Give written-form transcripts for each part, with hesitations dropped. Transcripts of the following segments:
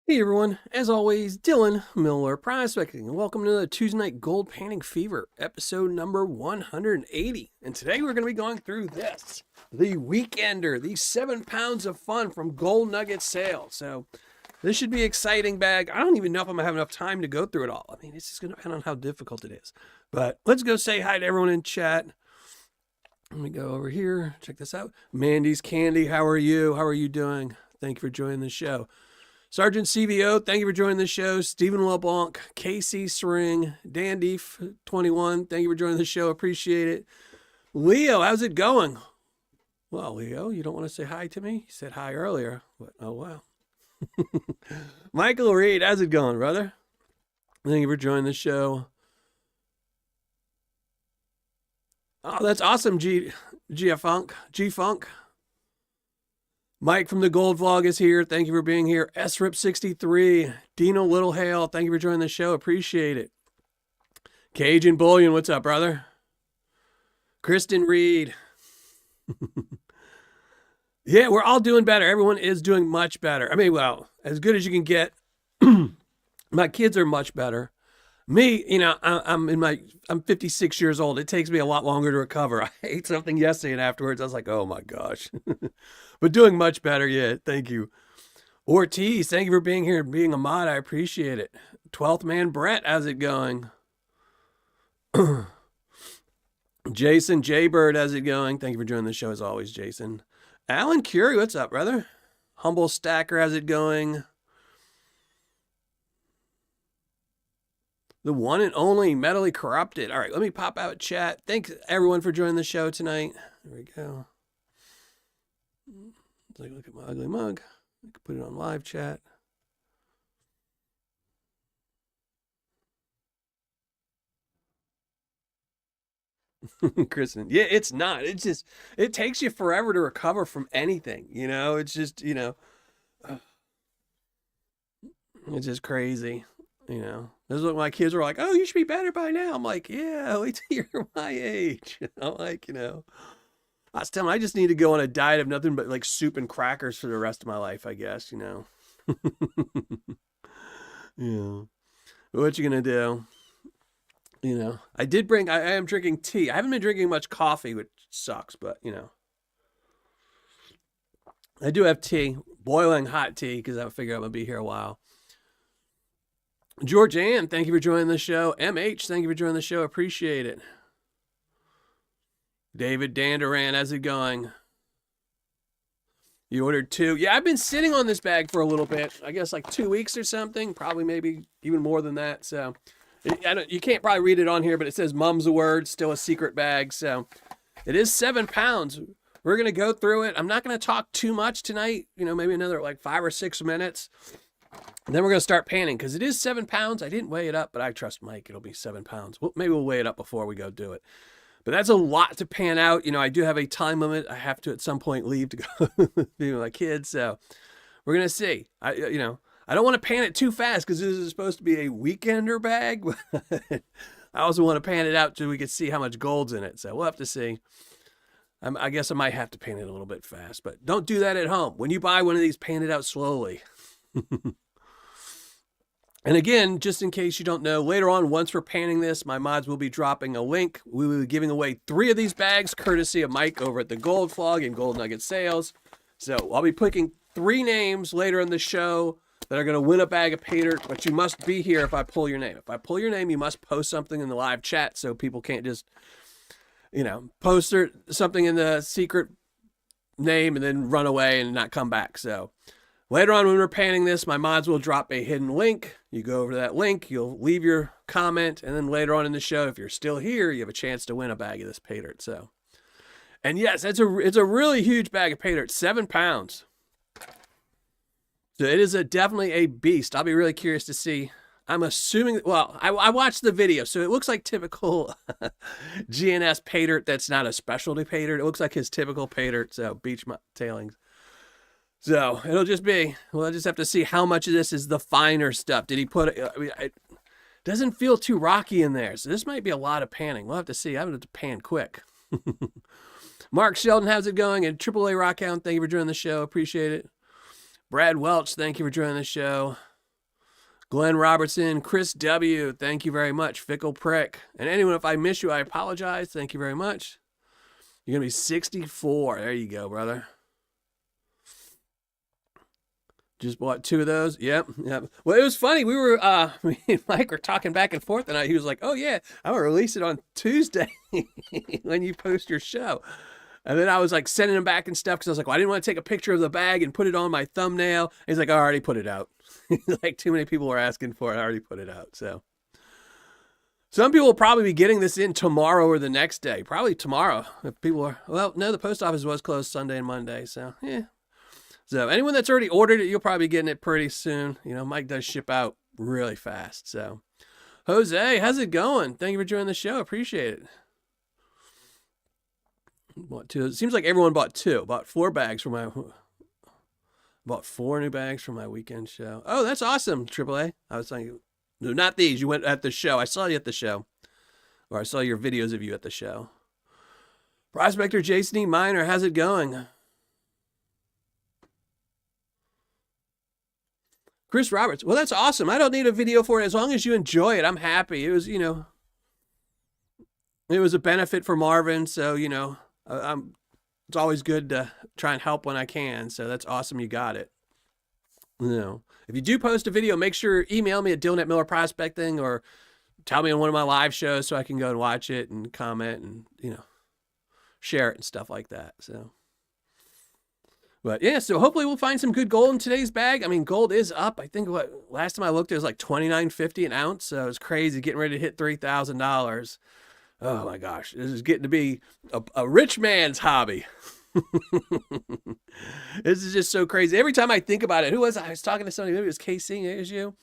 Hey everyone, as always, Dylan Miller Prospecting, and welcome to the Tuesday Night Gold Panning Fever, episode number 180. And today we're going to be going through this, the Weekender, the 7 pounds of fun from Gold Nugget sale. So this should be an exciting bag. I don't even know if I'm going to have enough time to go through it all. I mean, it's just going to depend on how difficult it is. But let's go say hi to everyone in chat. Let me go over here, check this out. Mandy's Candy, how are you? How are you doing? Thank you for joining the show. Sergeant CVO, thank you for joining the show. Stephen LeBlanc, Casey Sring, Dandeef21, thank you for joining the show. Appreciate it. Leo, how's it going? Well, Leo, you don't want to say hi to me? You said hi earlier, but oh, wow. Michael Reed, how's it going, brother? Thank you for joining the show. Oh, that's awesome, G-Funk. Mike from the Gold Vlog is here. Thank you for being here. SRIP63. Dino Littlehale, thank you for joining the show. Appreciate it. Cajun Bullion, what's up, brother? Kristen Reed. Yeah, we're all doing better. Everyone is doing much better. I mean, well, as good as you can get. My kids are much better. Me, you know, I'm 56 years old. It takes me a lot longer to recover. I ate something yesterday and afterwards I was like, oh my gosh. But doing much better, yeah. Thank you. Ortiz, thank you for being here and being a mod. I appreciate it. 12th man Brett, how's it going? Jason Jaybird, how's it going? Thank you for joining the show as always, Jason. Alan Curie, what's up, brother? Humble Stacker, how's it going? The one and only Metally Corrupted. All right, let me pop out chat. Thanks everyone for joining the show tonight. There we go. Take a look at my ugly mug. I can put it on live chat. Kristen, yeah, it's not. It's just, it takes you forever to recover from anything. You know, it's just, you know, it's just crazy. You know, this is what my kids were like, oh, you should be better by now. I'm like, yeah, wait till you're my age. I'm like, you know, I was telling them I just need to go on a diet of nothing but like soup and crackers for the rest of my life, I guess, you know. Yeah. What you gonna do? You know, I am drinking tea. I haven't been drinking much coffee, which sucks, but you know. I do have tea, boiling hot tea, because I figure I'm gonna be here a while. George Ann, thank you for joining the show. MH, thank you for joining the show. Appreciate it. David Danderan, how's it going? You ordered 2. Yeah, I've been sitting on this bag for a little bit. I guess like 2 weeks or something. Probably maybe even more than that. So you can't probably read it on here, but it says Mum's a Word, still a secret bag. So it is 7 pounds. We're going to go through it. I'm not going to talk too much tonight. You know, maybe another like 5 or 6 minutes. And then we're going to start panning because it is 7 pounds. I didn't weigh it up, but I trust Mike. It'll be 7 pounds. Well, maybe we'll weigh it up before we go do it. But that's a lot to pan out. You know, I do have a time limit. I have to at some point leave to go be with my kids. So we're going to see. I don't want to pan it too fast because this is supposed to be a weekender bag. I also want to pan it out so we can see how much gold's in it. So we'll have to see. I guess I might have to pan it a little bit fast. But don't do that at home. When you buy one of these, pan it out slowly. And again, just in case you don't know, later on, once we're panning this, my mods will be dropping a link. We will be giving away 3 of these bags, courtesy of Mike over at the Gold Vlog and Gold Nugget Sales. So I'll be picking 3 names later in the show that are going to win a bag of Paydirt, but you must be here if I pull your name. If I pull your name, you must post something in the live chat so people can't just, you know, post something in the secret name and then run away and not come back. So later on when we're panning this, my mods will drop a hidden link. You go over to that link, you'll leave your comment, and then later on in the show, if you're still here, you have a chance to win a bag of this Paydirt. So, and yes, it's a really huge bag of Paydirt, 7 pounds. So it is definitely a beast. I'll be really curious to see. I'm assuming, well, I watched the video, so it looks like typical GNS Paydirt that's not a specialty Paydirt. It looks like his typical Paydirt, so beach tailings. So it'll just be, we'll just have to see how much of this is the finer stuff. Did he put, I mean, it doesn't feel too rocky in there. So this might be a lot of panning. We'll have to see. I'm going to pan quick. Mark Sheldon, how's it going? And AAA Rockhound, thank you for joining the show. Appreciate it. Brad Welch, thank you for joining the show. Glenn Robertson, Chris W., thank you very much. Fickle Prick. And anyone, if I miss you, I apologize. Thank you very much. You're going to be 64. There you go, brother. Just bought 2 of those. Yep. Well, it was funny. We were, me and Mike were talking back and forth, and he was like, oh, yeah, I'm going to release it on Tuesday when you post your show. And then I was like sending him back and stuff because I was like, well, I didn't want to take a picture of the bag and put it on my thumbnail. And he's like, I already put it out. Like, too many people were asking for it. I already put it out. So some people will probably be getting this in tomorrow or the next day. Probably tomorrow. If people are, well, no, the post office was closed Sunday and Monday. So, yeah. So anyone that's already ordered it, you'll probably be getting it pretty soon. You know, Mike does ship out really fast. So, Jose, how's it going? Thank you for joining the show. Appreciate it. Bought 2. It seems like everyone bought 2. Bought 4 bags for my... Bought 4 new bags for my weekend show. Oh, that's awesome, AAA. I was thinking... No, not these. You went at the show. I saw you at the show. Or I saw your videos of you at the show. Prospector Jason E. Miner, how's it going? Chris Roberts. Well, that's awesome. I don't need a video for it. As long as you enjoy it, I'm happy. It was, you know... It was a benefit for Marvin, so, you know... it's always good to try and help when I can. So that's awesome. You got it. You know, if you do post a video, make sure email me at Dylan at Miller Prospecting or tell me on one of my live shows so I can go and watch it and comment and, you know, share it and stuff like that. So, but yeah, so hopefully we'll find some good gold in today's bag. I mean, gold is up. I think last time I looked, it was like $29.50 an ounce. So it's crazy getting ready to hit $3,000. Oh my gosh, this is getting to be a rich man's hobby. This is just so crazy. Every time I think about it, I was talking to somebody, maybe it was KC, maybe it was you,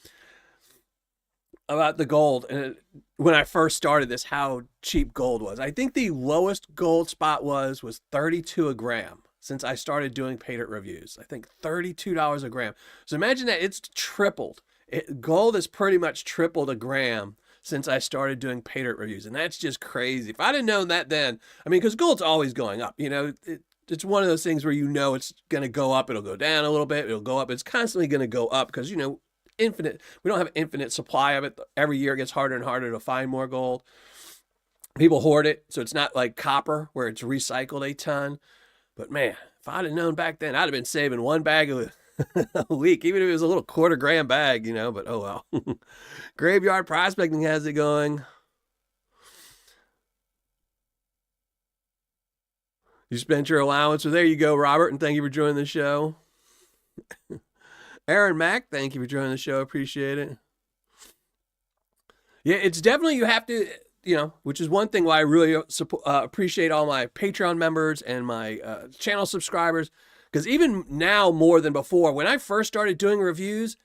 about the gold. And when I first started this, how cheap gold was. I think the lowest gold spot was 32 a gram since I started doing Paydirt reviews. I think $32 a gram. So imagine that it's tripled. Gold has pretty much tripled a gram since I started doing Paydirt reviews. And that's just crazy. If I'd have known that then, I mean, because gold's always going up, you know, it's one of those things where, you know, it's going to go up. It'll go down a little bit. It'll go up. It's constantly going to go up because, you know, we don't have infinite supply of it. Every year it gets harder and harder to find more gold. People hoard it. So it's not like copper where it's recycled a ton. But man, if I'd have known back then, I'd have been saving 1 bag of a week, even if it was a little quarter-gram bag, you know, but oh well. Graveyard Prospecting has it going. You spent your allowance. So there you go, Robert, and thank you for joining the show. Aaron Mack, thank you for joining the show. Appreciate it. Yeah, it's definitely, you have to, you know, which is one thing why I really appreciate all my Patreon members and my channel subscribers. Because even now, more than before, when I first started doing reviews,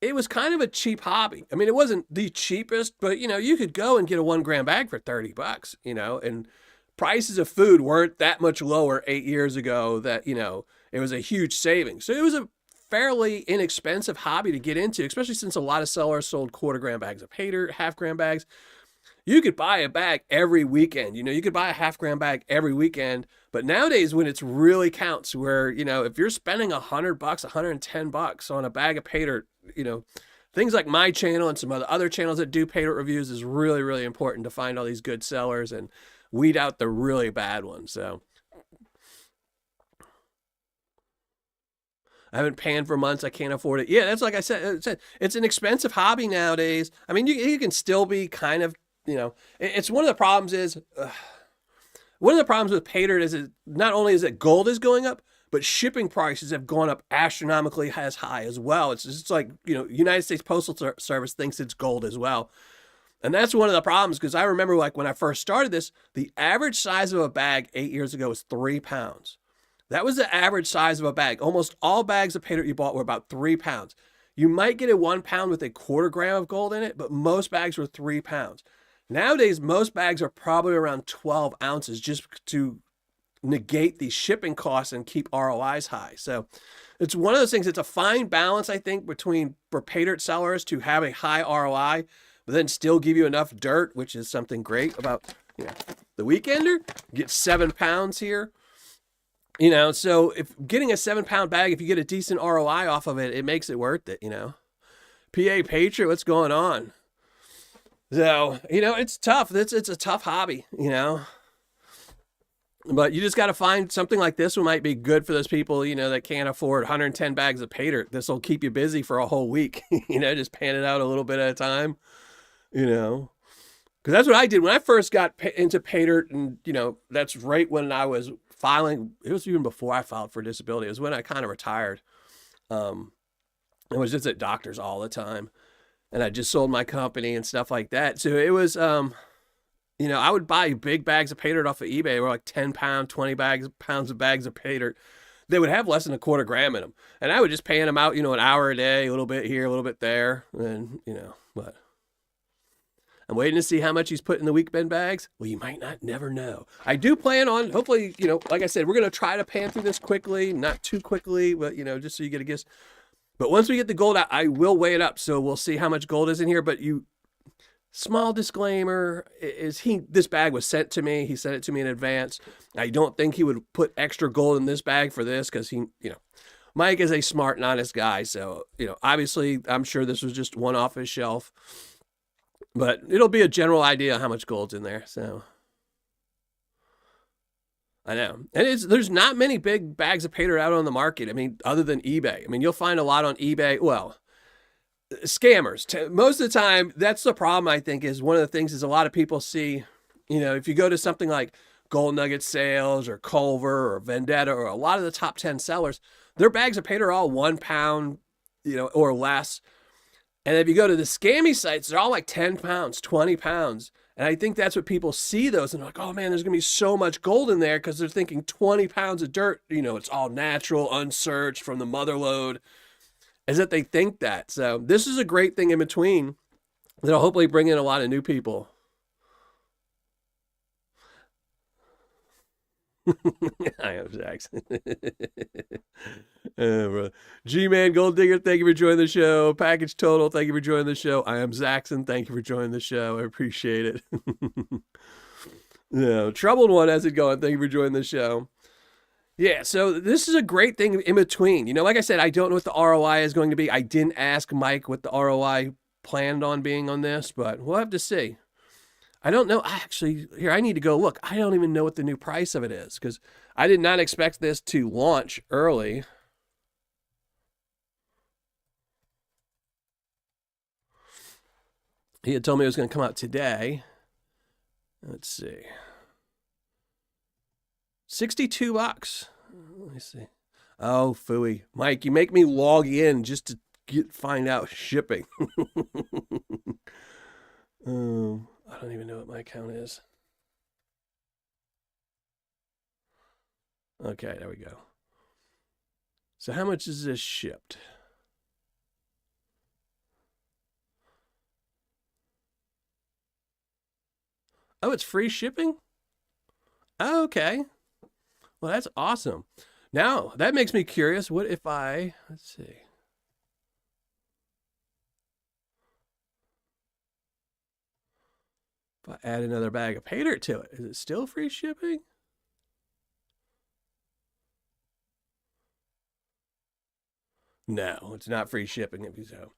it was kind of a cheap hobby. I mean, it wasn't the cheapest, but, you know, you could go and get a 1 gram bag for $30, you know, and prices of food weren't that much lower 8 years ago that, you know, it was a huge savings. So it was a fairly inexpensive hobby to get into, especially since a lot of sellers sold quarter-gram bags of Paydirt, half-gram bags. You could buy a bag every weekend. You know, you could buy a half-gram bag every weekend. But nowadays, when it's really counts, where, you know, if you're spending $100, $110 on a bag of Paydirt, you know, things like my channel and some other channels that do Paydirt reviews is really, really important to find all these good sellers and weed out the really bad ones. So I haven't panned for months. I can't afford it. Yeah, that's like I said, it's an expensive hobby nowadays. I mean, you can still be kind of, you know, it's one of the problems is, one of the problems with Paydirt is not only is that gold is going up, but shipping prices have gone up astronomically as high as well. It's like, you know, United States Postal Service thinks it's gold as well. And that's one of the problems, because I remember, like, when I first started this, the average size of a bag 8 years ago was 3 pounds. That was the average size of a bag. Almost all bags of Paydirt you bought were about 3 pounds. You might get a 1 pound with a quarter gram of gold in it, but most bags were 3 pounds. Nowadays, most bags are probably around 12 ounces just to negate the shipping costs and keep ROIs high. So it's one of those things, it's a fine balance, I think, between for Paydirt sellers to have a high ROI, but then still give you enough dirt, which is something great about, you know, the Weekender. Get 7 pounds here. You know, so if getting a 7 pound bag, if you get a decent ROI off of it, it makes it worth it, you know. PA Patriot, what's going on? So, you know, it's tough. It's a tough hobby, you know. But you just got to find something like this one might be good for those people, you know, that can't afford 110 bags of Paydirt. This will keep you busy for a whole week, you know, just pan it out a little bit at a time, you know. Because that's what I did when I first got into Paydirt, and, you know, that's right when I was filing. It was even before I filed for disability. It was when I kind of retired. I was just at doctors all the time, and I just sold my company and stuff like that. So it was, you know, I would buy big bags of Paydirt off of eBay. They were like 10 pound, 20 pounds of bags of Paydirt. They would have less than a quarter gram in them. And I would just pan them out, you know, an hour a day, a little bit here, a little bit there. And, you know, but I'm waiting to see how much he's put in the weekend bags. Well, you might not never know. I do plan on, hopefully, you know, like I said, we're going to try to pan through this quickly, not too quickly, but, you know, just so you get a guess. But once we get the gold out, I will weigh it up. So we'll see how much gold is in here. But small disclaimer is this bag was sent to me. He sent it to me in advance. I don't think he would put extra gold in this bag for this because you know, Mike is a smart and honest guy. So, you know, obviously I'm sure this was just one off his shelf, but it'll be a general idea how much gold's in there. So I know. And there's not many big bags of Paydirt out on the market. I mean, other than eBay. I mean, you'll find a lot on eBay. Well, scammers. Most of the time, that's the problem, I think, is one of the things is a lot of people see, you know, if you go to something like Gold Nugget Sales or Culver or Vendetta or a lot of the top 10 sellers, their bags of Paydirt are all 1 pound, you know, or less. And if you go to the scammy sites, they're all like 10 pounds, 20 pounds. And I think that's what people see those and they're like, oh man, there's going to be so much gold in there because they're thinking 20 pounds of dirt, you know, it's all natural, unsearched from the mother lode. Is that they think that. So this is a great thing in between that'll hopefully bring in a lot of new people. I am Jackson. G-Man Gold Digger, thank you for joining the show. Package Total, thank you for joining the show. I am Zaxxon, thank you for joining the show. I appreciate it. Yeah, Troubled One, how's it going? Thank you for joining the show. Yeah, so this is a great thing in between. You know, like I said, I don't know what the ROI is going to be. I didn't ask Mike what the ROI planned on being on this, but we'll have to see. I don't know. Actually, here, I need to go look. I don't even know what the new price of it is because I did not expect this to launch early. He had told me it was going to come out today. Let's see. $62. Let me see. Oh, phooey. Mike, you make me log in just to find out shipping. I don't even know what my account is. Okay, there we go. So how much is this shipped? Oh, it's free shipping? Oh, okay. Well, that's awesome. Now, that makes me curious. What if let's see. If I add another bag of Paydirt to it, is it still free shipping? No, it's not free shipping. So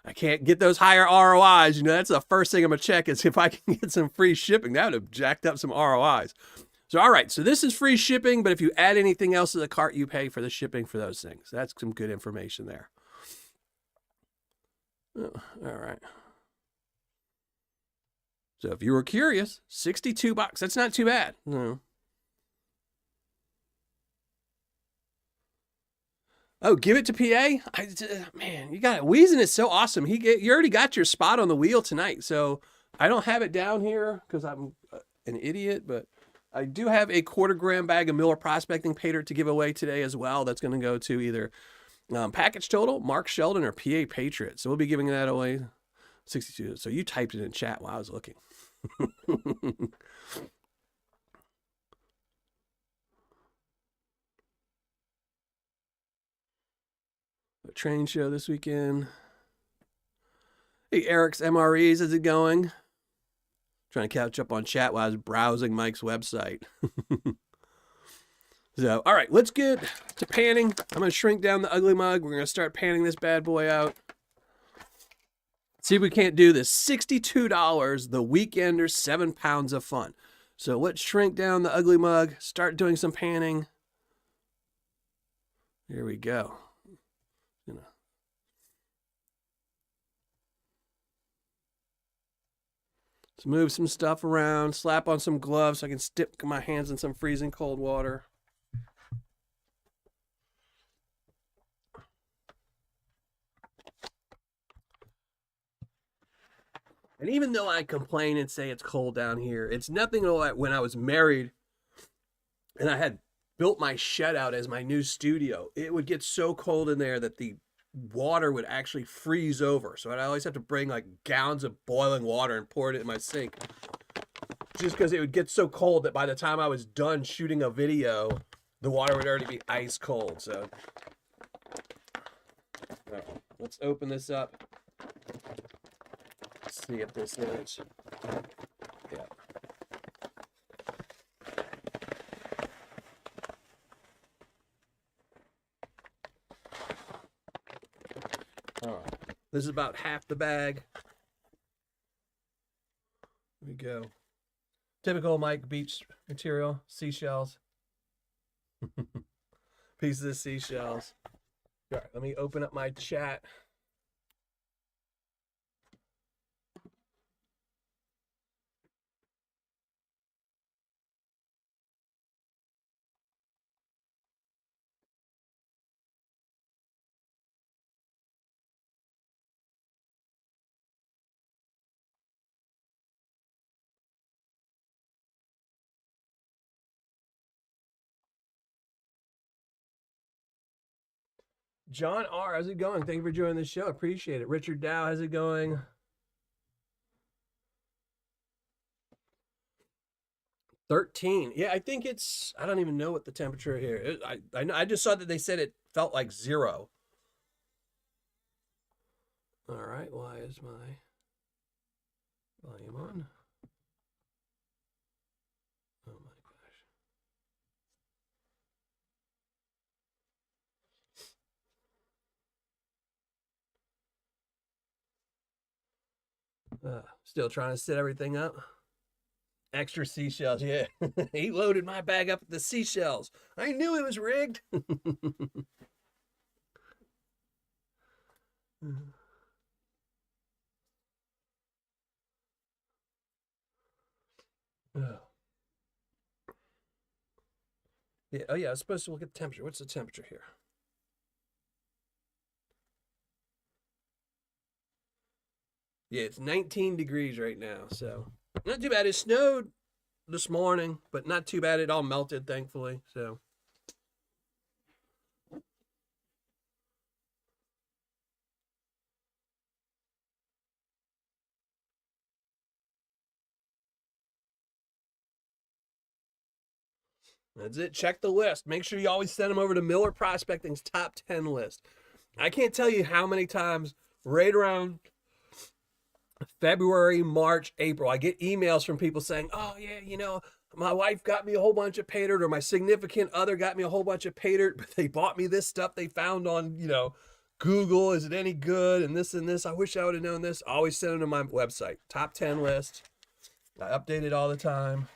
I can't get those higher ROIs. You know, that's the first thing I'm going to check is if I can get some free shipping. That would have jacked up some ROIs. So, all right. So this is free shipping, but if you add anything else to the cart, you pay for the shipping for those things. That's some good information there. Oh, all right. So if you were curious, $62. That's not too bad. No. Oh, give it to PA? Man, you got it. Wheezing is so awesome. You already got your spot on the wheel tonight. So I don't have it down here because I'm an idiot, but I do have a 1/4 gram bag of Miller Prospecting Paydirt to give away today as well. That's going to go to either Package Total, Mark Sheldon, or PA Patriot. So we'll be giving that away. 62. So you typed it in chat while I was looking. A train show this weekend. Hey, Eric's MREs, is it going? Trying to catch up on chat while I was browsing Mike's website. So, all right, let's get to panning. I'm going to shrink down the ugly mug. We're going to start panning this bad boy out. See if we can't do this. $62, the Weekender, 7 pounds of fun. So let's shrink down the ugly mug, start doing some panning. Here we go. Let's move some stuff around, slap on some gloves so I can stick my hands in some freezing cold water. And even though I complain and say it's cold down here, it's nothing like when I was married and I had built my shed out as my new studio. It would get so cold in there that the water would actually freeze over. So I'd always have to bring like gallons of boiling water and pour it in my sink. Just because it would get so cold that by the time I was done shooting a video, the water would already be ice cold. So let's open this up. Let's see if this is. Yeah. All right. This is about half the bag. Here we go. Typical Mike Beach material, seashells. Pieces of seashells. All right, let me open up my chat. John R., how's it going? Thank you for joining the show. Appreciate it. Richard Dow, how's it going? $13. Yeah, I think it's, I don't even know what the temperature here is. I just saw that they said it felt like 0. All right, why is my volume on? Oh my gosh. Still trying to set everything up. Extra seashells, yeah. He loaded my bag up with the seashells. I knew it was rigged. Oh. Yeah, oh yeah, I was supposed to look at the temperature. What's the temperature here? Yeah, it's 19 degrees right now, so not too bad. It snowed this morning, but not too bad. It all melted, thankfully, so. That's it. Check the list. Make sure you always send them over to Miller Prospecting's top 10 list. I can't tell you how many times right around February, March, April, I get emails from people saying, oh, yeah, you know, my wife got me a whole bunch of Paydirt, or my significant other got me a whole bunch of Paydirt, but they bought me this stuff they found on, you know, Google. Is it any good? And this and this. I wish I would have known this. I always send them to my website. Top 10 list. I update it all the time.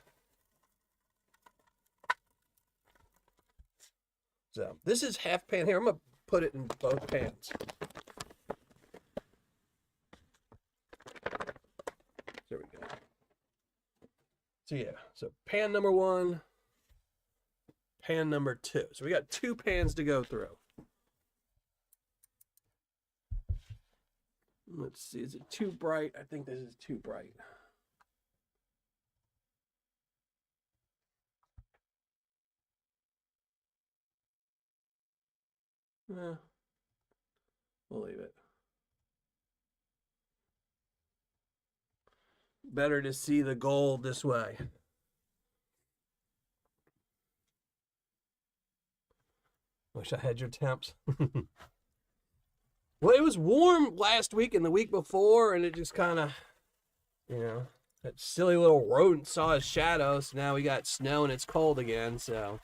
So this is half pan here. I'm going to put it in both pans. There we go. So yeah, so pan number 1, pan number 2. So we got 2 pans to go through. Let's see, is it too bright? I think this is too bright. We'll leave it. Better to see the gold this way. Wish I had your temps. Well, it was warm last week and the week before, and it just kind of, you know, that silly little rodent saw his shadow, so now we got snow and it's cold again, so.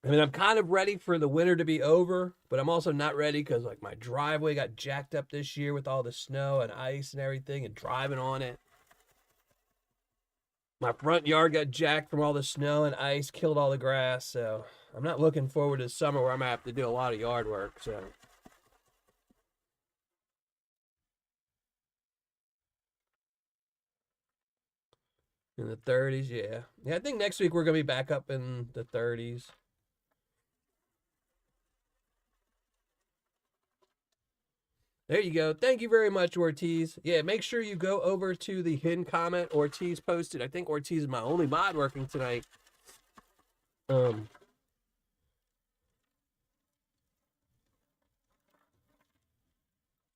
I mean, I'm kind of ready for the winter to be over, but I'm also not ready because like my driveway got jacked up this year with all the snow and ice and everything and driving on it. My front yard got jacked from all the snow and ice, killed all the grass. So I'm not looking forward to summer where I'm gonna have to do a lot of yard work. So in the 30s, yeah. Yeah, I think next week we're gonna be back up in the 30s. There you go. Thank you very much, Ortiz. Yeah, make sure you go over to the hidden comment Ortiz posted. I think Ortiz is my only mod working tonight. Um,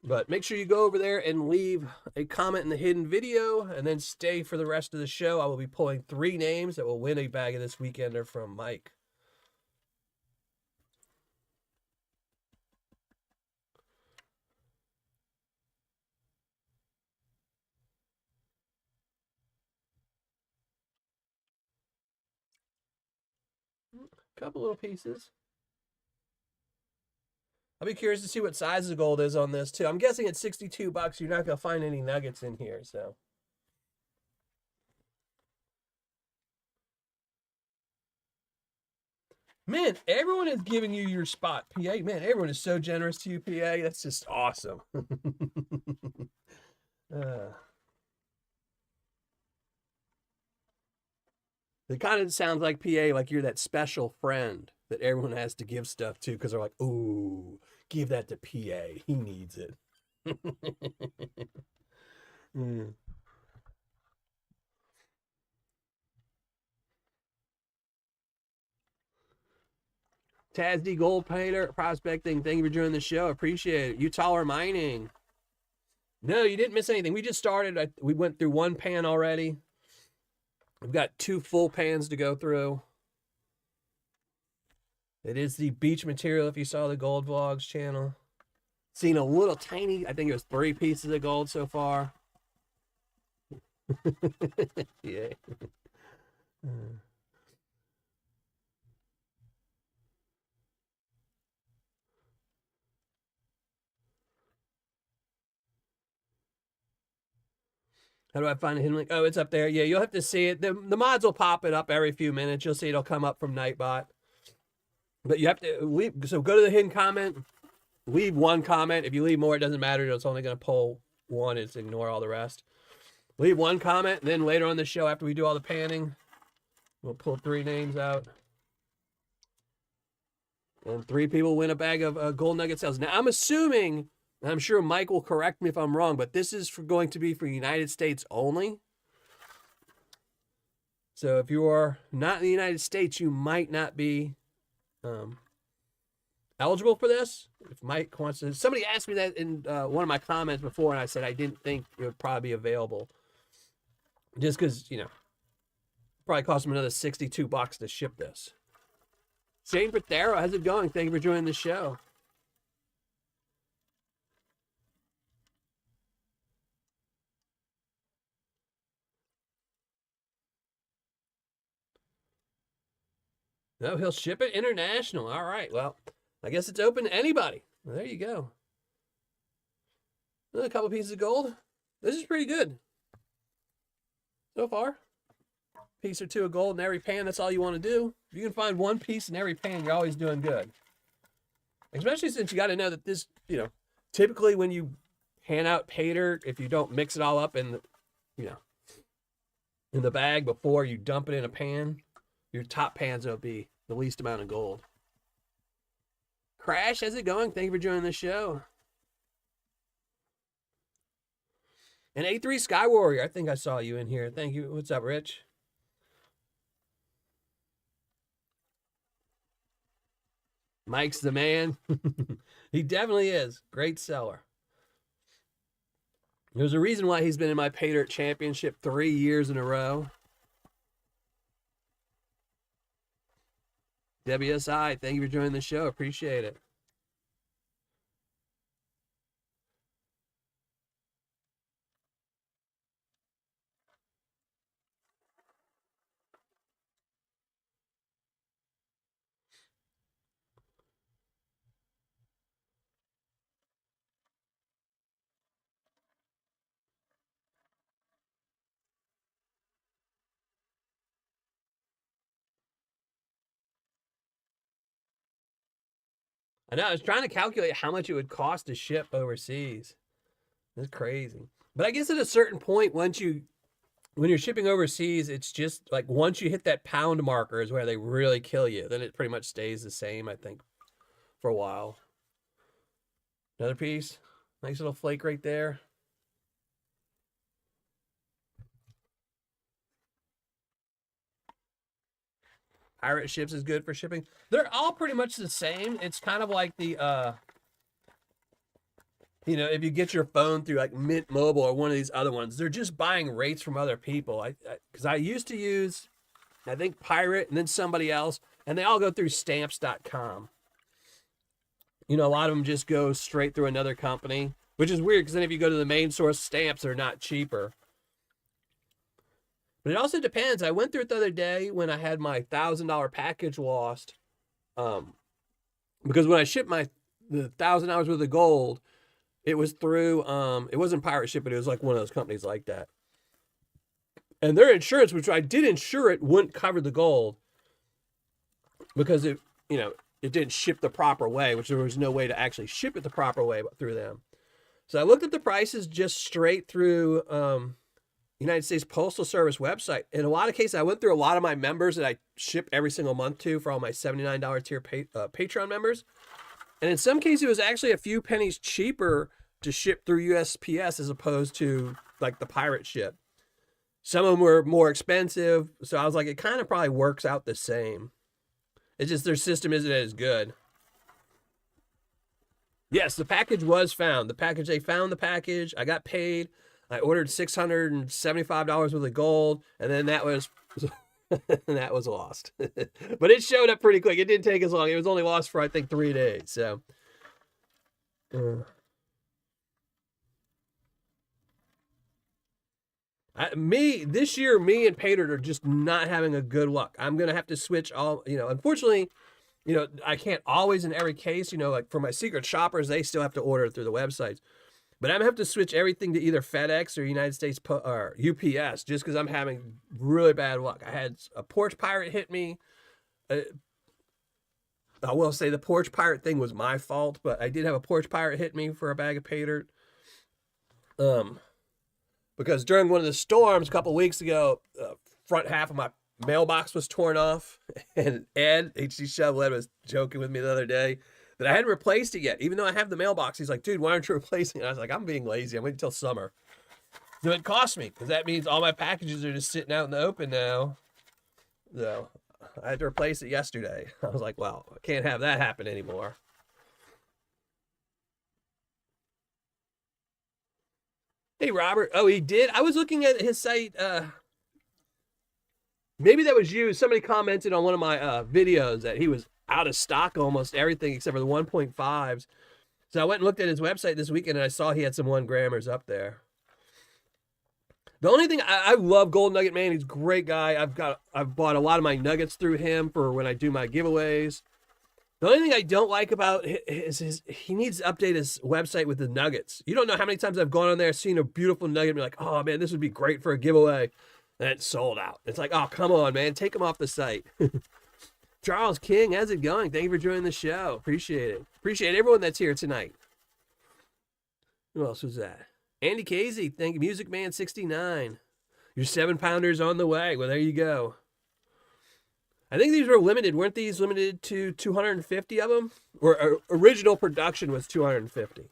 but make sure you go over there and leave a comment in the hidden video and then stay for the rest of the show. I will be pulling 3 names that will win a bag of this weekender from Mike. Couple little pieces. I'll be curious to see what size the gold is on this too. I'm guessing at $62, you're not gonna find any nuggets in here. So, man, everyone is giving you your spot, PA. Man, everyone is so generous to you, PA. That's just awesome. uh, it kind of sounds like PA, like you're that special friend that everyone has to give stuff to because they're like, "Ooh, give that to PA. He needs it." Mm. Tasdy Gold Painter Prospecting, thank you for joining the show. Appreciate it. Utah or mining. No, you didn't miss anything. We just started. We went through 1 pan already. We've got 2 full pans to go through. It is the beach material if you saw the Gold Vlogs channel. Seen a little tiny, I think it was 3 pieces of gold so far. Yeah. How do I find a hidden link? Oh, it's up there. Yeah, you'll have to see it. The mods will pop it up every few minutes. You'll see it'll come up from Nightbot. But you have to leave. So go to the hidden comment. Leave 1 comment. If you leave more, it doesn't matter. It's only going to pull 1. It's ignore all the rest. Leave 1 comment. And then later on the show, after we do all the panning, we'll pull 3 names out. And 3 people win a bag of gold nugget sales. Now, I'm assuming, and I'm sure Mike will correct me if I'm wrong, but this is going to be for United States only. So if you are not in the United States, you might not be eligible for this. If Mike wants to, somebody asked me that in one of my comments before, and I said I didn't think it would probably be available, just because probably cost him another $62 to ship this. Shane Patero, how's it going? Thank you for joining the show. No, he'll ship it international. All right. Well, I guess it's open to anybody. Well, there you go. A couple pieces of gold. This is pretty good so far. Piece or 2 of gold in every pan. That's all you want to do. If you can find 1 piece in every pan, you're always doing good. Especially since you got to know that this, typically when you hand out Paydirt, if you don't mix it all up in the bag before you dump it in a pan, your top pans will be the least amount of gold. Crash, how's it going? Thank you for joining the show. And A3 Sky Warrior, I think I saw you in here. Thank you. What's up, Rich? Mike's the man. He definitely is. Great seller. There's a reason why he's been in my Paydirt championship 3 years in a row. WSI, thank you for joining the show. Appreciate it. I know, I was trying to calculate how much it would cost to ship overseas. That's crazy. But I guess at a certain point, when you're shipping overseas, it's just like once you hit that pound marker is where they really kill you. Then it pretty much stays the same, I think, for a while. Another piece. Nice little flake right there. Pirate ships is good for shipping. They're all pretty much the same. It's kind of like the, if you get your phone through like Mint Mobile or one of these other ones, they're just buying rates from other people. Because I used to use, I think, Pirate and then somebody else, and they all go through stamps.com. A lot of them just go straight through another company, which is weird because then if you go to the main source, Stamps are not cheaper. But it also depends. I went through it the other day when I had my $1,000 package lost. Because when I shipped the $1,000 worth of gold, it was through, it wasn't Pirate Ship, but it was like one of those companies like that. And their insurance, which I did insure it, wouldn't cover the gold because it didn't ship the proper way, which there was no way to actually ship it the proper way through them. So I looked at the prices just straight through United States Postal Service website. In a lot of cases, I went through a lot of my members that I ship every single month to for all my $79 tier Patreon members. And in some cases, it was actually a few pennies cheaper to ship through USPS as opposed to like the pirate ship. Some of them were more expensive. So I was like, it kind of probably works out the same. It's just their system isn't as good. Yes, the package was found. They found the package. I got paid. I ordered $675 worth of gold, and then that was lost. But it showed up pretty quick. It didn't take as long. It was only lost for, I think, 3 days. So, this year, me and Paydirt are just not having a good luck. I'm going to have to switch all, unfortunately, I can't always in every case, like for my secret shoppers, they still have to order it through the websites. But I'm going to have to switch everything to either FedEx or United States or UPS just because I'm having really bad luck. I had a porch pirate hit me. I will say the porch pirate thing was my fault, but I did have a porch pirate hit me for a bag of Paydirt. Because during one of the storms a couple of weeks ago, front half of my mailbox was torn off. And Ed, HC Shovel Ed, was joking with me the other day that I hadn't replaced it yet. Even though I have the mailbox, he's like, dude, why aren't you replacing it? I was like, I'm being lazy. I'm waiting until summer. So it cost me because that means all my packages are just sitting out in the open now. So I had to replace it yesterday. I was like, well, I can't have that happen anymore. Hey, Robert. Oh, he did? I was looking at his site. Maybe that was you. Somebody commented on one of my videos that he was out of stock almost everything except for the 1.5s. So I went and looked at his website this weekend and I saw he had some 1 grammers up there. The only thing, I love Gold Nugget Man. He's a great guy. I've bought a lot of my nuggets through him for when I do my giveaways. The only thing I don't like about is he needs to update his website with the nuggets. You don't know how many times I've gone on there, seen a beautiful nugget, and be like, oh man, this would be great for a giveaway. And it's sold out. It's like, oh, come on, man. Take him off the site. Charles King, how's it going? Thank you for joining the show. Appreciate it. Appreciate everyone that's here tonight. Who else was that? Andy Casey, thank you. Music Man 69. Your 7-pounders on the way. Well, there you go. I think these were limited. Weren't these limited to 250 of them? Or original production was 250.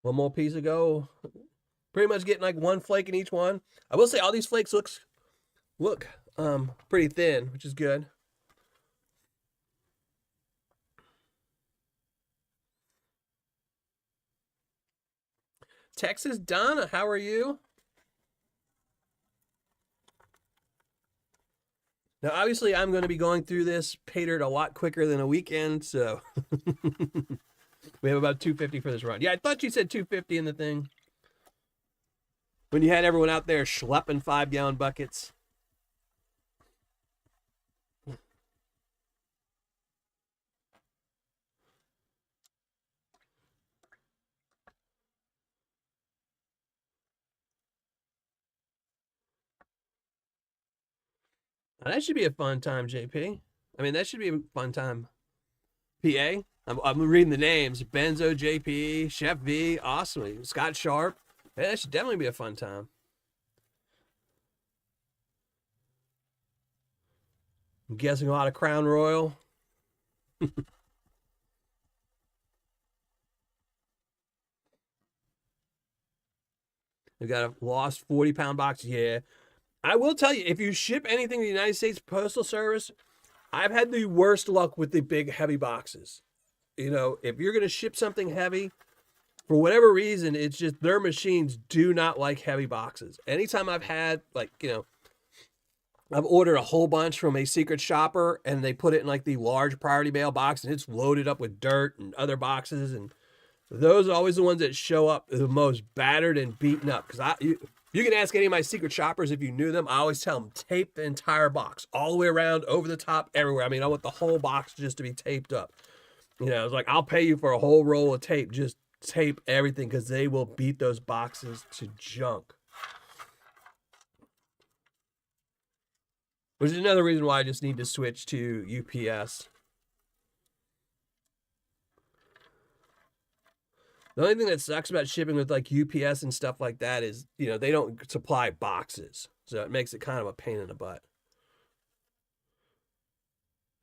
One more piece to go. Pretty much getting like 1 flake in each one. I will say all these flakes look pretty thin, which is good. Texas Donna, how are you? Now, obviously, I'm going to be going through this Paydirt a lot quicker than a weekend, so we have about 250 for this run. Yeah, I thought you said 250 in the thing. When you had everyone out there schlepping 5-gallon buckets. That should be a fun time, JP. I mean, that should be a fun time. PA. I'm reading the names. Benzo, JP, Chef V, awesome. Scott Sharp. Yeah, that should definitely be a fun time. I'm guessing a lot of Crown Royal. We got a lost 40-pound box. Yeah. I will tell you, if you ship anything to the United States Postal Service, I've had the worst luck with the big, heavy boxes. You know, if you're going to ship something heavy, for whatever reason, it's just their machines do not like heavy boxes. Anytime I've had, like, you know, I've ordered a whole bunch from a secret shopper and they put it in like the large priority mail box and it's loaded up with dirt and other boxes. And those are always the ones that show up the most battered and beaten up. Because you can ask any of my secret shoppers if you knew them. I always tell them, tape the entire box all the way around, over the top, everywhere. I mean, I want the whole box just to be taped up. You know, it's like, I'll pay you for a whole roll of tape. Just tape everything because they will beat those boxes to junk. Which is another reason why I just need to switch to UPS. The only thing that sucks about shipping with like UPS and stuff like that is, you know, they don't supply boxes. So it makes it kind of a pain in the butt.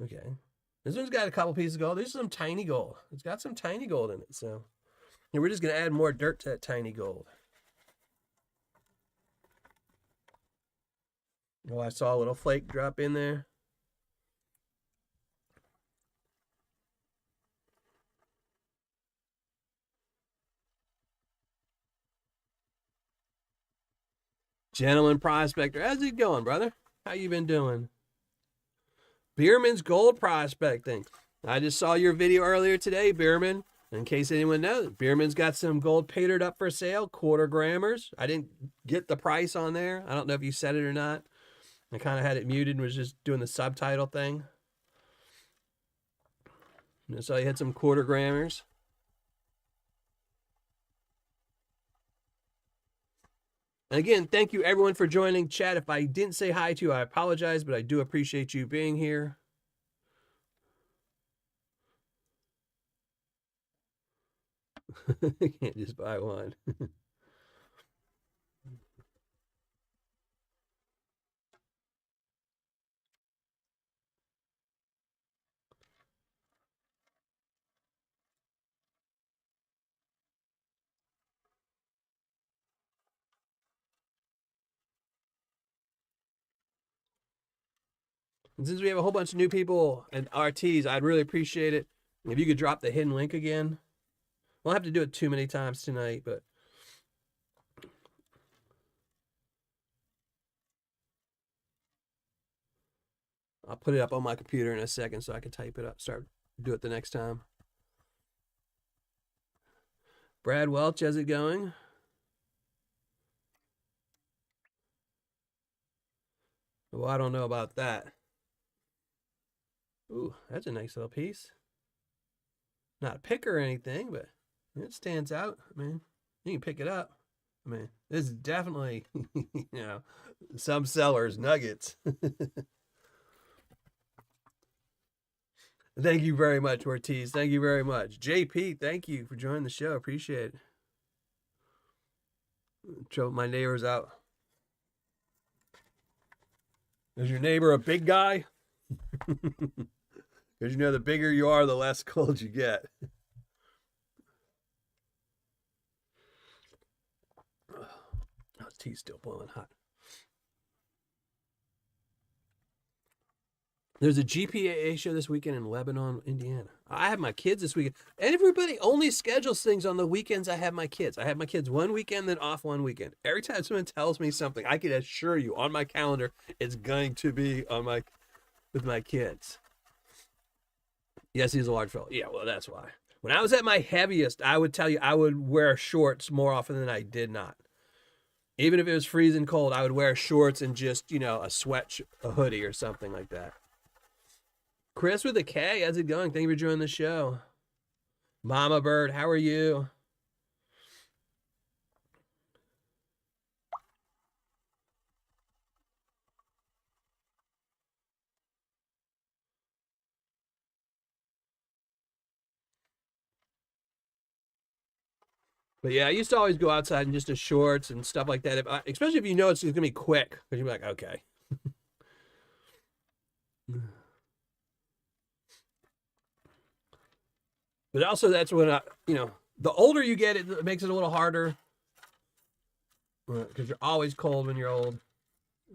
Okay. This one's got a couple pieces of gold. There's some tiny gold. It's got some tiny gold in it. So yeah, we're just going to add more dirt to that tiny gold. Oh, I saw a little flake drop in there. Gentleman Prospector, how's it going, brother? How you been doing? Bierman's Gold Prospecting. I just saw your video earlier today, Bierman. In case anyone knows, Bierman's got some gold Paydirt up for sale, quarter grammars. I didn't get the price on there. I don't know if you said it or not. I kind of had it muted and was just doing the subtitle thing. So you had some quarter grammars. And again, thank you everyone for joining. Chat, if I didn't say hi to you, I apologize, but I do appreciate you being here. You can't just buy one. And since we have a whole bunch of new people and RTs, I'd really appreciate it if you could drop the hidden link again. We'll have to do it too many times tonight, but I'll put it up on my computer in a second so I can type it up, do it the next time. Brad Welch, how's it going? Well, I don't know about that. Ooh, that's a nice little piece. Not a picker or anything, but it stands out. I mean, you can pick it up. I mean, this is definitely, you know, some sellers' nuggets. Thank you very much, Ortiz. Thank you very much. JP, thank you for joining the show. Appreciate it. Choke my neighbors out. Is your neighbor a big guy? Because you know, the bigger you are, the less cold you get. Oh, tea's still boiling hot. There's a GPAA show this weekend in Lebanon, Indiana. I have my kids this weekend. Everybody only schedules things on the weekends I have my kids. I have my kids one weekend, then off one weekend. Every time someone tells me something, I can assure you on my calendar, it's going to be on with my kids. Yes, he's a large fellow. Yeah, well, that's why. When I was at my heaviest, I would tell you I would wear shorts more often than I did not. Even if it was freezing cold, I would wear shorts and just, you know, a hoodie or something like that. Chris with a K, how's it going? Thank you for joining the show. Mama Bird, how are you? But yeah, I used to always go outside in just a shorts and stuff like that. Especially if you know it's going to be quick, because you're like, okay. But also, that's when the older you get, it makes it a little harder because you're always cold when you're old.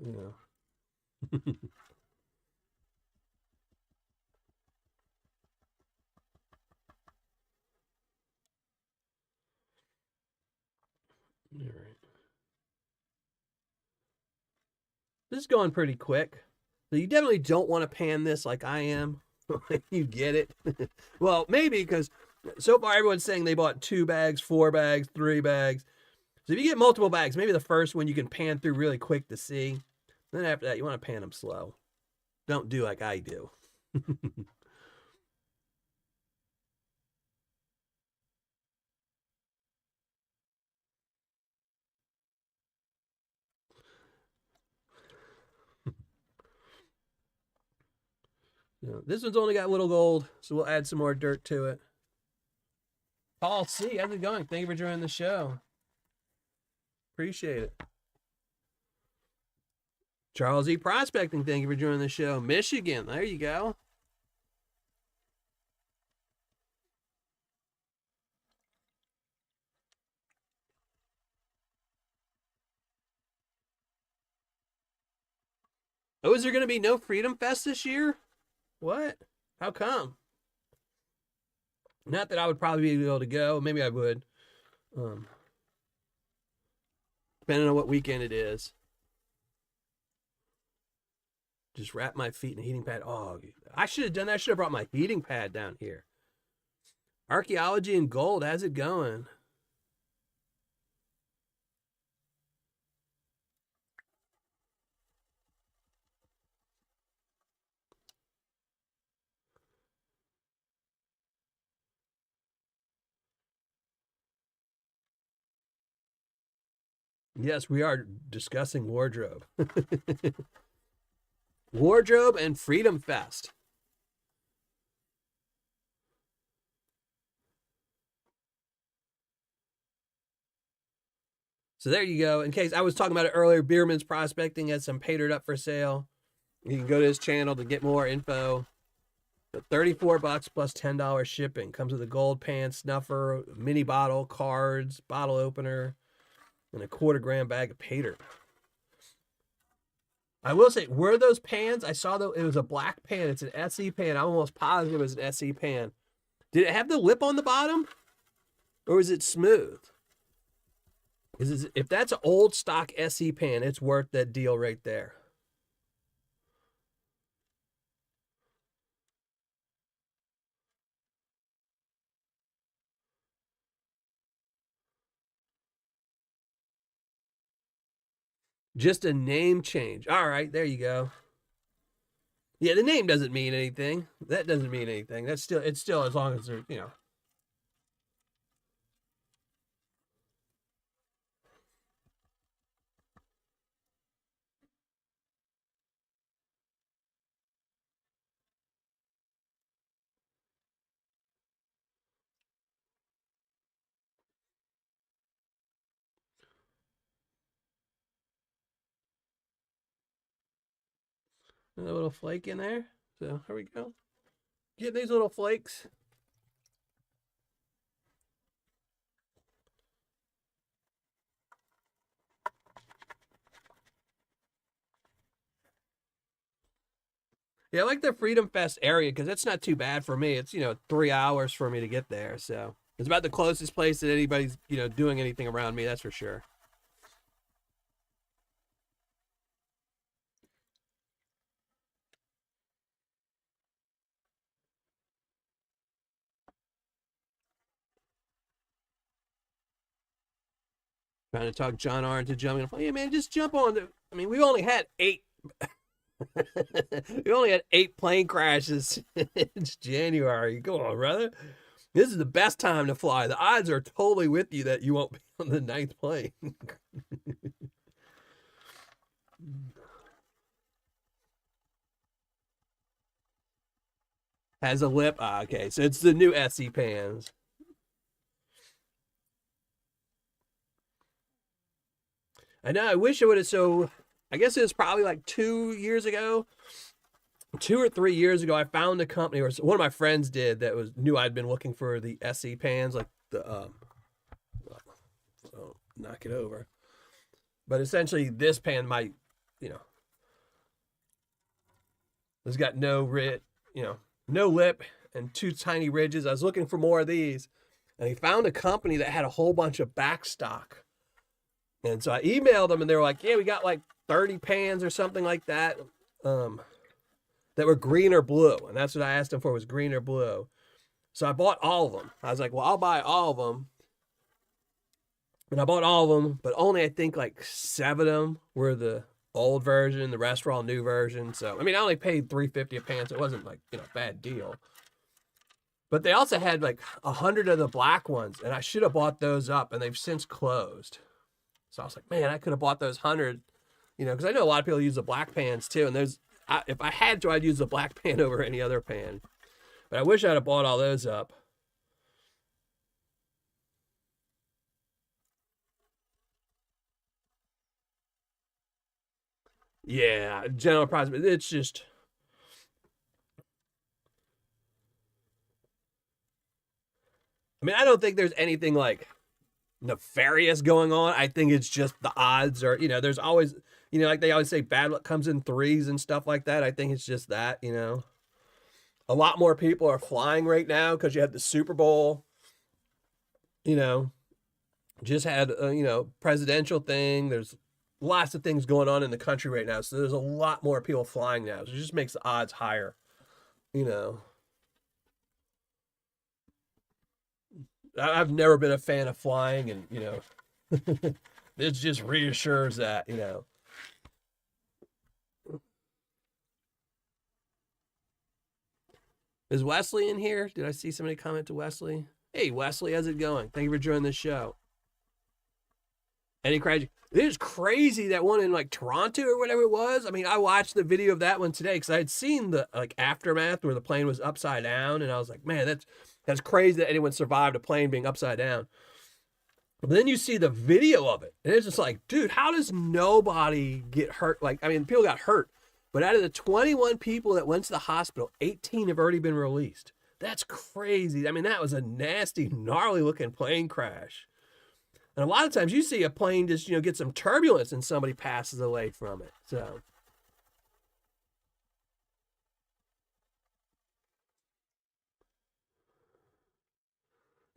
You know. All right. This is going pretty quick. So you definitely don't want to pan this like I am. You get it. Well, maybe because so far everyone's saying they bought 2 bags, 4 bags, 3 bags. So if you get multiple bags, maybe the first one you can pan through really quick to see. Then after that, you want to pan them slow. Don't do like I do. This one's only got little gold, so we'll add some more dirt to it. Paul C, how's it going? Thank you for joining the show. Appreciate it. Charles E. Prospecting, thank you for joining the show. Michigan, there you go. Oh, is there going to be no Freedom Fest this year? What? How come? Not that I would probably be able to go. Maybe I would. Depending on what weekend it is. Just wrap my feet in a heating pad. Oh, I should have done that. I should have brought my heating pad down here. Archaeology and gold. How's it going? Yes, we are discussing wardrobe. Wardrobe and Freedom Fest. So there you go. In case I was talking about it earlier, Bierman's Prospecting has some Paydirt up for sale. You can go to his channel to get more info. But $34 plus $10 shipping. Comes with a gold pan, snuffer, mini bottle, cards, bottle opener, and a 1/4 gram bag of Paydirt. I will say, were those pans? I saw that it was a black pan. It's an SE pan. I'm almost positive it was an SE pan. Did it have the lip on the bottom? Or is it smooth? If that's an old stock SE pan, it's worth that deal right there. Just a name change. All right, there you go. Yeah, the name doesn't mean anything. That doesn't mean anything. It's still as long as they're, a little flake in there. So here we go. Get these little flakes. Yeah, I like the Freedom Fest area because it's not too bad for me. It's 3 hours for me to get there, so it's about the closest place that anybody's doing anything around me. That's for sure. Trying to talk John R into jumping. Yeah, man, just jump on. I mean, we only had 8. We only had 8 plane crashes. It's January. Go on, brother. This is the best time to fly. The odds are totally with you that you won't be on the 9th plane. Has a lip. Okay, so it's the new SE pans. I know. I wish it would have. So I guess it was probably like 2 years ago, 2 or 3 years ago. I found a company, or one of my friends did, that was knew I'd been looking for the SE pans, like the so knock it over. But essentially, this pan might, you know, it's got no no lip and two tiny ridges. I was looking for more of these, and he found a company that had a whole bunch of back stock. And so I emailed them, and they were like, "Yeah, we got like 30 pans or something like that, that were green or blue." And that's what I asked them for, was green or blue. So I bought all of them. I was like, "Well, I'll buy all of them." And I bought all of them, but only I think like 7 of them were the old version. The rest were all new version. So I mean, I only paid $3.50 a pan, so it wasn't like, a bad deal. But they also had like 100 of the black ones, and I should have bought those up, and they've since closed. So I was like, man, I could have bought those 100, because I know a lot of people use the black pans too. And if I had to, I'd use the black pan over any other pan. But I wish I'd have bought all those up. Yeah, general price, it's just, I mean, I don't think there's anything like nefarious going on. I think it's just the odds are, there's always, like they always say, bad luck comes in threes and stuff like that. I think it's just that, a lot more people are flying right now because you had the Super Bowl, you know, just had a, presidential thing. There's lots of things going on in the country right now. So there's a lot more people flying now. So it just makes the odds higher, you know. I've never been a fan of flying, and, it just reassures that. Is Wesley in here? Did I see somebody comment to Wesley? Hey, Wesley, how's it going? Thank you for joining the show. Any crazy? It is crazy, that one in like Toronto or whatever it was. I mean, I watched the video of that one today because I had seen the aftermath where the plane was upside down, and I was like, man, that's crazy that anyone survived a plane being upside down. But then you see the video of it, and it's just like, dude, how does nobody get hurt? Like, I mean, people got hurt, but out of the 21 people that went to the hospital, 18 have already been released. That's crazy. I mean, that was a nasty, gnarly looking plane crash. And a lot of times you see a plane just, get some turbulence and somebody passes away from it. So.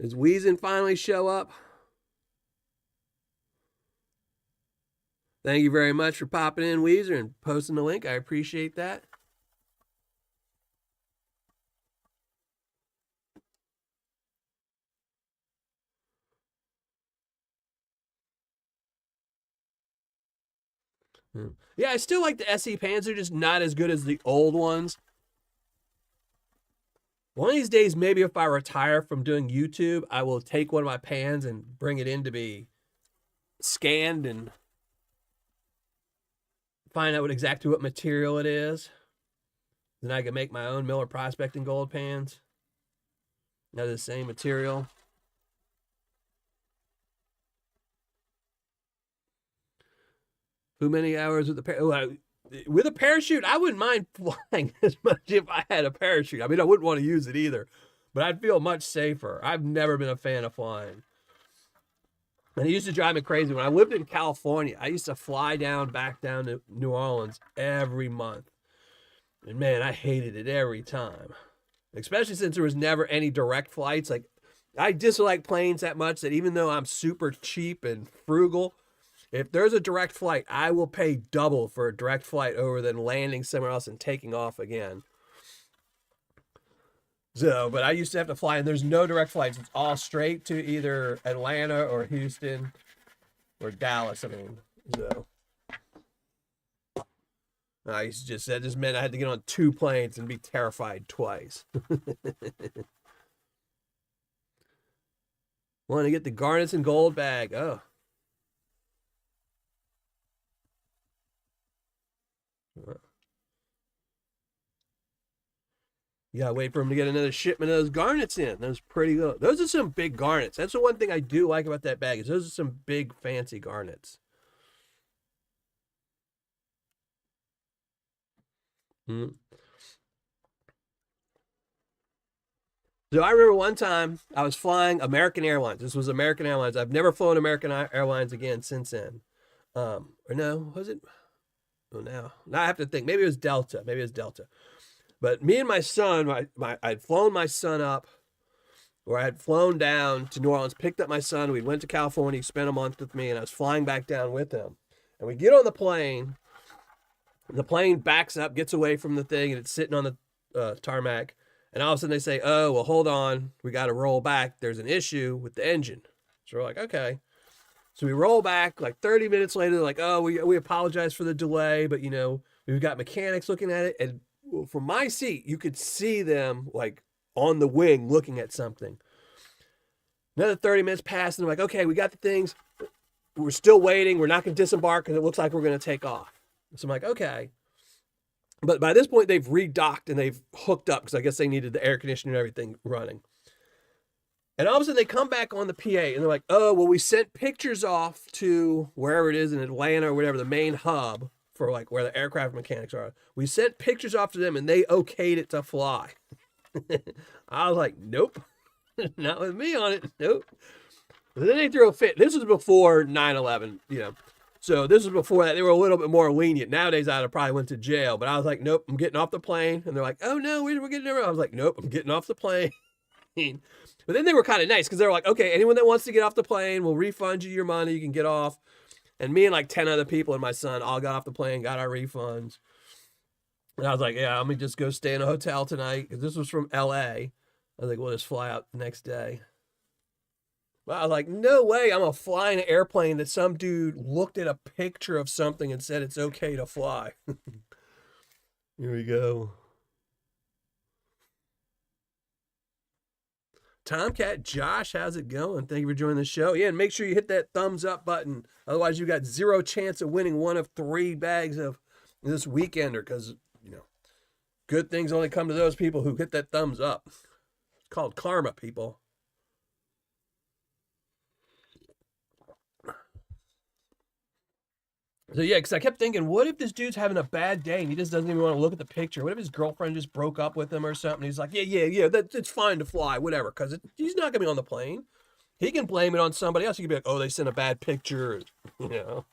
Does Weezin finally show up? Thank you very much for popping in, Weezer, and posting the link. I appreciate that. Yeah, I still like the SE pans. They're just not as good as the old ones. One of these days, maybe if I retire from doing YouTube, I will take one of my pans and bring it in to be scanned and find out exactly what material it is. Then I can make my own Miller Prospecting Gold pans. Now the same material. Too many hours with with a parachute? I wouldn't mind flying as much if I had a parachute. I mean, I wouldn't want to use it either, but I'd feel much safer. I've never been a fan of flying. And it used to drive me crazy. When I lived in California, I used to fly back down to New Orleans every month. And man, I hated it every time. Especially since there was never any direct flights. Like, I dislike planes that much that even though I'm super cheap and frugal, if there's a direct flight, I will pay double for a direct flight over than landing somewhere else and taking off again. So, but I used to have to fly, and there's no direct flights. It's all straight to either Atlanta or Houston or Dallas. I mean, so I used to that just meant I had to get on 2 planes and be terrified twice. Want to get the garnets and gold bag? Oh. You gotta wait for him to get another shipment of those garnets in. Those pretty good. Those are some big garnets. That's the one thing I do like about that bag, is those are some big fancy garnets. Mm. So I remember one time I was flying American Airlines. This was American Airlines. I've never flown American Airlines again since then. Or no, was it? Oh, now I have to think. Maybe it was Delta. Maybe it was Delta. But me and my son, I'd flown my son up, or I had flown down to New Orleans, picked up my son. We went to California, he spent a month with me, and I was flying back down with him. And we get on the plane. The plane backs up, gets away from the thing, and it's sitting on the tarmac. And all of a sudden they say, "Oh, well, hold on. We got to roll back. There's an issue with the engine." So we're like, okay. So we roll back like 30 minutes later. They're like, "Oh, we apologize for the delay, but we've got mechanics looking at it." And from my seat, you could see them like on the wing looking at something. Another 30 minutes passed, and they're like, "Okay, we got the things. We're still waiting. We're not going to disembark because it looks like we're going to take off." So I'm like, okay. But by this point, they've redocked and they've hooked up because I guess they needed the air conditioning and everything running. And all of a sudden, they come back on the PA and they're like, "Oh, well, we sent pictures off to wherever it is in Atlanta or whatever, the main hub for like where the aircraft mechanics are. We sent pictures off to them and they okayed it to fly." I was like, "Nope, not with me on it. Nope." But then they threw a fit. This was before 9/11, So this was before that. They were a little bit more lenient. Nowadays, I'd have probably went to jail. But I was like, "Nope, I'm getting off the plane." And they're like, "Oh, no, we're getting over." I was like, "Nope, I'm getting off the plane." But then they were kind of nice because they were like, "Okay, anyone that wants to get off the plane, we'll refund you your money. You can get off." And me and like 10 other people and my son all got off the plane, got our refunds. And I was like, "Yeah, let me just go stay in a hotel tonight." Because this was from LA. I was like, "We'll just fly out the next day." But I was like, "No way, I'm going to fly in an airplane that some dude looked at a picture of something and said it's okay to fly." Here we go. Tomcat Josh, how's it going? Thank you for joining the show. Yeah, and make sure you hit that thumbs up button. Otherwise, you got zero chance of winning one of 3 bags of this weekender because, good things only come to those people who hit that thumbs up. It's called karma, people. So yeah, because I kept thinking, what if this dude's having a bad day and he just doesn't even want to look at the picture? What if his girlfriend just broke up with him or something? He's like, yeah, it's fine to fly, whatever, because he's not gonna be on the plane. He can blame it on somebody else. He can be like, "Oh, they sent a bad picture," you know.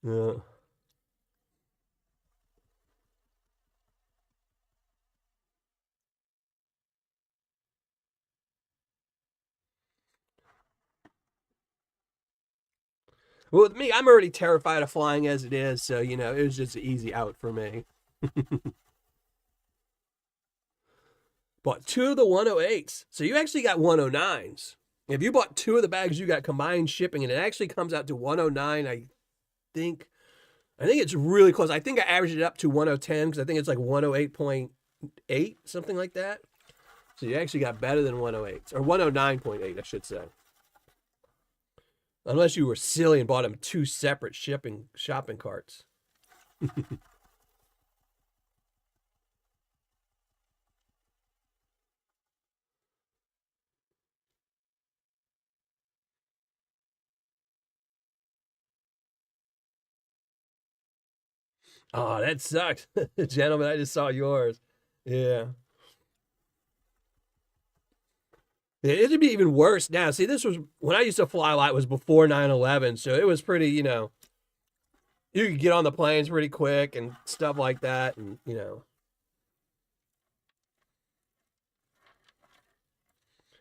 Yeah. Well, with me, I'm already terrified of flying as it is, so it was just an easy out for me. Bought 2 of the 108s. So you actually got 109s. If you bought 2 of the bags, you got combined shipping, and it actually comes out to 109. Think I think it's really close. I think I averaged it up to 110 because I think it's like 108.8, something like that. So you actually got better than 108, or 109.8, I should say. Unless you were silly and bought them 2 separate shopping carts. Oh, that sucks. Gentlemen, I just saw yours. Yeah. It'd be even worse now. See, this was when I used to fly a lot, it was before 9/11. So it was pretty, you could get on the planes pretty quick and stuff like that. And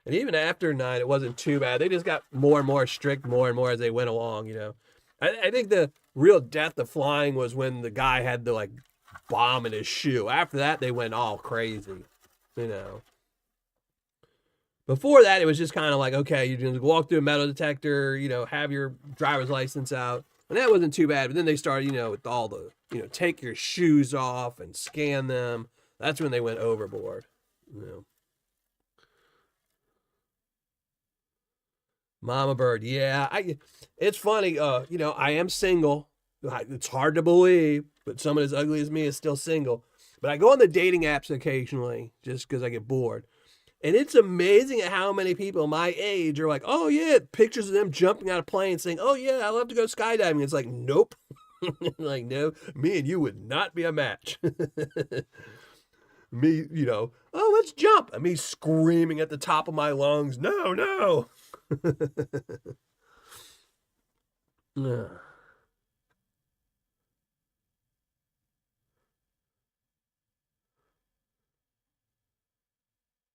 even after 9, it wasn't too bad. They just got more and more strict, more and more as they went along. I think the real death of flying was when the guy had the like bomb in his shoe. After that, they went all crazy. You know. Before that, it was just kind of like, okay, you just walk through a metal detector, have your driver's license out. And that wasn't too bad. But then they started, with all the, take your shoes off and scan them. That's when they went overboard. Mama bird. Yeah. It's funny. I am single. It's hard to believe, but someone as ugly as me is still single. But I go on the dating apps occasionally just because I get bored. And it's amazing at how many people my age are like, oh yeah, pictures of them jumping out of planes saying, oh yeah, I love to go skydiving. It's like, nope. Like, no, me and you would not be a match. Me, oh, let's jump. And me screaming at the top of my lungs, no, no.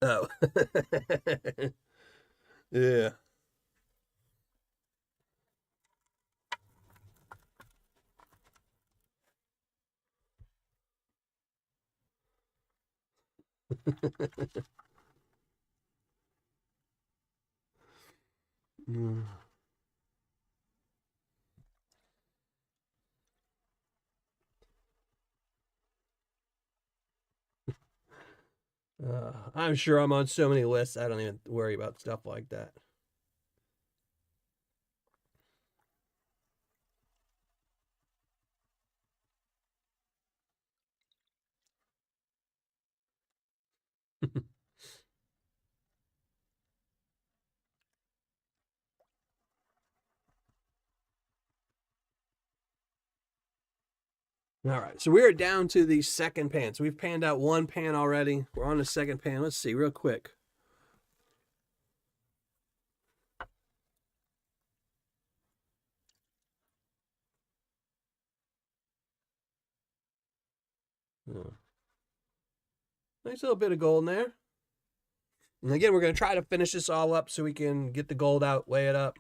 Oh. Yeah. I'm sure I'm on so many lists, I don't even worry about stuff like that. All right, so we're down to the second pan. So we've panned out one pan already. We're on the second pan. Let's see real quick. Nice little bit of gold in there. And again, we're going to try to finish this all up so we can get the gold out, weigh it up.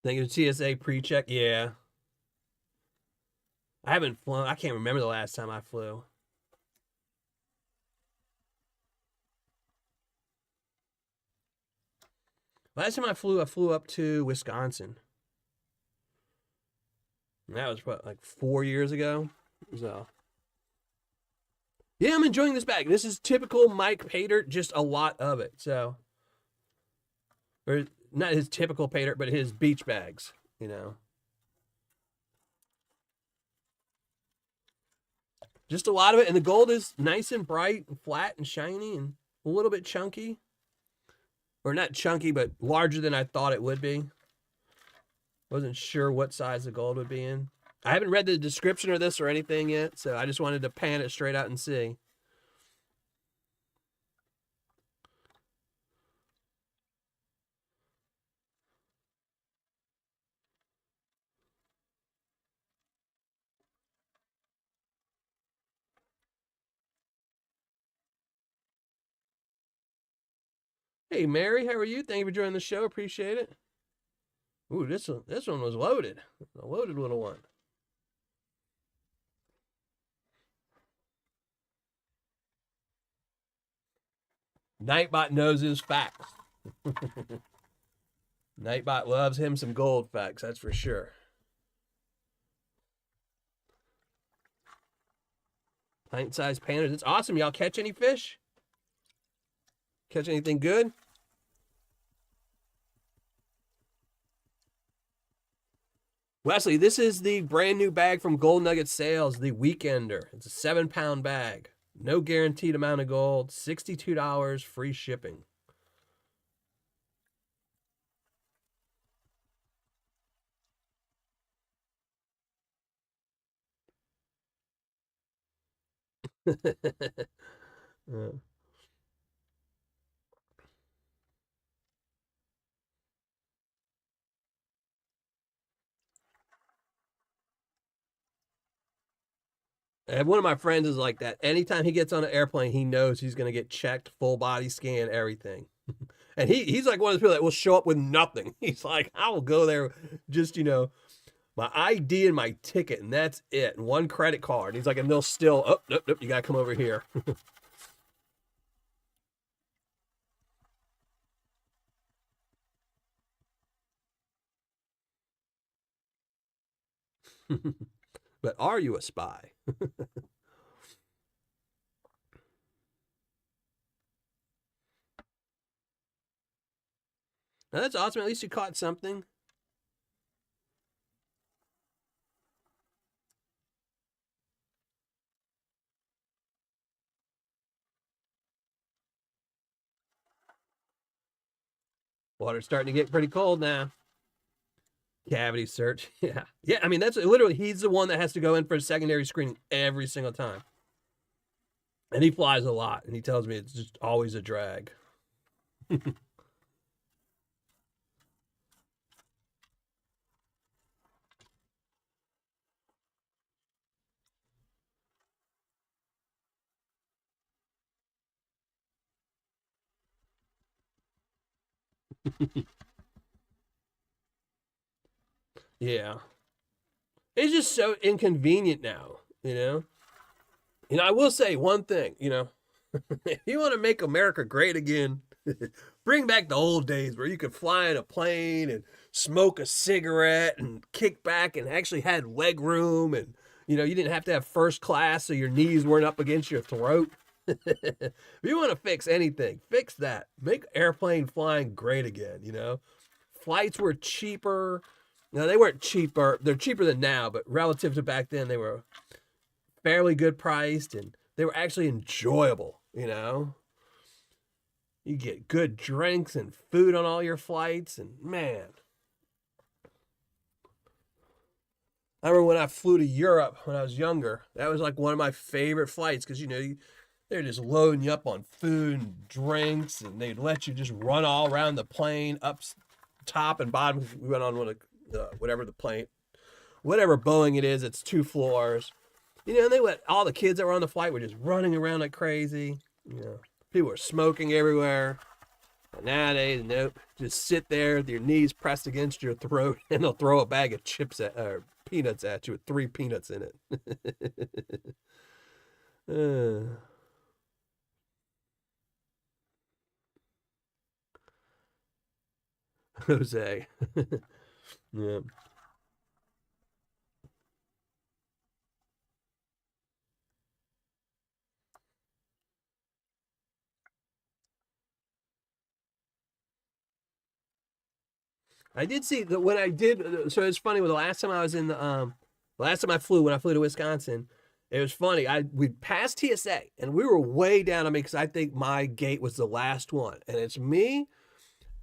Thank you, TSA pre-check. Yeah. I haven't flown. I can't remember the last time I flew. Last time I flew up to Wisconsin. And that was what, like 4 years ago? So, yeah, I'm enjoying this bag. This is typical Mike Paydirt, just a lot of it. So, or not his typical Paydirt, but his beach bags, Just a lot of it. And the gold is nice and bright and flat and shiny and a little bit chunky. Or not chunky, but larger than I thought it would be. Wasn't sure what size the gold would be in. I haven't read the description of this or anything yet, so I just wanted to pan it straight out and see. Hey, Mary, how are you? Thank you for joining the show. Appreciate it. Ooh, this one was loaded. A loaded little one. Nightbot knows his facts. Nightbot loves him some gold facts, that's for sure. Pint-sized pandas. It's awesome. Y'all catch any fish? Catch anything good? Wesley, this is the brand new bag from Gold Nugget Sales, the Weekender. It's a 7-pound bag. No guaranteed amount of gold. $62, free shipping. And one of my friends is like that. Anytime he gets on an airplane, he knows he's going to get checked, full body scan, everything. And he's like one of those people that will show up with nothing. He's like, I will go there just, my ID and my ticket, and that's it. And one credit card. And he's like, and they'll still, oh, nope, you got to come over here. But are you a spy? Now, that's awesome. At least you caught something. Water's starting to get pretty cold now. Cavity search. Yeah. Yeah. I mean, that's literally, he's the one that has to go in for a secondary screening every single time. And he flies a lot. And he tells me it's just always a drag. Yeah. It's just so inconvenient now, you know? I will say one thing, if you want to make America great again, bring back the old days where you could fly in a plane and smoke a cigarette and kick back and actually had leg room and, you didn't have to have first class so your knees weren't up against your throat. If you want to fix anything, fix that. Make airplane flying great again. Flights were cheaper. No, they weren't cheaper. They're cheaper than now, but relative to back then, they were fairly good priced and they were actually enjoyable. You get good drinks and food on all your flights, and man. I remember when I flew to Europe when I was younger, that was like one of my favorite flights because, they're just loading you up on food and drinks, and they'd let you just run all around the plane, up top and bottom. We went on one of whatever the plane, whatever Boeing it is, it's 2 floors. And they let all the kids that were on the flight were just running around like crazy. People were smoking everywhere. But nowadays, nope. Just sit there with your knees pressed against your throat, and they'll throw a bag of chips or peanuts at you with 3 peanuts in it. Jose. Yeah. I did see that when I did. So it's funny. Well, the last time I was in the last time I flew, when I flew to Wisconsin, it was funny. We passed TSA and we were way down on me because I think my gate was the last one, and it's me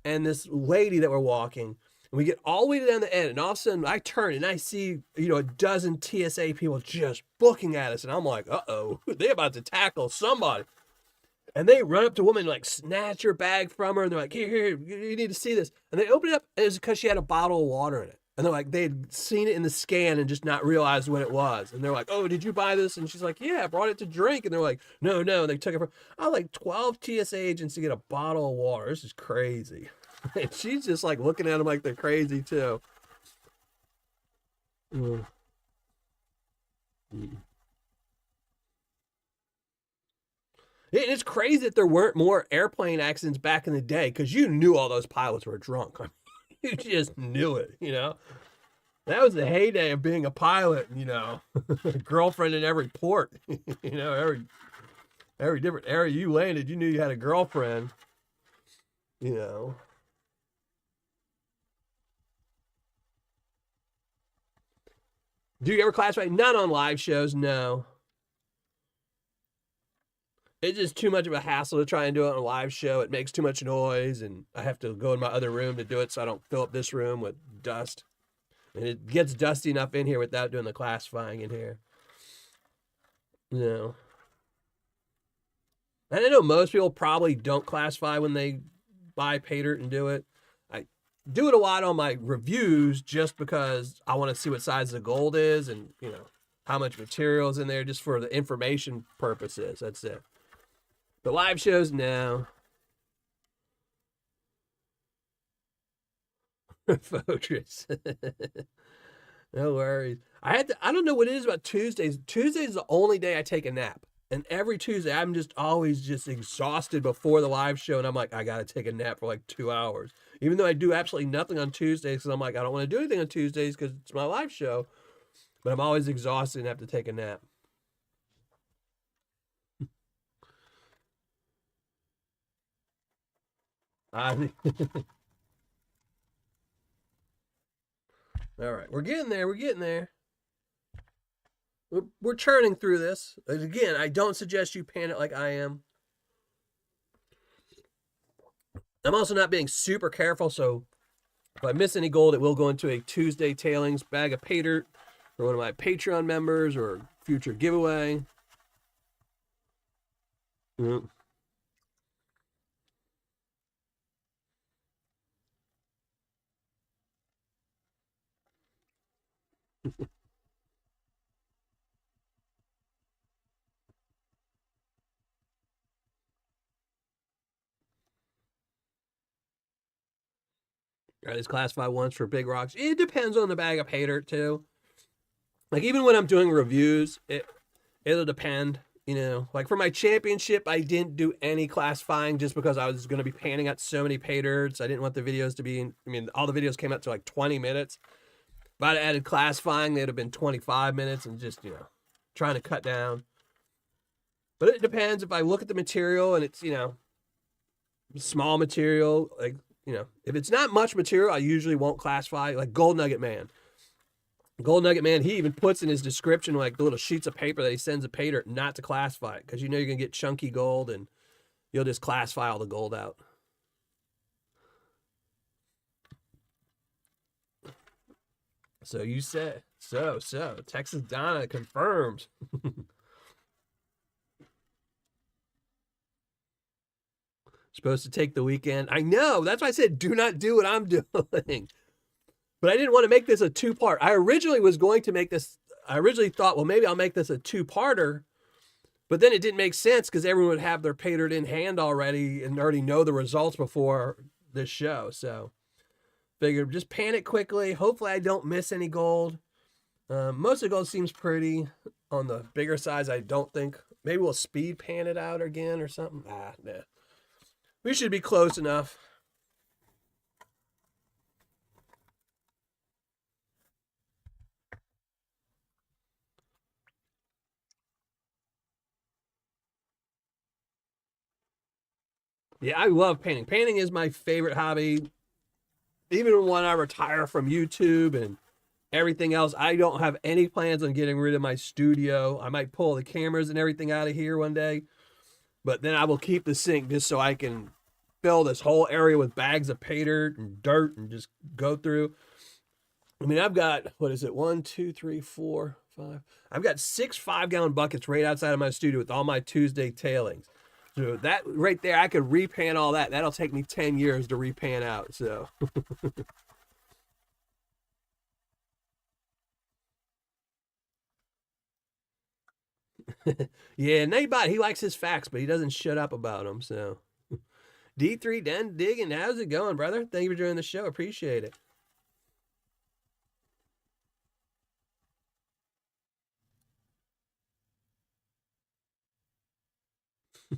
and this lady that were walking. And we get all the way down the end, and all of a sudden I turn and I see, a dozen TSA people just looking at us, and I'm like, uh-oh, they're about to tackle somebody. And they run up to a woman and like snatch her bag from her, and they're like, here, you need to see this. And they open it up, and it's because she had a bottle of water in it. And they're like, they'd seen it in the scan and just not realized what it was. And they're like, oh, did you buy this? And she's like, yeah, I brought it to drink. And they're like, no. And they took it from, like 12 TSA agents to get a bottle of water. This is crazy. And she's just like looking at them like they're crazy too. Mm. Mm. It's crazy that there weren't more airplane accidents back in the day because you knew all those pilots were drunk. You just knew it. That was the heyday of being a pilot, girlfriend in every port, every different area you landed, you knew you had a girlfriend, Do you ever classify? Not on live shows, no. It's just too much of a hassle to try and do it on a live show. It makes too much noise, and I have to go in my other room to do it so I don't fill up this room with dust. And it gets dusty enough in here without doing the classifying in here. And I know most people probably don't classify when they buy Paydirt and do it. I do it a lot on my reviews just because I want to see what size the gold is and, how much material is in there just for the information purposes. That's it. The live shows, no. Fortress. No worries. I don't know what it is about Tuesdays. Tuesdays is the only day I take a nap. And every Tuesday, I'm just always just exhausted before the live show. And I'm like, I got to take a nap for like 2 hours. Even though I do absolutely nothing on Tuesdays because I'm like, I don't want to do anything on Tuesdays because it's my live show. But I'm always exhausted and have to take a nap. I All right, we're getting there. We're getting there. We're churning through this. Again, I don't suggest you pan it like I am. I'm also not being super careful, so if I miss any gold, it will go into a Tuesday tailings bag of Paydirt for one of my Patreon members or future giveaway. Mm. Are these classified ones for big rocks? It depends on the bag of Paydirt too. Like even when I'm doing reviews, it'll depend. You know, like for my championship, I didn't do any classifying just because I was going to be panning out so many Paydirts. I didn't want the videos to be. I mean, all the videos came out to like 20 minutes. If I'd added classifying, they'd have been 25 minutes and just, you know, trying to cut down. But it depends. If I look at the material and it's, you know, small material, like, you know, if it's not much material, I usually won't classify. Like Gold Nugget Man. Gold Nugget Man, he even puts in his description like the little sheets of paper that he sends a Paydirt not to classify it because you know you're going to get chunky gold and you'll just classify all the gold out. So you said, so, Texas Donna confirmed. Supposed to take the weekend. I know. That's why I said do not do what I'm doing. But I didn't want to make this a two-part. I originally was going to make this. I originally thought, well, maybe I'll make this a two-parter. But then it didn't make sense because everyone would have their Paydirt in hand already and already know the results before this show. So figured just pan it quickly. Hopefully I don't miss any gold. Most of the gold seems pretty. On the bigger size, I don't think. Maybe we'll speed pan it out again or something. Nah. We should be close enough. Yeah, I love painting. Painting is my favorite hobby. Even when I retire from YouTube and everything else, I don't have any plans on getting rid of my studio. I might pull the cameras and everything out of here one day, but then I will keep the sink just so I can fill this whole area with bags of Paydirt and dirt and just go through. I mean, I've got, what is it? 1, 2, 3, 4, 5. I've got 6 5-gallon buckets right outside of my studio with all my Tuesday tailings. So that right there, I could repan all that. That'll take me 10 years to repan out. So. Yeah, Nate, he likes his facts, but he doesn't shut up about them. So. D3 Den Digging, how's it going, brother? Thank you for joining the show. Appreciate it.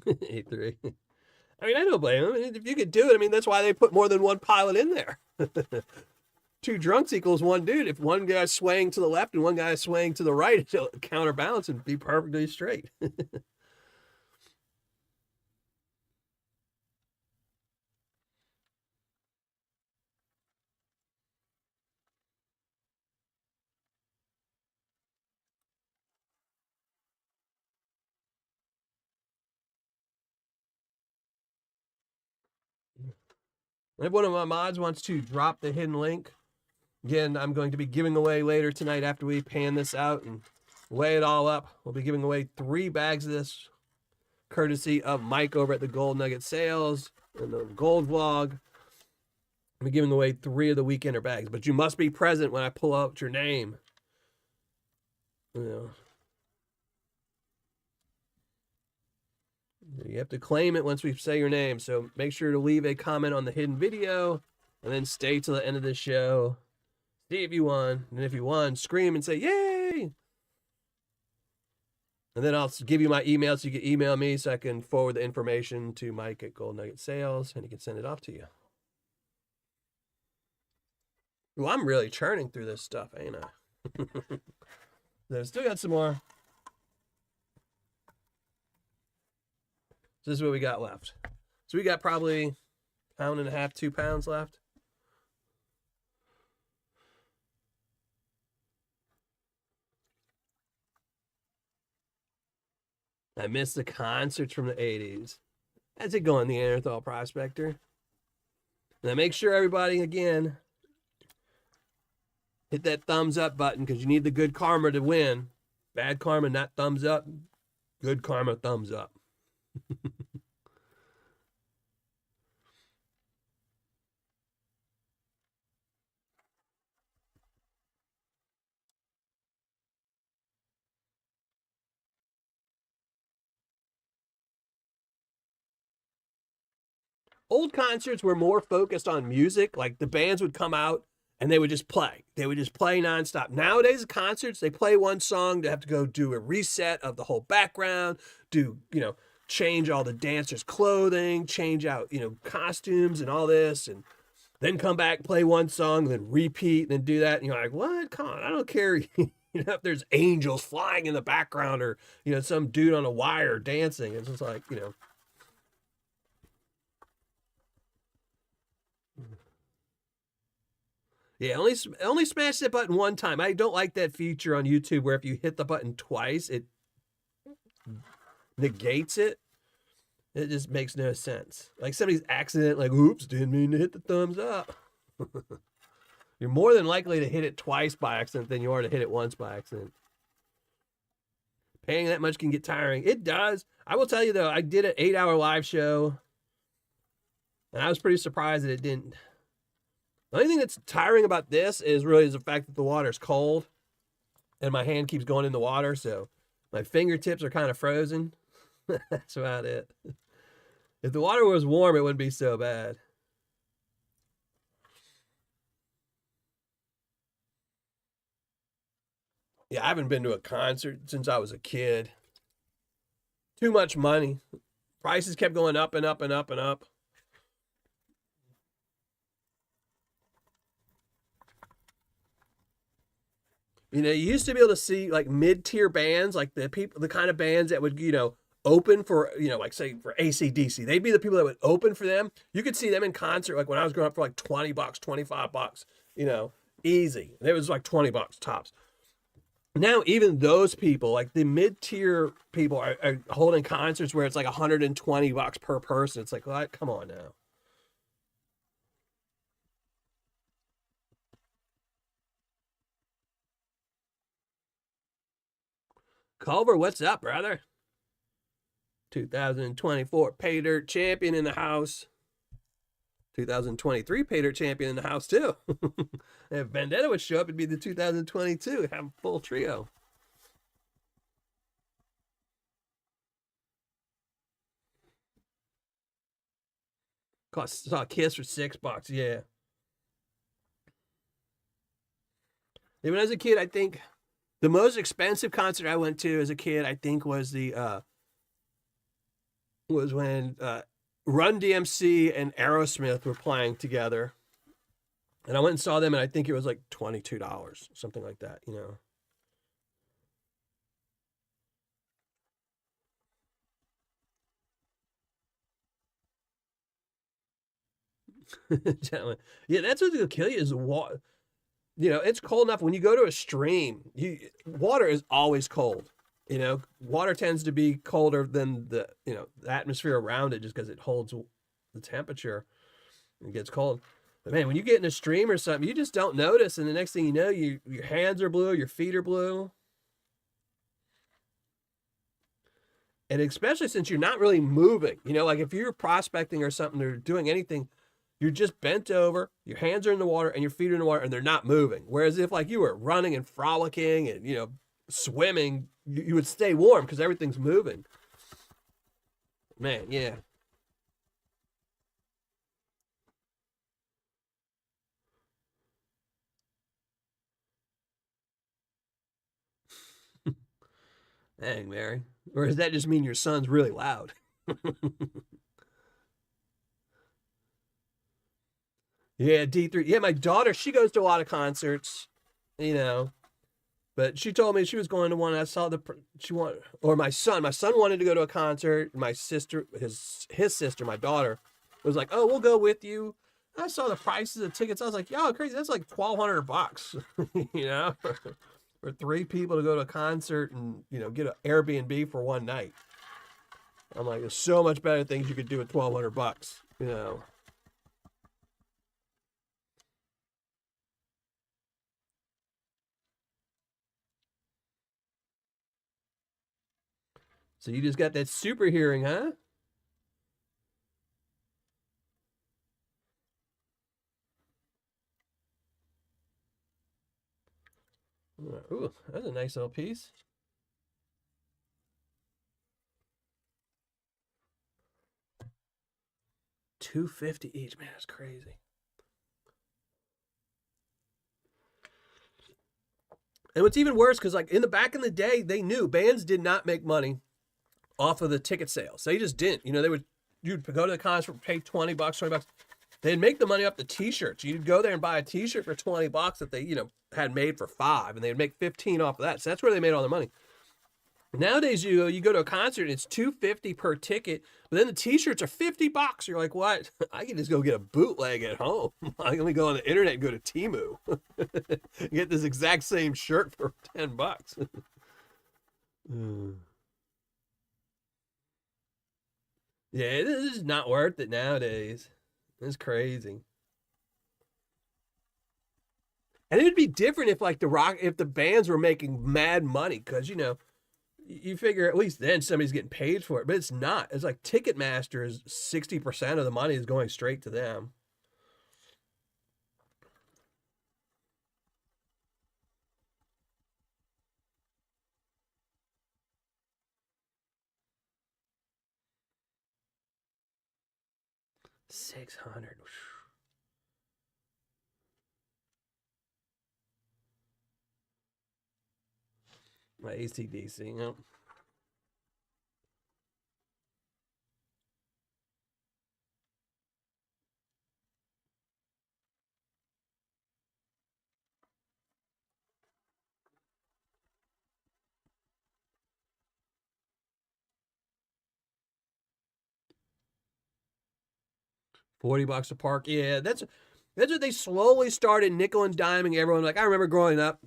A3. I mean, I don't blame him. If you could do it, I mean, that's why they put more than one pilot in there. 2 drunks equals 1 dude. If one guy's swaying to the left and one guy's swaying to the right, it'll counterbalance and be perfectly straight. If one of my mods wants to drop the hidden link, again, I'm going to be giving away later tonight after we pan this out and weigh it all up. We'll be giving away 3 bags of this, courtesy of Mike over at the Gold Nugget Sales and the Gold Vlog. I'll be giving away 3 of the weekender bags, but you must be present when I pull out your name. You know. You have to claim it once we say your name, so make sure to leave a comment on the hidden video and then stay till the end of the show. See if you won, and if you won, scream and say, yay! And then I'll give you my email so you can email me so I can forward the information to Mike at Gold Nugget Sales, and he can send it off to you. Well, I'm really churning through this stuff, ain't I? Then still got some more. So this is what we got left. So we got probably 1.5 pounds, 2 pounds left. I miss the concerts from the 80s. How's it going, the Neanderthal Prospector? Now make sure everybody, again, hit that thumbs up button because you need the good karma to win. Bad karma, not thumbs up. Good karma, thumbs up. Old concerts were more focused on music. Like the bands would come out and they would just play. They would just play nonstop. Nowadays, concerts, they play one song. They have to go do a reset of the whole background, change all the dancers' clothing, change out, costumes and all this, and then come back, play one song, then repeat, and then do that. And you're like, what? Come on, I don't care. If there's angels flying in the background or, some dude on a wire dancing. It's just like, Yeah, only smash that button one time. I don't like that feature on YouTube where if you hit the button twice, it negates it. It just makes no sense. Like somebody's accident, like, oops, didn't mean to hit the thumbs up. You're more than likely to hit it twice by accident than you are to hit it once by accident. Paying that much can get tiring. It does. I will tell you, though, I did an 8-hour live show, and I was pretty surprised that it didn't. The only thing that's tiring about this is the fact that the water's cold and my hand keeps going in the water, so my fingertips are kind of frozen. That's about it. If the water was warm, it wouldn't be so bad. Yeah, I haven't been to a concert since I was a kid. Too much money. Prices kept going up and up and up and up. You used to be able to see like mid-tier bands, like the kind of bands that would, open for, like say for AC/DC. They'd be the people that would open for them. You could see them in concert, like when I was growing up, for like $20, $25, easy. And it was like $20 tops. Now, even those people, like the mid-tier people are holding concerts where it's like $120 per person. It's like, what? Come on now. Culver, what's up, brother? 2024 Paydirt champion in the house. 2023 Paydirt champion in the house, too. If Vendetta would show up, it'd be the 2022. Have a full trio. Saw a Kiss for $6. Yeah. When I was a kid, I think the most expensive concert I went to as a kid, I think, was when Run DMC and Aerosmith were playing together, and I went and saw them, and I think it was like $22, something like that, Gentlemen, yeah, that's what's gonna kill you is water. It's cold enough when you go to a stream. Water is always cold. Water tends to be colder than the atmosphere around it just because it holds the temperature and it gets cold. But man, when you get in a stream or something, you just don't notice, and the next thing you know, your hands are blue, your feet are blue. And especially since you're not really moving, like if you're prospecting or something or doing anything, you're just bent over, your hands are in the water and your feet are in the water and they're not moving. Whereas if like you were running and frolicking and, swimming, you would stay warm because everything's moving. Man, yeah. Dang, Mary. Or does that just mean your son's really loud? Yeah, D3. Yeah, my daughter, she goes to a lot of concerts, but she told me she was going to one. I saw or my son wanted to go to a concert. My sister, his sister, my daughter, was like, "Oh, we'll go with you." I saw the prices of tickets. I was like, "Yo, crazy! That's like $1,200, for 3 people to go to a concert and get an Airbnb for one night." I'm like, there's so much better things you could do with $1,200, you know. So you just got that super hearing, huh? Ooh, that's a nice little piece. $250 each, man. That's crazy. And what's even worse, because like in the back in the day, they knew bands did not make money off of the ticket sales. They just didn't. You know, you'd go to the concert, pay $20, $20. They'd make the money off the t-shirts. You'd go there and buy a t-shirt for $20 that they, had made for $5, and they'd make 15 off of that. So that's where they made all their money. Nowadays, you go to a concert and it's $250 per ticket, but then the t-shirts are $50. You're like, what? I can just go get a bootleg at home. I can go on the internet and go to Temu. Get this exact same shirt for $10. Yeah, this is not worth it nowadays. It's crazy. And it would be different if if the bands were making mad money, because you figure at least then somebody's getting paid for it, but it's not. It's like Ticketmaster is 60% of the money is going straight to them. $600. My ACDC, $40 a park. Yeah, that's what they slowly started nickel and diming everyone. Like I remember growing up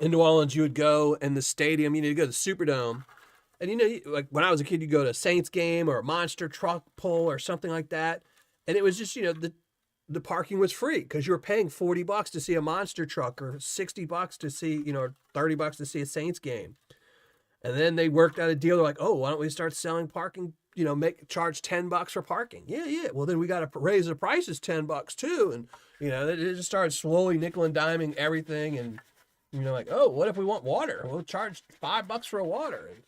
in New Orleans, you would go in the stadium, you go to the Superdome. And like when I was a kid, you go to a Saints game or a monster truck pull or something like that. And it was just, the parking was free because you were paying $40 to see a monster truck or $60 to see, $30 to see a Saints game. And then they worked out a deal. They're like, oh, why don't we start selling parking? Charge $10 for parking. Yeah, yeah. Well, then we got to raise the prices $10 too. And they just started slowly nickel and diming everything. And like, oh, what if we want water? We'll charge $5 for a water.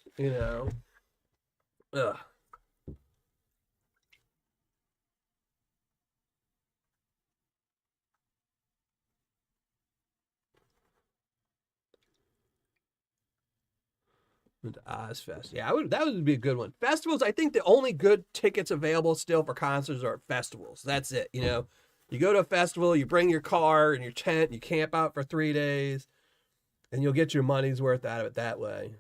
Ugh. Into Ozfest. Yeah, that would be a good one. Festivals, I think the only good tickets available still for concerts are festivals. That's it. You go to a festival, you bring your car and your tent, you camp out for 3 days, and you'll get your money's worth out of it that way.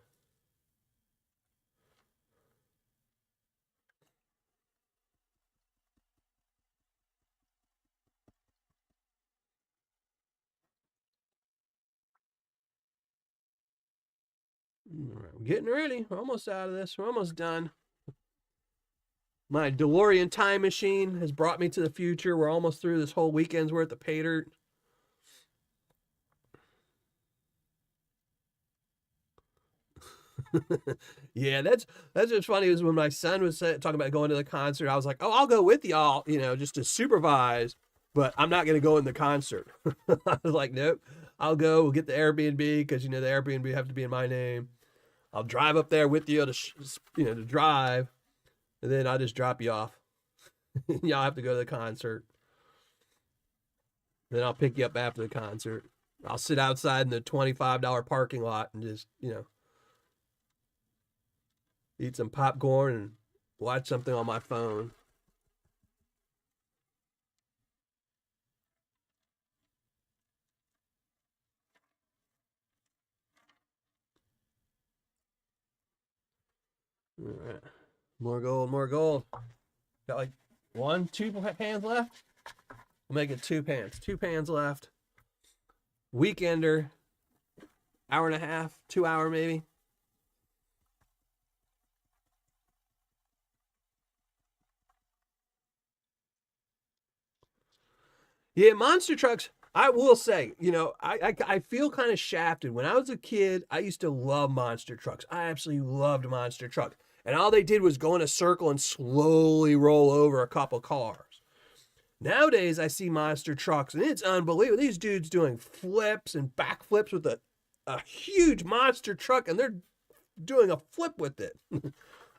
All right, we're getting ready. We're almost out of this. We're almost done. My DeLorean time machine has brought me to the future. We're almost through this whole weekend's worth of Paydirt. Yeah, that's what's funny is when my son was talking about going to the concert, I was like, oh, I'll go with y'all, just to supervise, but I'm not going to go in the concert. I was like, nope, I'll go. We'll get the Airbnb because the Airbnb have to be in my name. I'll drive up there with you to drive, and then I'll just drop you off. Y'all have to go to the concert. Then I'll pick you up after the concert. I'll sit outside in the $25 parking lot and just eat some popcorn and watch something on my phone. All right. More gold, more gold. Got like 2 pans left. We'll make it 2 pans. 2 pans left. Weekender. Hour and a half, 2 hour maybe. Yeah, monster trucks. I will say, I feel kind of shafted. When I was a kid, I used to love monster trucks. I absolutely loved monster trucks. And all they did was go in a circle and slowly roll over a couple cars. Nowadays, I see monster trucks, and it's unbelievable. These dudes doing flips and backflips with a huge monster truck, and they're doing a flip with it.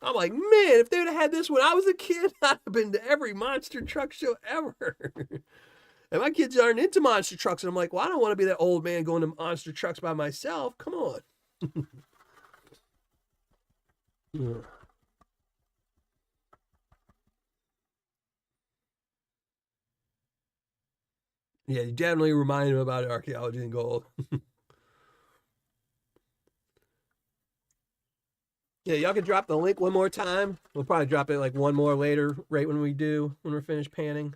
I'm like, man, if they would have had this when I was a kid, I'd have been to every monster truck show ever. And my kids aren't into monster trucks, and I'm like, well, I don't want to be that old man going to monster trucks by myself. Come on. Yeah, you definitely remind him about archaeology and gold. Yeah, y'all can drop the link one more time. We'll probably drop it like one more later, right when we're finished panning.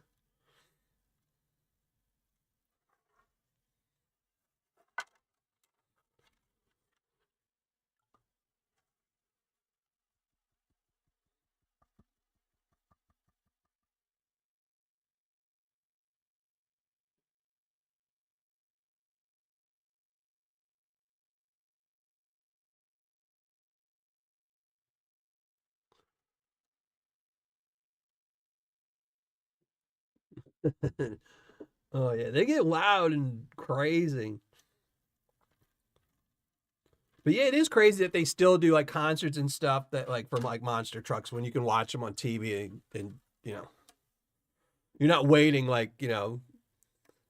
Oh yeah, they get loud and crazy. But yeah, it is crazy that they still do like concerts and stuff that like from like monster trucks when you can watch them on TV and you're not waiting like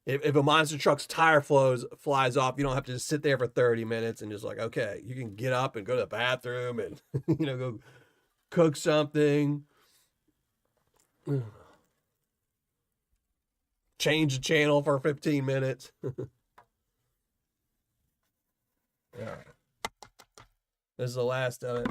if a monster truck's tire flies off, you don't have to just sit there for 30 minutes and just like, okay, you can get up and go to the bathroom and go cook something, change the channel for 15 minutes. Yeah. This is the last of it.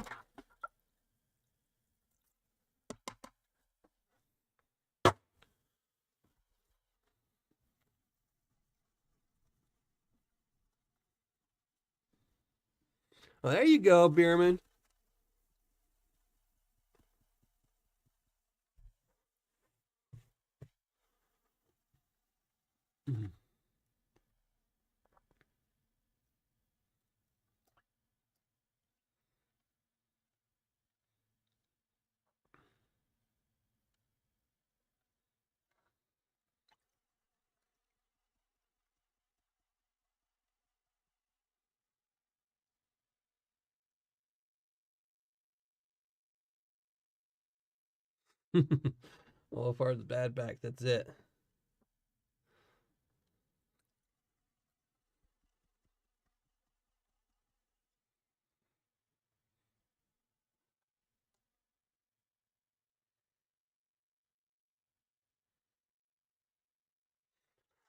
Well, there you go, Bierman. Well, as far as the bad back, that's it.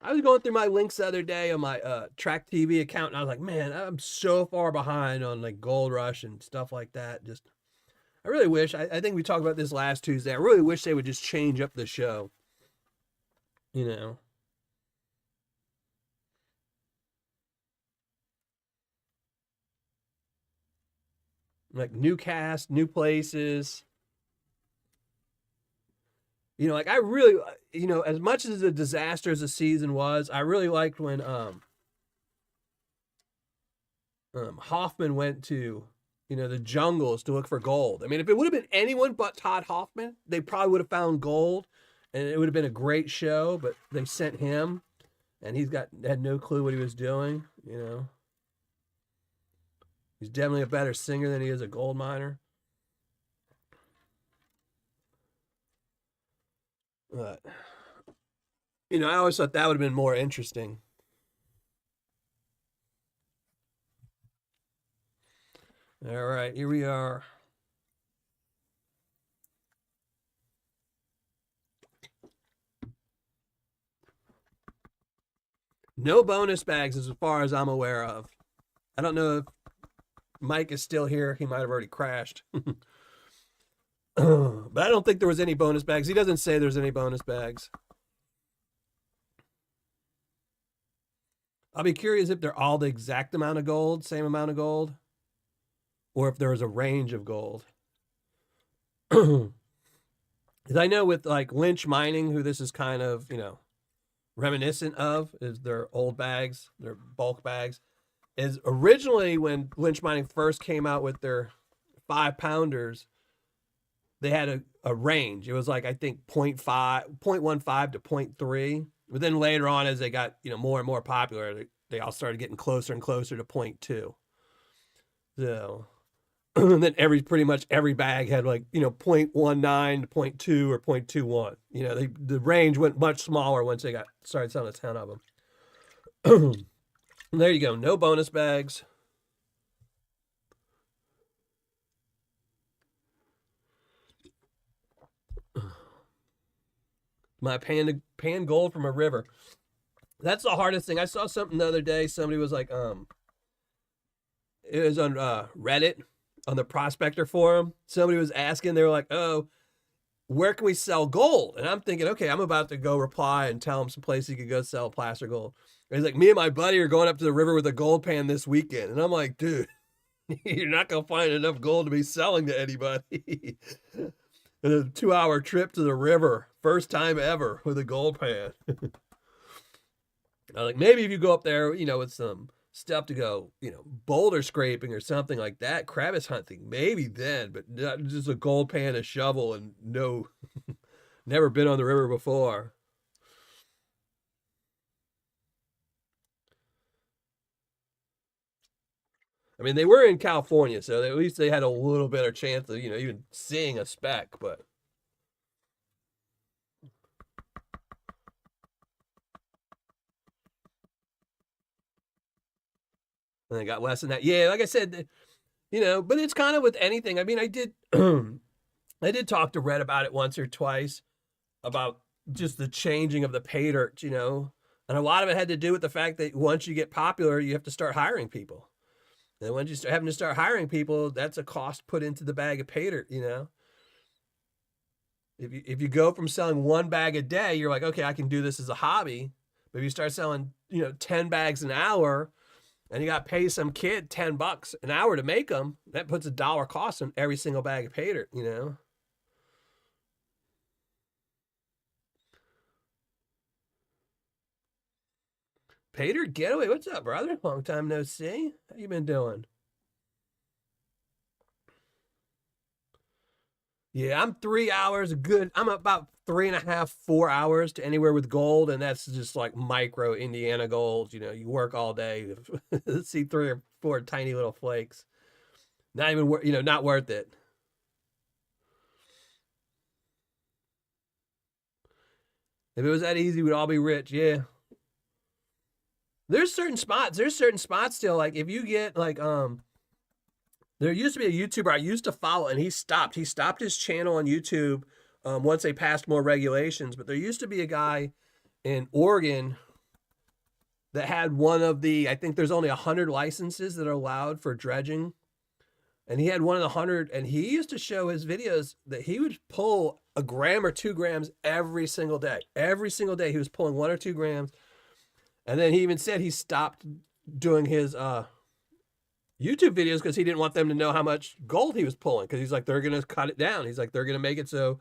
I was going through my links the other day on my Track TV account, and I was like, man, I'm so far behind on like Gold Rush and stuff like that. Just, I really wish. I think we talked about this last Tuesday. I really wish they would just change up the show. You know, like new cast, new places. Like I really, as much as a disaster as the season was, I really liked when Hoffman went to, the jungles to look for gold. I mean, if it would have been anyone but Todd Hoffman, they probably would have found gold, and it would have been a great show. But they sent him, and had no clue what he was doing. He's definitely a better singer than he is a gold miner. But I always thought that would have been more interesting. All right, here we are. No bonus bags as far as I'm aware of. I don't know if Mike is still here. He might have already crashed. But I don't think there was any bonus bags. He doesn't say there's any bonus bags. I'll be curious if they're all the exact amount of gold, same amount of gold, or if there was a range of gold. Because I know with like Lynch Mining, who this is kind of, reminiscent of is their old bags, their bulk bags. Is originally when winch mining first came out with their 5 pounders, they had a range. It was like I think 0.5, 0.15 to 0.3. But then later on, as they got more and more popular, they all started getting closer and closer to 0.2. So and then pretty much every bag had like 0.19 to 0.2 or 0.21. The range went much smaller once they started selling a ton of them. There you go. No bonus bags. My pan gold from a river. That's the hardest thing. I saw something the other day. Somebody was like, it was on Reddit on the prospector forum. Somebody was asking, they were like, oh, where can we sell gold? And I'm thinking, okay, I'm about to go reply and tell him some place you could go sell placer gold. And he's like, me and my buddy are going up to the river with a gold pan this weekend. And I'm like, dude, you're not going to find enough gold to be selling to anybody. And a 2-hour trip to the river, first time ever with a gold pan. Like, maybe if you go up there, with some stuff to go, boulder scraping or something like that, Kravis hunting, maybe then, but not just a gold pan, a shovel, and no, never been on the river before. I mean, they were in California, so at least they had a little better chance of, even seeing a speck, but. And I got less than that. Yeah, like I said, but it's kind of with anything. I mean, I did talk to Red about it once or twice about just the changing of the Paydirt, and a lot of it had to do with the fact that once you get popular, you have to start hiring people. And once you start having to start hiring people, that's a cost put into the bag of Paydirt, If you go from selling 1 bag a day, you're like, okay, I can do this as a hobby. But if you start selling, 10 bags an hour, and you got to pay some kid $10 an hour to make them, that puts $1 cost on every single bag of Paydirt, Paydirt Getaway, what's up, brother? Long time no see. How you been doing? Yeah, I'm 3 hours good. I'm about 3.5, 4 hours to anywhere with gold, and that's just like micro Indiana gold. You work all day, see 3 or 4 tiny little flakes. Not even, not worth it. If it was that easy, we'd all be rich. Yeah. There's certain spots. Still, like if you get like there used to be a YouTuber I used to follow, and he stopped. He stopped his channel on YouTube once they passed more regulations. But there used to be a guy in Oregon that had one of the, I think there's only 100 licenses that are allowed for dredging. And he had one of the 100, and he used to show his videos that he would pull a gram or 2 grams every single day. Every single day he was pulling 1 or 2 grams. And then he even said he stopped doing his YouTube videos because he didn't want them to know how much gold he was pulling, because he's like, they're going to cut it down. He's like, they're going to make it so,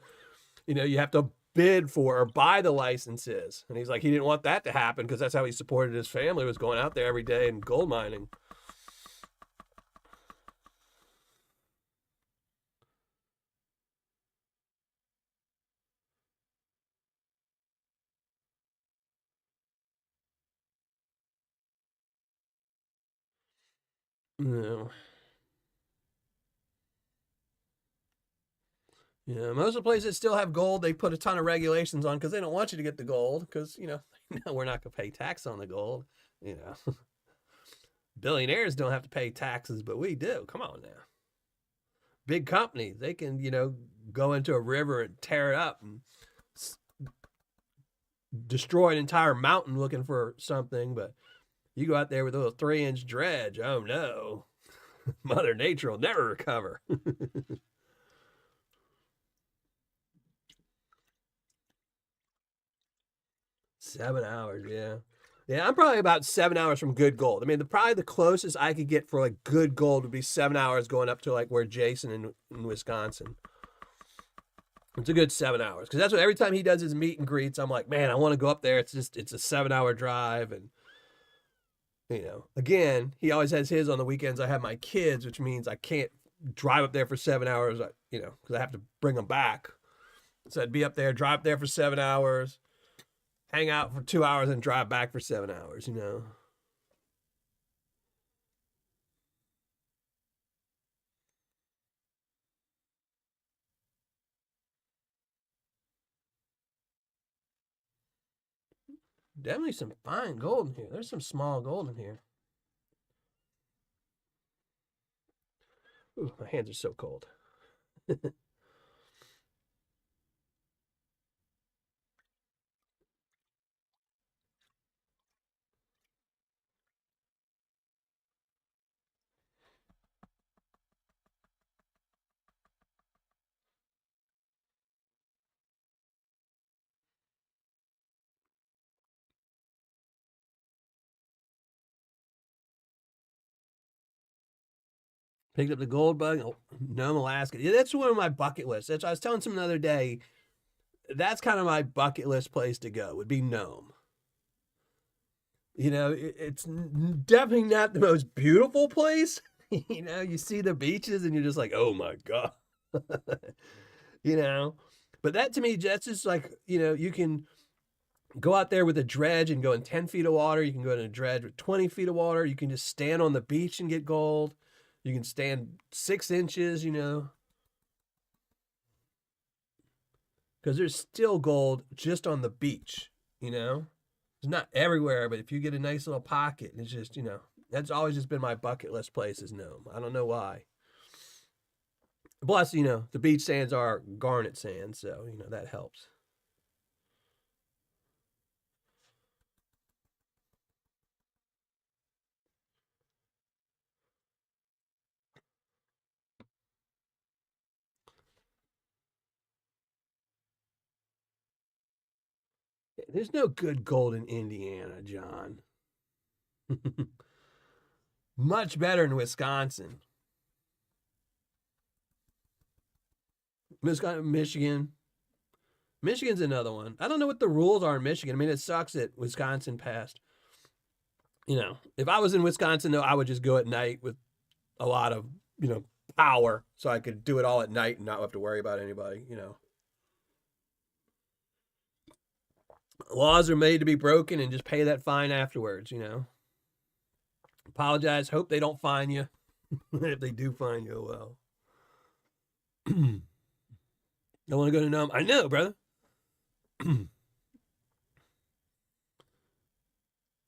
you have to bid for or buy the licenses. And he's like, he didn't want that to happen because that's how he supported his family, was going out there every day and gold mining. No. Yeah, most of the places that still have gold, they put a ton of regulations on because they don't want you to get the gold because, we're not going to pay tax on the gold. Billionaires don't have to pay taxes, but we do. Come on now. Big companies, they can, go into a river and tear it up and destroy an entire mountain looking for something. But you go out there with a little 3-inch dredge, oh no. Mother Nature will never recover. 7 hours, yeah. Yeah, I'm probably about 7 hours from good gold. I mean, probably the closest I could get for like good gold would be 7 hours going up to like where Jason in Wisconsin. It's a good 7 hours because that's what every time he does his meet and greets, I'm like, man, I want to go up there. It's a 7 hour drive, and again, he always has his on the weekends. I have my kids, which means I can't drive up there for 7 hours, because I have to bring them back. So I'd be up there, drive up there for 7 hours, hang out for 2 hours, and drive back for 7 hours. Definitely some fine gold in here. There's some small gold in here. Ooh, my hands are so cold. Picked up the gold bug, Nome, Alaska. Yeah, that's one of my bucket lists. I was telling someone the other day. That's kind of my bucket list place to go. Would be Nome. It's definitely not the most beautiful place. You see the beaches and you're just like, oh my god. you know, but that to me, that's just like you can go out there with a dredge and go in 10 feet of water. You can go in a dredge with 20 feet of water. You can just stand on the beach and get gold. You can stand 6 inches, because there's still gold just on the beach, It's not everywhere, but if you get a nice little pocket, it's just, that's always just been my bucket list place is Nome. I don't know why. Plus, the beach sands are garnet sand, so, that helps. There's no good gold in Indiana, John. Much better in Wisconsin. Michigan. Michigan's another one. I don't know what the rules are in Michigan. I mean, it sucks that Wisconsin passed. If I was in Wisconsin, though, I would just go at night with a lot of, power so I could do it all at night and not have to worry about anybody. Laws are made to be broken and just pay that fine afterwards. Apologize. Hope they don't fine you. If they do fine you, well. Don't want to go to Nome. I know, brother.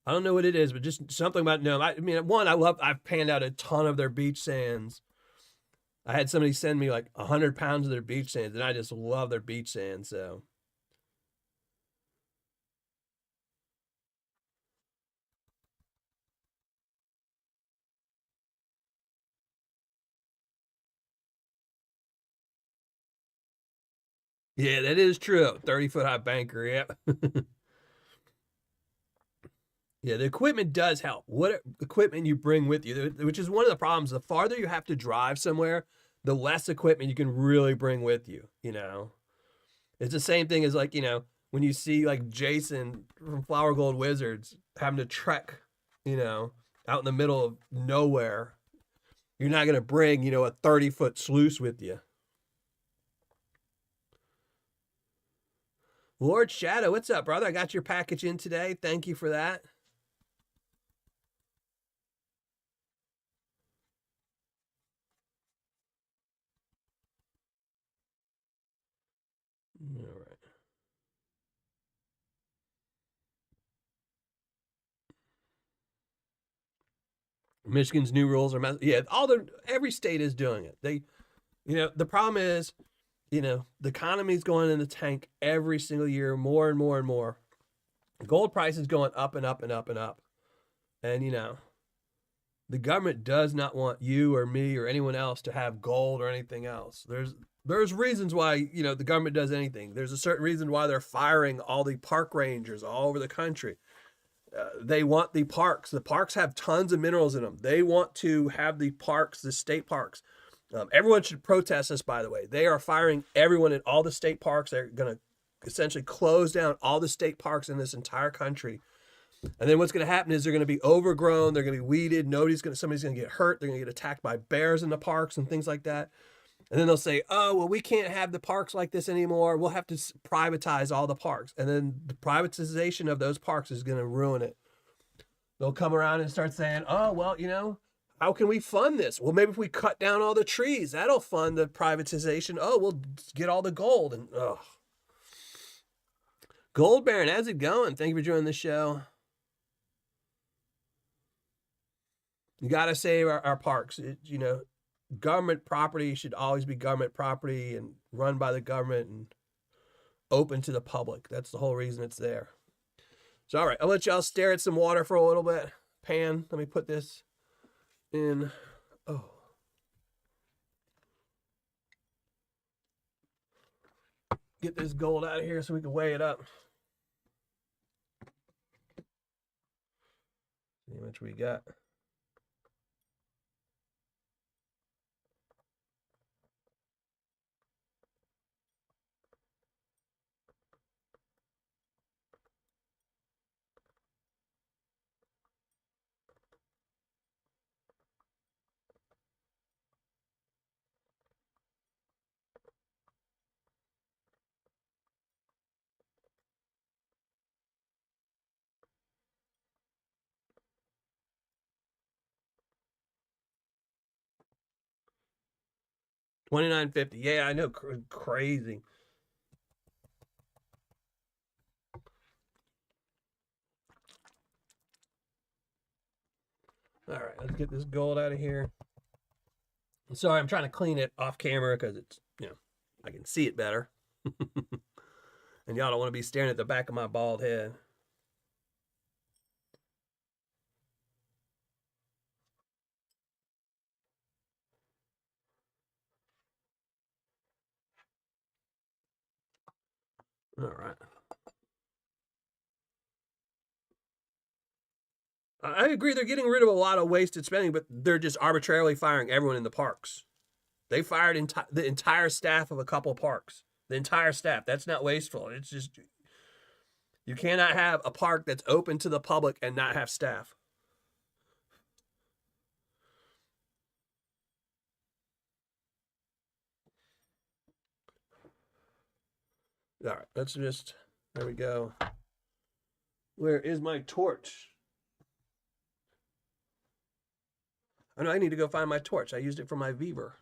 I don't know what it is, but just something about Nome. I mean, one, I've panned out a ton of their beach sands. I had somebody send me like 100 pounds of their beach sands, and I just love their beach sands. So, yeah, that is true. 30-foot high banker. Yep. Yeah, the equipment does help. What equipment you bring with you, which is one of the problems. The farther you have to drive somewhere, the less equipment you can really bring with you. It's the same thing as like, when you see like Jason from Flower Gold Wizards having to trek, out in the middle of nowhere. You're not going to bring, a 30-foot sluice with you. Lord Shadow, what's up, brother? I got your package in today. Thank you for that. All right. Michigan's new rules are yeah, every state is doing it. The problem is, the economy's going in the tank every single year, more and more and more. Gold price is going up and up and up and up. And the government does not want you or me or anyone else to have gold or anything else. There's reasons why, the government does anything. There's a certain reason why they're firing all the park rangers all over the country. They want the parks. The parks have tons of minerals in them. They want to have the parks, the state parks, Everyone should protest this, by the way. They are firing everyone in all the state parks. They're going to essentially close down all the state parks in this entire country. And then what's going to happen is they're going to be overgrown. They're going to be weeded. Somebody's going to get hurt. They're going to get attacked by bears in the parks and things like that. And then they'll say, oh, well, we can't have the parks like this anymore. We'll have to privatize all the parks. And then the privatization of those parks is going to ruin it. They'll come around and start saying, oh, well, how can we fund this? Well, maybe if we cut down all the trees, that'll fund the privatization. Oh, we'll get all the gold. And Gold Baron, how's it going? Thank you for joining the show. You got to save our parks. Government property should always be government property and run by the government and open to the public. That's the whole reason it's there. So, all right, I'll let y'all stare at some water for a little bit. Pan, let me put this in. Oh. Get this gold out of here so we can weigh it up. See how much we got. $29.50. Yeah, I know. Crazy. All right, let's get this gold out of here. I'm sorry, I'm trying to clean it off camera because it's, I can see it better. And y'all don't want to be staring at the back of my bald head. All right. I agree they're getting rid of a lot of wasted spending, but they're just arbitrarily firing everyone in the parks. They fired the entire staff of a couple parks. The entire staff. That's not wasteful. It's just, you cannot have a park that's open to the public and not have staff. All right, let's just, there we go. Where is my torch? Oh no, I need to go find my torch. I used it for my Weaver.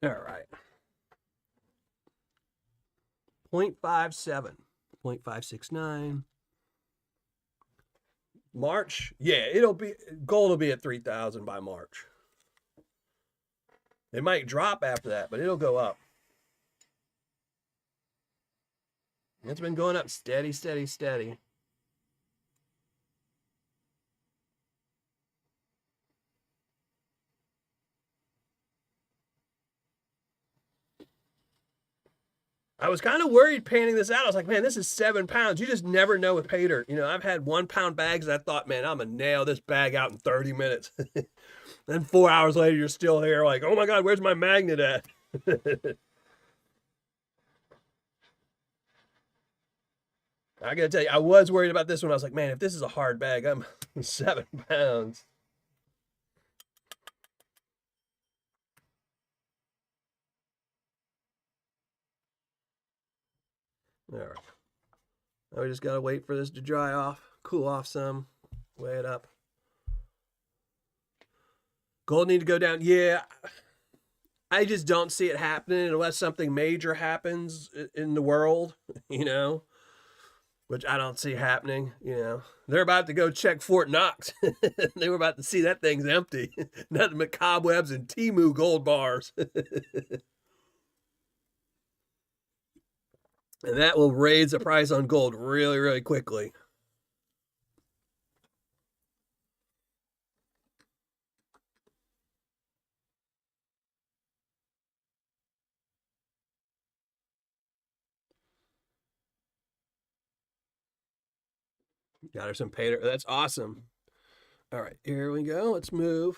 All right. 0.57, 0.569. March, yeah, gold will be at 3,000 by March. It might drop after that, but it'll go up. It's been going up steady, steady, steady. I was kind of worried panning this out. I was like, man, this is 7 pounds. You just never know with Paydirt. I've had 1 pound bags. And I thought, man, I'm going to nail this bag out in 30 minutes. Then 4 hours later, you're still here like, oh my God, where's my magnet at? I got to tell you, I was worried about this one. I was like, man, if this is a hard bag, I'm 7 pounds. All right. Now we just got to wait for this to dry off, cool off some, weigh it up. Gold need to go down. Yeah, I just don't see it happening unless something major happens in the world, which I don't see happening. They're about to go check Fort Knox. They were about to see that thing's empty. Nothing but cobwebs and Temu gold bars. And that will raise the price on gold really, really quickly. Got her some Paydirt. That's awesome. All right, here we go. Let's move.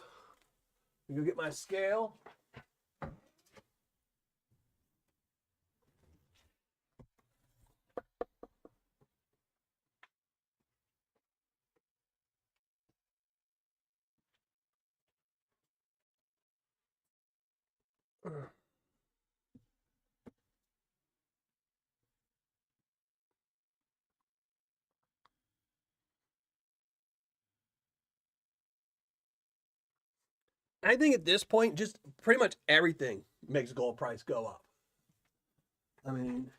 I'm gonna get my scale. I think at this point, just pretty much everything makes gold price go up. I mean,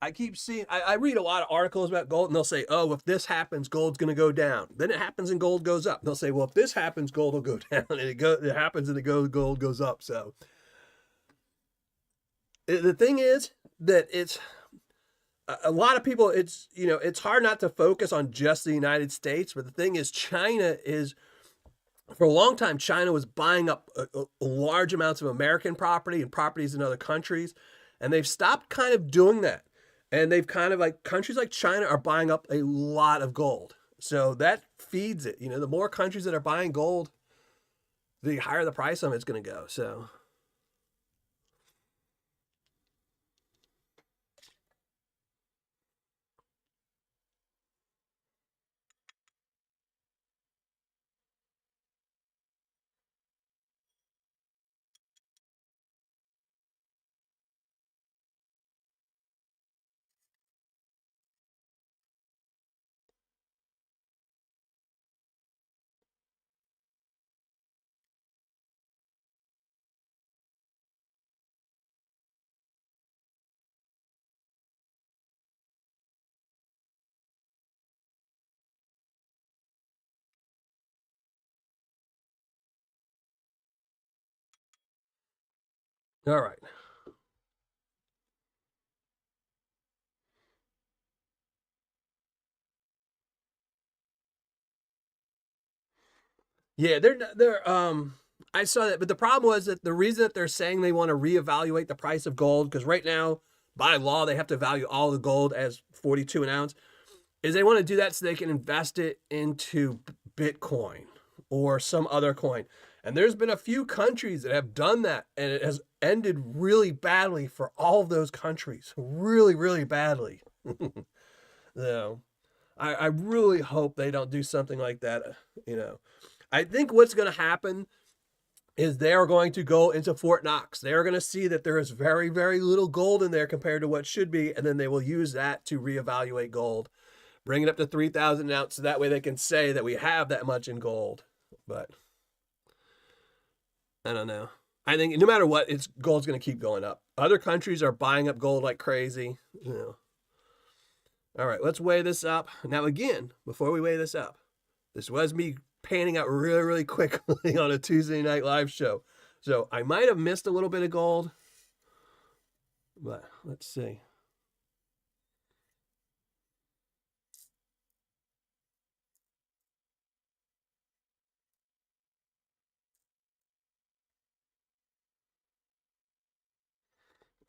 I keep seeing, I read a lot of articles about gold, and they'll say, oh, if this happens, gold's going to go down. Then it happens and gold goes up. They'll say, well, if this happens, gold will go down. And it happens and gold goes up. So the thing is that it's a lot of people, it's hard not to focus on just the United States. But the thing is, China is, for a long time, China was buying up large amounts of American property and properties in other countries. And they've stopped kind of doing that. And they've kind of like, countries like China are buying up a lot of gold. So that feeds it. The more countries that are buying gold, the higher the price of it's going to go. So. All right. Yeah, I saw that, but the problem was that the reason that they're saying they want to reevaluate the price of gold, because right now, by law, they have to value all the gold as 42 an ounce, is they want to do that so they can invest it into Bitcoin or some other coin. And there's been a few countries that have done that, and it has ended really badly for all of those countries. Really, really badly. So I really hope they don't do something like that. You know, I think what's going to happen is they are going to go into Fort Knox. They are going to see that there is very, very little gold in there compared to what should be, and then they will use that to reevaluate gold, bring it up to 3,000 an ounce, so that way they can say that we have that much in gold. But I don't know. I think no matter what, it's gold's going to keep going up. Other countries are buying up gold like crazy. All right, let's weigh this up. Now, again, before we weigh this up, this was me panning out really, really quickly on a Tuesday night live show. So I might have missed a little bit of gold, but let's see.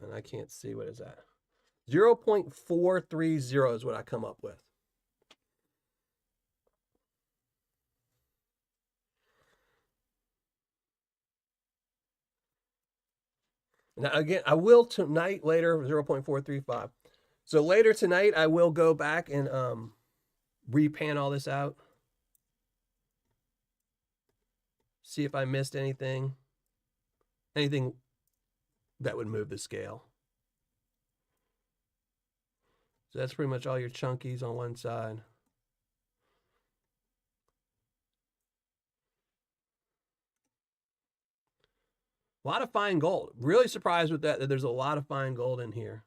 And I can't see what is that. 0.430 is what I come up with. Now, again, I will tonight, later, 0.435. So later tonight, I will go back and repan all this out. See if I missed anything. Anything that would move the scale. So that's pretty much all your chunkies on one side. A lot of fine gold. Really surprised with that there's a lot of fine gold in here.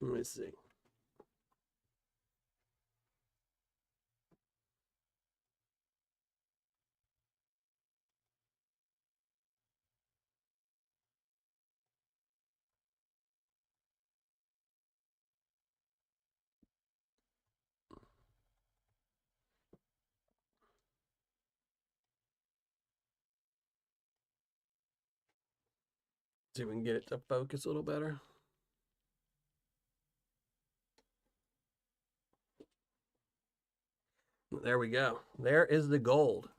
Let me see. See if we can get it to focus a little better. There we go. There is the gold.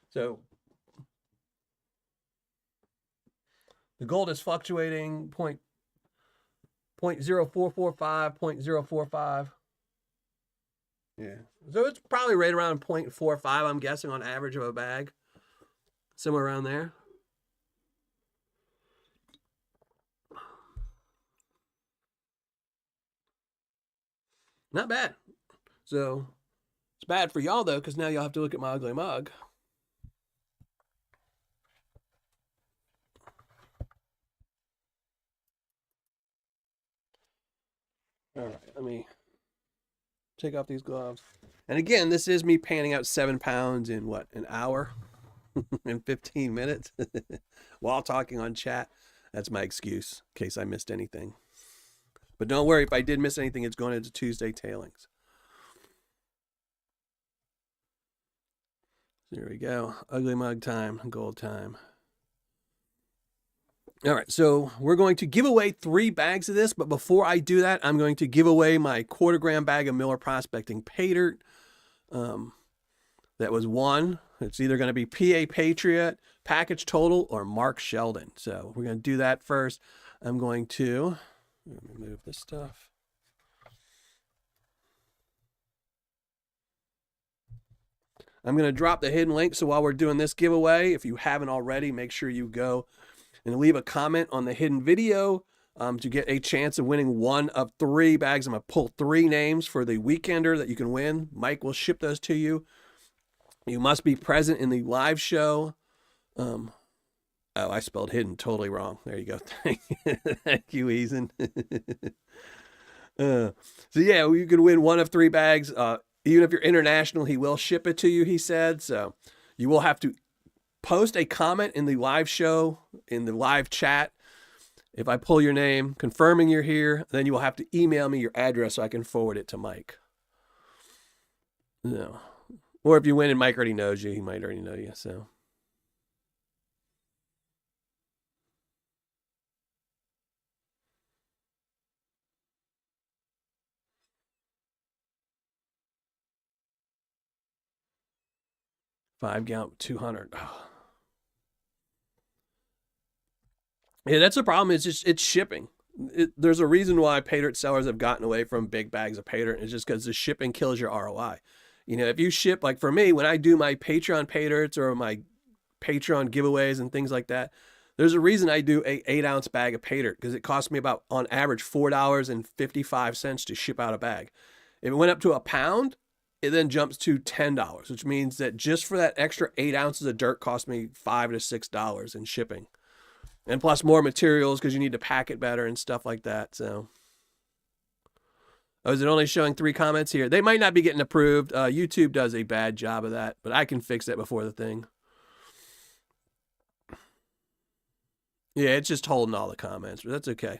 So the gold is fluctuating 0.0445, 0.045. Yeah. So it's probably right around 0.45, I'm guessing, on average of a bag. Somewhere around there. Not bad. So it's bad for y'all, though, because now y'all have to look at my ugly mug. All right, let me take off these gloves. And again, this is me panning out 7 pounds in what, an hour and 15 minutes while talking on chat. That's my excuse in case I missed anything. But don't worry, if I did miss anything, it's going into Tuesday tailings. There we go. Ugly mug time, gold time. All right, so we're going to give away 3 bags of this, but before I do that, I'm going to give away my 1/4 gram bag of Miller Prospecting Paydirt. That was 1. It's either going to be PA Patriot, Package Total, or Mark Sheldon. So we're going to do that first. I'm going to let me move this stuff. I'm going to drop the hidden link. So while we're doing this giveaway, if you haven't already, make sure you go and leave a comment on the hidden video to get a chance of winning 1 of 3 bags. I'm going to pull 3 names for the weekender that you can win. Mike will ship those to you. You must be present in the live show. Oh, I spelled hidden totally wrong. There you go. Thank you, Ethan. So yeah, you can win 1 of 3 bags. Even if you're international, he will ship it to you, he said. So you will have to post a comment in the live show, in the live chat. If I pull your name, confirming you're here, then you will have to email me your address so I can forward it to Mike. No. Or if you win and Mike already knows you, he might already know you. So. $5 200. Oh. Yeah, that's the problem. It's shipping. There's a reason why Paydirt sellers have gotten away from big bags of Paydirt. It's just because the shipping kills your ROI. You know, if you ship, like for me, when I do my Patreon Paydirts or my Patreon giveaways and things like that, there's a reason I do a 8-ounce bag of Paydirt, because it costs me about, on average, $4.55 to ship out a bag. If it went up to a pound, it then jumps to $10, which means that just for that extra 8 ounces of dirt cost me $5 to $6 in shipping. And plus more materials because you need to pack it better and stuff like that. So, oh, is it only showing 3 comments here? They might not be getting approved. YouTube does a bad job of that, but I can fix that before the thing. Yeah, it's just holding all the comments, but that's okay.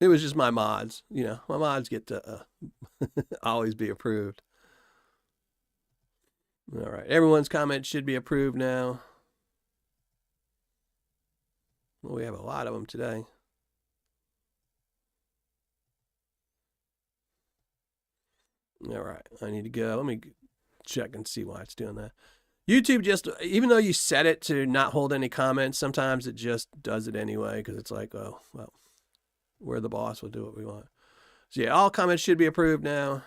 It was just my mods. You know, my mods get to always be approved. All right, everyone's comment should be approved now. Well, we have a lot of them today. All right, I need to go. Let me check and see why it's doing that. YouTube just, even though you set it to not hold any comments, sometimes it just does it anyway because it's like, oh, well, we're the boss. We'll do what we want. So yeah, all comments should be approved now.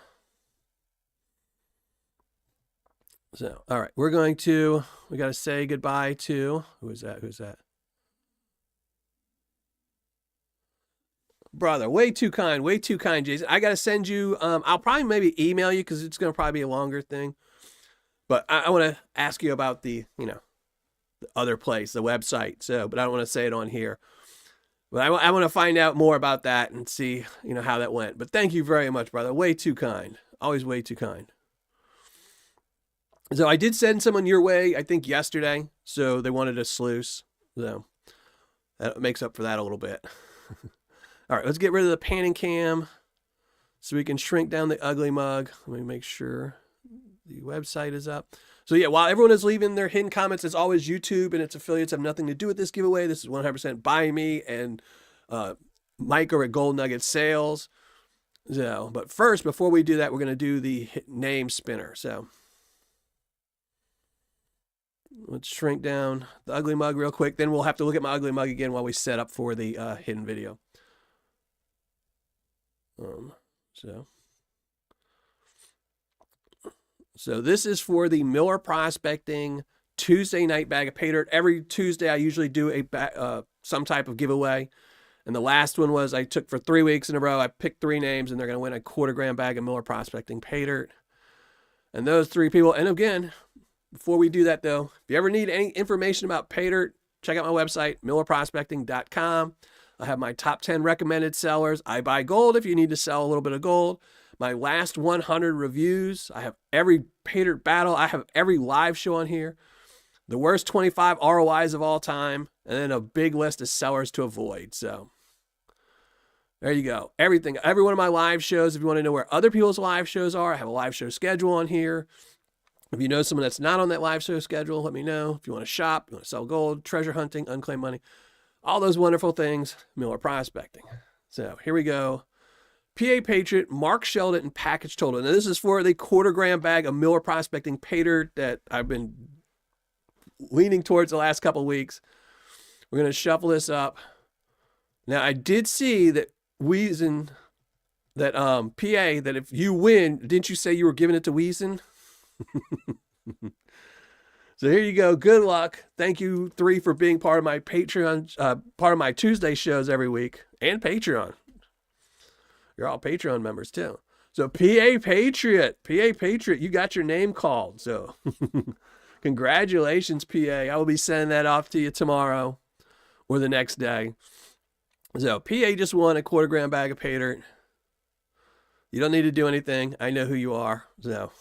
So, all right, we got to say goodbye to, who is that? Who's that? Brother, way too kind, Jason. I got to send you, I'll probably maybe email you because it's going to probably be a longer thing. But I want to ask you about the other place, the website. So, but I don't want to say it on here. But I want to find out more about that and see, how that went. But thank you very much, brother. Way too kind. Always way too kind. So I did send someone your way, I think yesterday. So they wanted a sluice. So That makes up for that a little bit. All right, let's get rid of the panning cam so we can shrink down the ugly mug. Let me make sure the website is up. So yeah, while everyone is leaving their hidden comments, as always, YouTube and its affiliates have nothing to do with this giveaway. This is 100% by me and Mike over at Gold Nugget Sales. So, but first, before we do that, we're going to do the name spinner. So let's shrink down the ugly mug real quick. Then we'll have to look at my ugly mug again while we set up for the hidden video. So this is for the Miller Prospecting Tuesday night bag of Paydirt. Every Tuesday I usually do a some type of giveaway. And the last one was I took for 3 weeks in a row. I picked 3 names and they're going to win a 1/4 gram bag of Miller Prospecting Paydirt. And those 3 people, and again, before we do that though, if you ever need any information about Paydirt, check out my website, millerprospecting.com. I have my top 10 recommended sellers. I buy gold if you need to sell a little bit of gold. My last 100 reviews. I have every Paydirt battle. I have every live show on here. The worst 25 ROIs of all time. And then a big list of sellers to avoid. So there you go. Everything. Every one of my live shows. If you want to know where other people's live shows are, I have a live show schedule on here. If you know someone that's not on that live show schedule, let me know. If you want to shop, you want to sell gold, treasure hunting, unclaimed money, all those wonderful things, Miller Prospecting. So here we go. PA Patriot, Mark Sheldon, and package total. Now this is for the 1/4 gram bag of Miller Prospecting Paydirt that I've been leaning towards the last couple of weeks. We're going to shuffle this up. Now I did see that Weezen, that PA, that if you win, didn't you say you were giving it to Weezen? So here you go. Good luck. Thank you 3 for being part of my Patreon, part of my Tuesday shows every week, and Patreon. You're all Patreon members too. So PA Patriot, you got your name called. So congratulations, PA. I will be sending that off to you tomorrow or the next day. So PA just won a 1/4 gram bag of Paydirt. You don't need to do anything. I know who you are. So,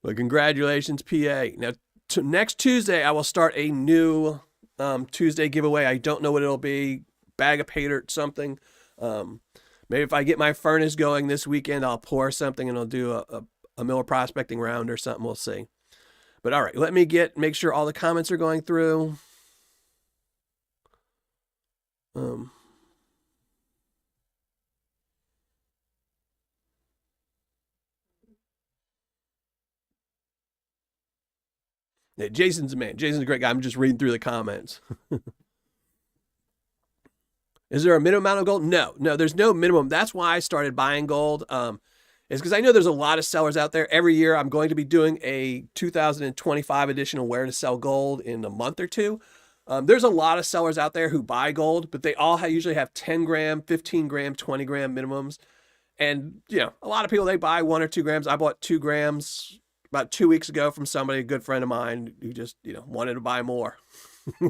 but congratulations, PA. Now, next Tuesday, I will start a new Tuesday giveaway. I don't know what it'll be. Bag of Paydirt, something. Maybe if I get my furnace going this weekend, I'll pour something and I'll do a Miller Prospecting round or something. We'll see. But all right, let me make sure all the comments are going through. Yeah, Jason's a man. Jason's a great guy. I'm just reading through the comments. Is there a minimum amount of gold? No, there's no minimum. That's why I started buying gold. Is because I know there's a lot of sellers out there. Every year I'm going to be doing a 2025 edition of Where to Sell Gold in a month or two. There's a lot of sellers out there who buy gold, but they all usually have 10 gram, 15 gram, 20 gram minimums. And, you know, a lot of people, they buy 1 or 2 grams. I bought 2 grams about 2 weeks ago from somebody, a good friend of mine, who just, wanted to buy more.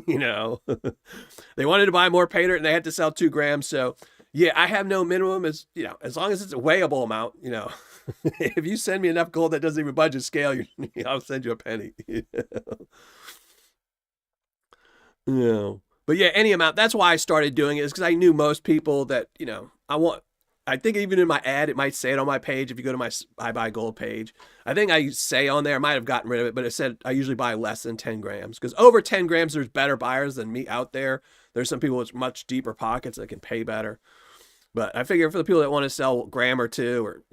They wanted to buy more Paydirt and they had to sell 2 grams. So yeah, I have no minimum. As long as it's a weighable amount, if you send me enough gold that doesn't even budget scale, I'll send you a penny. But yeah, any amount. That's why I started doing it, is because I knew most people that, I think even in my ad, it might say it on my page. If you go to my I Buy Gold page, I think I say on there, I might have gotten rid of it, but it said I usually buy less than 10 grams, because over 10 grams, there's better buyers than me out there. There's some people with much deeper pockets that can pay better. But I figure for the people that want to sell a gram or 2, or,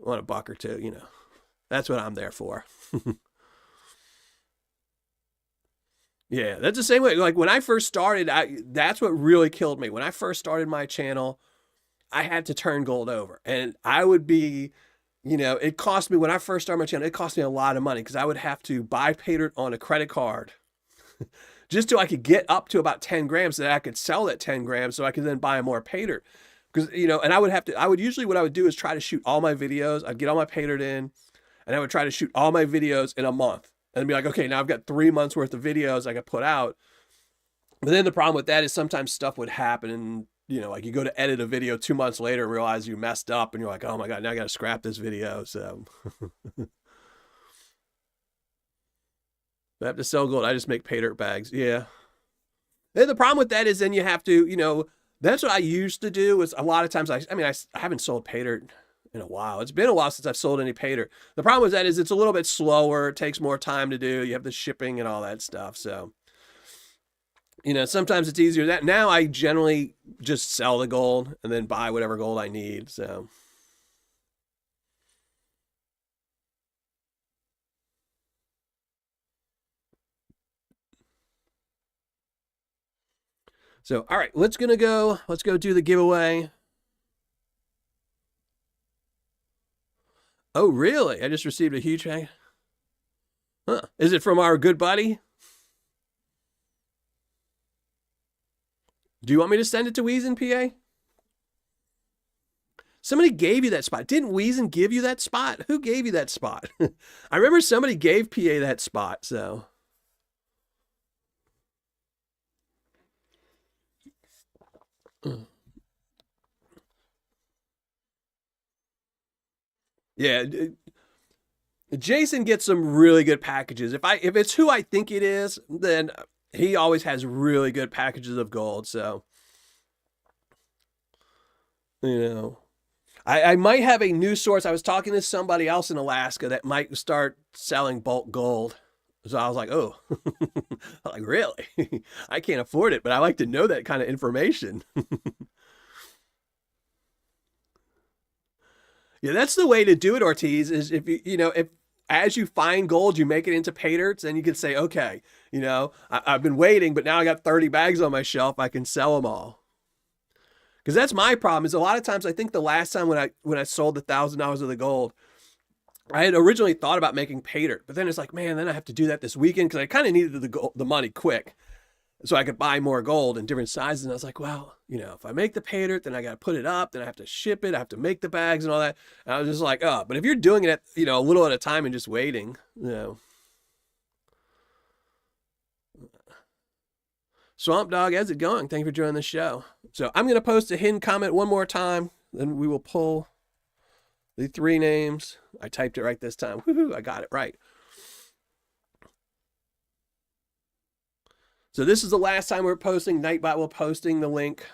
want $1 or 2, that's what I'm there for. Yeah, that's the same way. Like when I first started, that's what really killed me. When I first started my channel, I had to turn gold over, and I would be, it cost me, when I first started my channel, it cost me a lot of money, because I would have to buy Paydirt on a credit card just so I could get up to about 10 grams so that I could sell that 10 grams so I could then buy more Paydirt. Because, and I would usually, what I would do is try to shoot all my videos. I'd get all my Paydirt in, and I would try to shoot all my videos in a month and be like, okay, now I've got 3 months worth of videos I could put out. But then the problem with that is sometimes stuff would happen, and like you go to edit a video 2 months later and realize you messed up, and you're like, oh my God, now I got to scrap this video. So I have to sell gold. I just make Paydirt bags. Yeah. And the problem with that is then you have to, that's what I used to do. Was a lot of times I haven't sold Paydirt in a while. It's been a while since I've sold any Paydirt. The problem with that is it's a little bit slower. It takes more time to do. You have the shipping and all that stuff. So, sometimes it's easier that now I generally just sell the gold and then buy whatever gold I need. So, all right, let's go do the giveaway. Oh, really? I just received a huge hang. Huh. Is it from our good buddy? Do you want me to send it to Weezen, PA? Somebody gave you that spot. Didn't Weezen give you that spot? Who gave you that spot? I remember somebody gave PA that spot, so. Yeah, Jason gets some really good packages. If it's who I think it is, then he always has really good packages of gold. So, I might have a new source. I was talking to somebody else in Alaska that might start selling bulk gold. So I was like, oh, like, really? I can't afford it, but I like to know that kind of information. Yeah, that's the way to do it, Ortiz, is if as you find gold, you make it into Paydirts, and you can say, okay, I've been waiting, but now I got 30 bags on my shelf. I can sell them all. Because that's my problem is a lot of times I think the last time when I sold the $1,000 of the gold, I had originally thought about making Paydirt, but then it's like, man, then I have to do that this weekend because I kind of needed the money quick so I could buy more gold in different sizes. And I was like, well, if I make the Paydirt, then I got to put it up, then I have to ship it, I have to make the bags and all that. And I was just like, oh, but if you're doing it at, a little at a time and just waiting, Swamp Dog, how's it going? Thank you for joining the show. So I'm going to post a hidden comment one more time, then we will pull the 3 names. I typed it right this time. Woohoo, I got it right. So this is the last time we're posting. Nightbot will posting the link.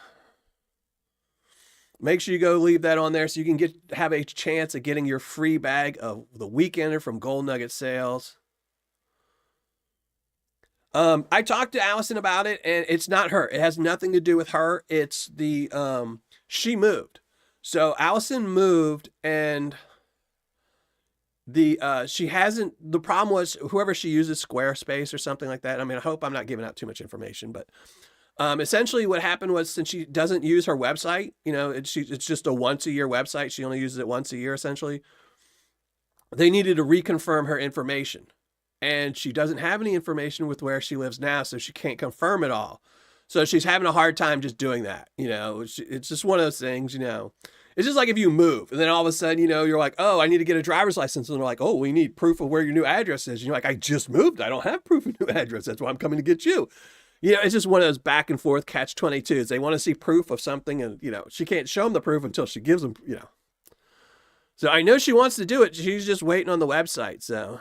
Make sure you go leave that on there so you can have a chance at getting your free bag of the Weekender from Gold Nugget Sales. I talked to Allison about it, and it's not her. It has nothing to do with her. It's she moved. So Allison moved, and the problem was whoever she uses, Squarespace or something like that. I mean, I hope I'm not giving out too much information, but essentially what happened was, since she doesn't use her website, it's just a once a year website. She only uses it once a year, essentially. They needed to reconfirm her information. And she doesn't have any information with where she lives now, so she can't confirm it all. So she's having a hard time just doing that. It's just one of those things, It's just like if you move and then all of a sudden, you're like, oh, I need to get a driver's license. And they're like, oh, we need proof of where your new address is. And you're like, I just moved. I don't have proof of new address. That's why I'm coming to get you. It's just one of those back and forth catch-22s. They want to see proof of something, and, she can't show them the proof until she gives them, So I know she wants to do it. She's just waiting on the website, so.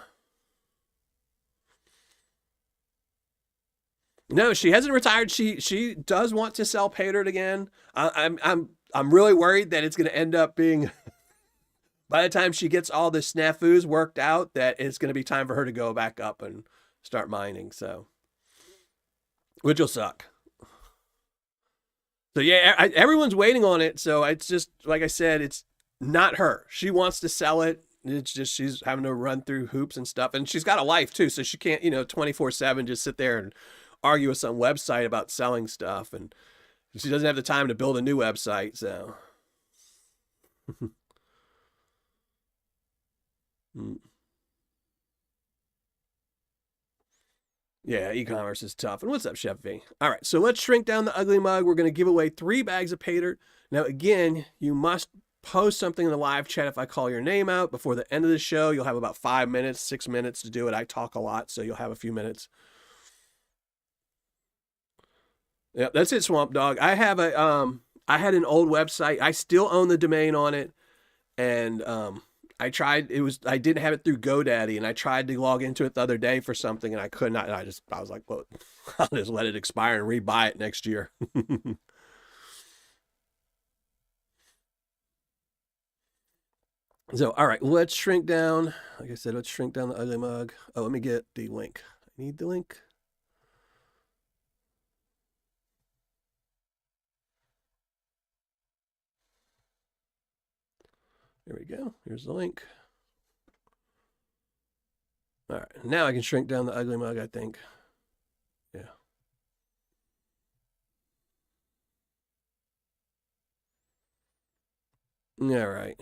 No, she hasn't retired. She does want to sell Paydirt again. I'm really worried that it's going to end up being, by the time she gets all the snafus worked out, that it's going to be time for her to go back up and start mining. So, which will suck. So yeah, everyone's waiting on it. So it's just, like I said, it's not her. She wants to sell it. It's just she's having to run through hoops and stuff, and she's got a life too, so she can't 24/7 just sit there and argue with some website about selling stuff, and she doesn't have the time to build a new website. So yeah, e-commerce is tough. And what's up, Chef V? All right, so let's shrink down the ugly mug. We're going to give away 3 bags of Paydirt. Now again, you must post something in the live chat if I call your name out before the end of the show. You'll have about 5 minutes, 6 minutes to do it. I talk a lot, so you'll have a few minutes. Yeah, that's it, Swamp Dog. I had an old website. I still own the domain on it, and I tried, I didn't have it through GoDaddy, and I tried to log into it the other day for something, and I could not. And I was like, well, I'll just let it expire and rebuy it next year. So, all right, let's shrink down. Like I said, let's shrink down the ugly mug. Oh, let me get the link. I need the link. There we go. Here's the link. All right, now I can shrink down the ugly mug, I think. Yeah. All right.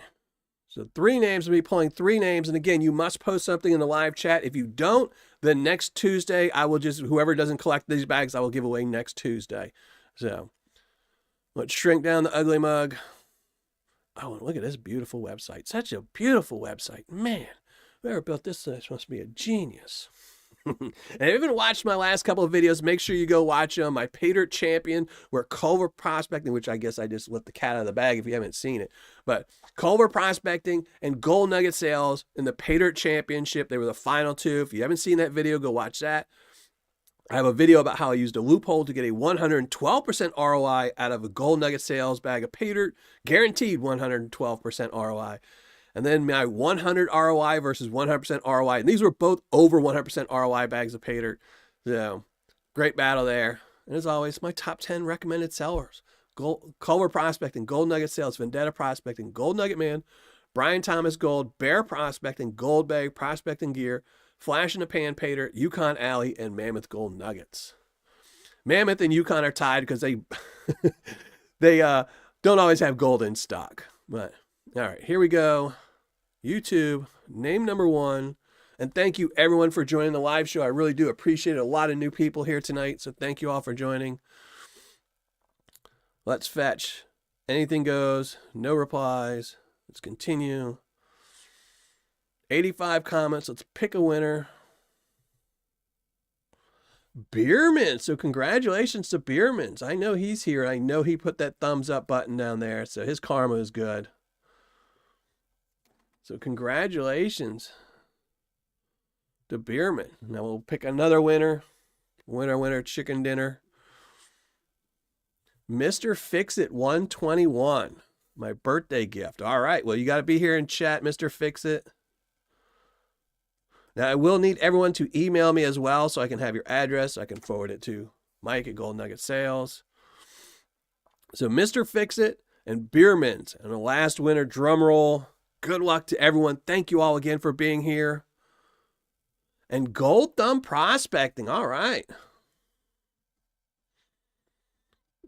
So 3 names, I'll be pulling 3 names. And again, you must post something in the live chat. If you don't, then next Tuesday, I will just, whoever doesn't collect these bags, I will give away next Tuesday. So let's shrink down the ugly mug. Oh, and look at this beautiful website. Such a beautiful website. Man, whoever built this must be a genius. And if you haven't watched my last couple of videos, make sure you go watch them. My Paydirt champion, where Culver Prospecting, which I guess I just let the cat out of the bag if you haven't seen it. But Culver Prospecting and Gold Nugget Sales in the Paydirt Championship, they were the final 2. If you haven't seen that video, go watch that. I have a video about how I used a loophole to get a 112% ROI out of a Gold Nugget Sales bag of Paydirt, guaranteed 112% ROI. And then my 100 ROI versus 100% ROI. And these were both over 100% ROI bags of Paydirt. So, great battle there. And as always, my top 10 recommended sellers. Culver Prospecting, Gold Nugget Sales, Vendetta Prospecting, Gold Nugget Man, Brian Thomas Gold, Bear Prospecting, Gold Bag, Prospecting Gear, Flash in the Pan Paydirt, Yukon Alley, and Mammoth Gold Nuggets. Mammoth and Yukon are tied because they don't always have gold in stock. But, all right, here we go. YouTube, name number 1. And thank you everyone for joining the live show. I really do appreciate it. A lot of new people here tonight, so thank you all for joining. Let's fetch. Anything goes. No replies. Let's continue. 85 comments. Let's pick a winner. Beerman. So congratulations to Beerman. I know he's here. I know he put that thumbs up button down there, so his karma is good. So congratulations to Beerman. Now we'll pick another winner. Winner, chicken dinner. Mr. Fix-It 121. My birthday gift. All right. Well, you got to be here in chat, Mr. Fix-It. Now, I will need everyone to email me as well so I can have your address. So I can forward it to Mike at Gold Nugget Sales. So Mr. Fix-It and Beerman. And the last winner, drum roll. Good luck to everyone. Thank you all again for being here. And Gold Thumb Prospecting. All right.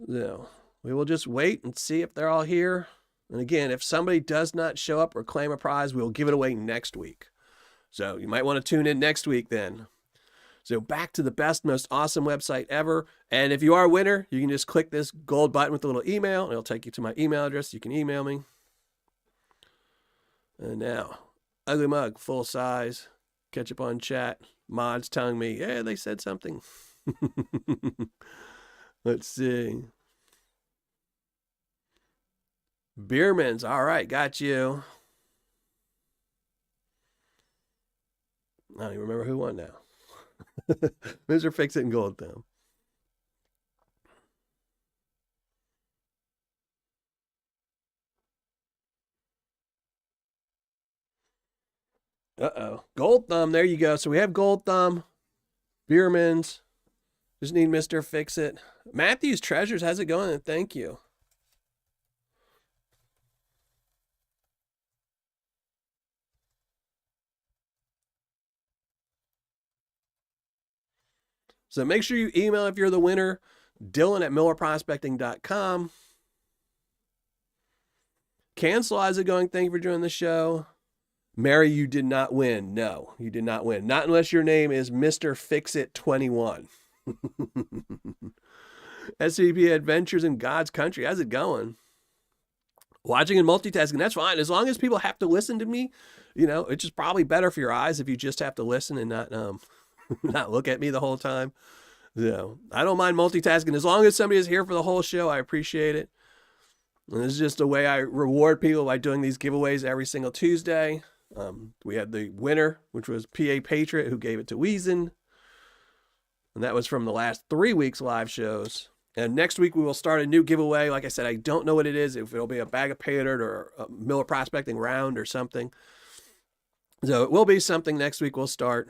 So we will just wait and see if they're all here. And again, if somebody does not show up or claim a prize, we'll give it away next week. So you might want to tune in next week then. So back to the best, most awesome website ever. And if you are a winner, you can just click this gold button with a little email. And it'll take you to my email address. You can email me. And now, ugly mug, full size. Catch up on chat. Mods telling me, yeah, they said something. Let's see. Beerman's. All right, got you. I don't even remember who won now. Mr. Fix-It and Gold Thumb. Uh-oh. Gold Thumb. There you go. So we have Gold Thumb. Beerman's. Just need Mr. Fix-It. Matthew's Treasures. How's it going? Thank you. So make sure you email if you're the winner. Dylan at millerprospecting.com. Cancel. How's it going? Thank you for joining the show. Mary, you did not win. No, you did not win. Not unless your name is Mr. Fix-It 21. SCP Adventures in God's Country. How's it going? Watching and multitasking, that's fine. As long as people have to listen to me, you know, it's just probably better for your eyes if you just have to listen and not not look at me the whole time. So I don't mind multitasking. As long as somebody is here for the whole show, I appreciate it. And this is just the way I reward people by doing these giveaways every single Tuesday. We had the winner, which was PA Patriot, who gave it to Weezen. And that was from the last 3 weeks live shows. And next week we will start a new giveaway. Like I said, I don't know what it is. If it'll be a bag of Paydirt or a Miller Prospecting round or something. So it will be something next week we'll start.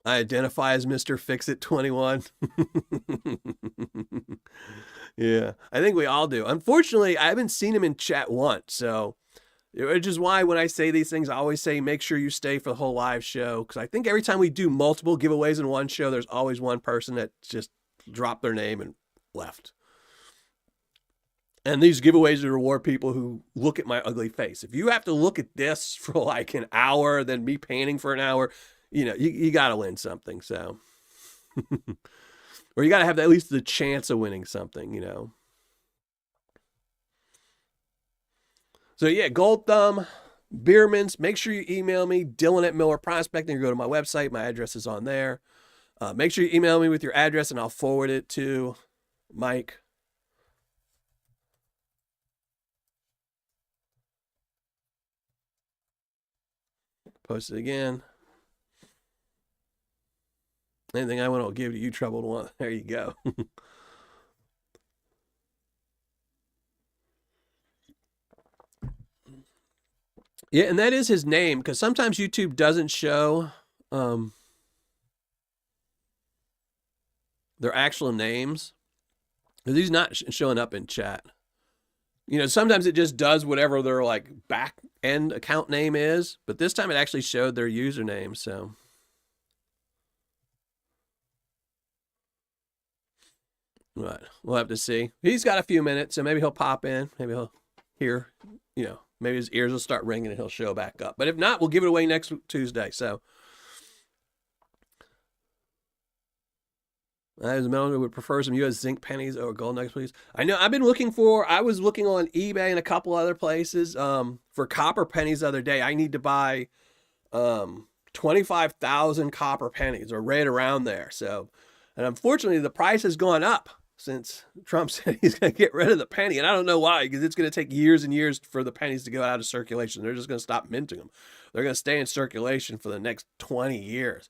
I identify as Mr. Fix-It 21. Yeah, I think we all do. Unfortunately, I haven't seen him in chat once, so which is why when I say these things, I always say make sure you stay for the whole live show, because I think every time we do multiple giveaways in one show, there's always one person that just dropped their name and left. And these giveaways reward people who look at my ugly face. If you have to look at this for like an hour, then me painting for an hour, you got to win something. So, or you got to have at least the chance of winning something, So yeah, Gold Thumb, Biermans, make sure you email me, Dylan at Miller Prospecting, or go to my website. My address is on there. Make sure you email me with your address and I'll forward it to Mike. Post it again. Anything I want to give to you troubled one. There you go. Yeah, and that is his name, because sometimes YouTube doesn't show their actual names. He's not showing up in chat. Sometimes it just does whatever their like back end account name is, but this time it actually showed their username. So right, we'll have to see. He's got a few minutes, so maybe he'll pop in. Maybe he'll hear, maybe his ears will start ringing and he'll show back up. But if not, we'll give it away next Tuesday. So as a member would prefer some U.S. zinc pennies or gold nuggets, please. I know I was looking on eBay and a couple other places for copper pennies the other day. I need to buy 25,000 copper pennies or right around there. So, and unfortunately the price has gone up since Trump said he's going to get rid of the penny. And I don't know why, because it's going to take years and years for the pennies to go out of circulation. They're just going to stop minting them. They're going to stay in circulation for the next 20 years.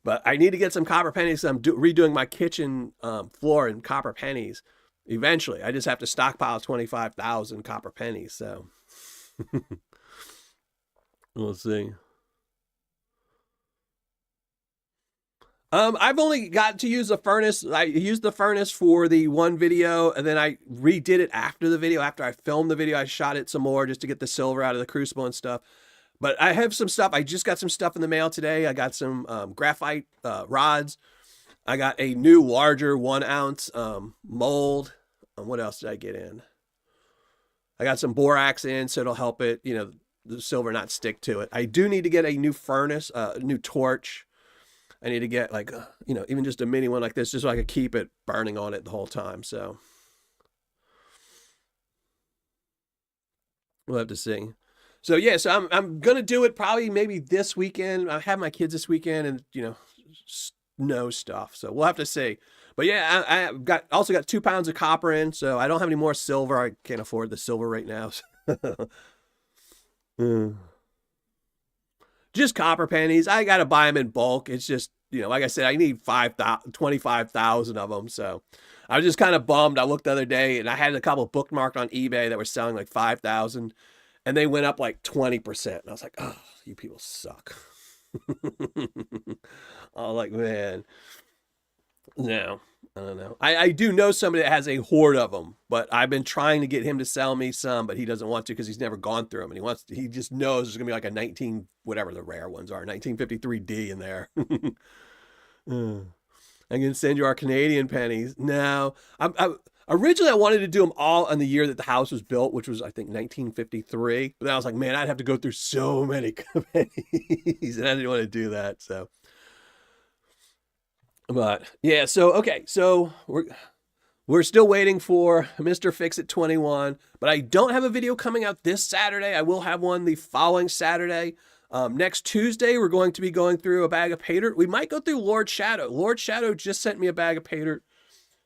But I need to get some copper pennies. I'm redoing my kitchen floor in copper pennies. Eventually, I just have to stockpile 25,000 copper pennies. So we'll see. I've only got to use the furnace. I used the furnace for the one video, and then I redid it after the video. After I filmed the video, I shot it some more just to get the silver out of the crucible and stuff. But I have some stuff. I just got some stuff in the mail today. I got some graphite rods. I got a new larger 1 ounce mold. What else did I get in? I got some borax in, so it'll help it, the silver not stick to it. I do need to get a new furnace, a new torch. I need to get like, even just a mini one like this, just so I could keep it burning on it the whole time. So we'll have to see. So yeah, so I'm gonna do it probably maybe this weekend. I have my kids this weekend, and snow stuff. So we'll have to see. But yeah, I also got 2 pounds of copper in, so I don't have any more silver. I can't afford the silver right now. Just copper pennies. I gotta buy them in bulk. It's just, like I said, I need 25,000 of them. So I was just kind of bummed. I looked the other day, and I had a couple bookmarked on eBay that were selling like 5,000. And they went up like 20%. And I was like, oh, you people suck. Oh, like, man. No, I don't know. I do know somebody that has a hoard of them, but I've been trying to get him to sell me some, but he doesn't want to because he's never gone through them. And he just knows there's going to be like a whatever the rare ones are, 1953D in there. I can send you our Canadian pennies. No, originally, I wanted to do them all in the year that the house was built, which was, I think, 1953. But then I was like, man, I'd have to go through so many pennies, and I didn't want to do that. So, but yeah, so okay, so we're still waiting for Mr. Fix-It 21, but I don't have a video coming out this Saturday. I will have one the following Saturday. Next Tuesday, we're going to be going through a bag of Paydirt. We might go through Lord Shadow. Lord Shadow just sent me a bag of Paydirt.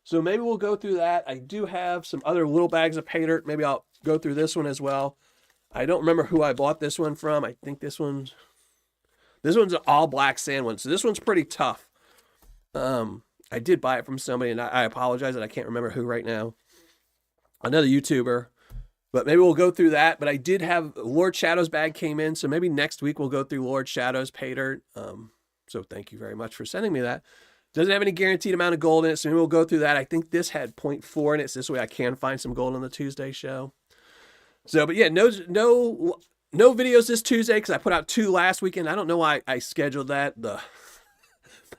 So maybe we'll go through that. I do have some other little bags of Paydirt. Maybe I'll go through this one as well. I don't remember who I bought this one from. I think this one's an all black sand one. So this one's pretty tough. I did buy it from somebody, and I apologize that I can't remember who right now. Another YouTuber. But maybe we'll go through that. But I did have Lord Shadow's bag came in. So maybe next week we'll go through Lord Shadow's Paydirt. So thank you very much for sending me that. Doesn't have any guaranteed amount of gold in it. So maybe we'll go through that. I think this had 0.4 in it. So this way I can find some gold on the Tuesday show. So, but yeah, no videos this Tuesday because I put out 2 last weekend. I don't know why I scheduled that.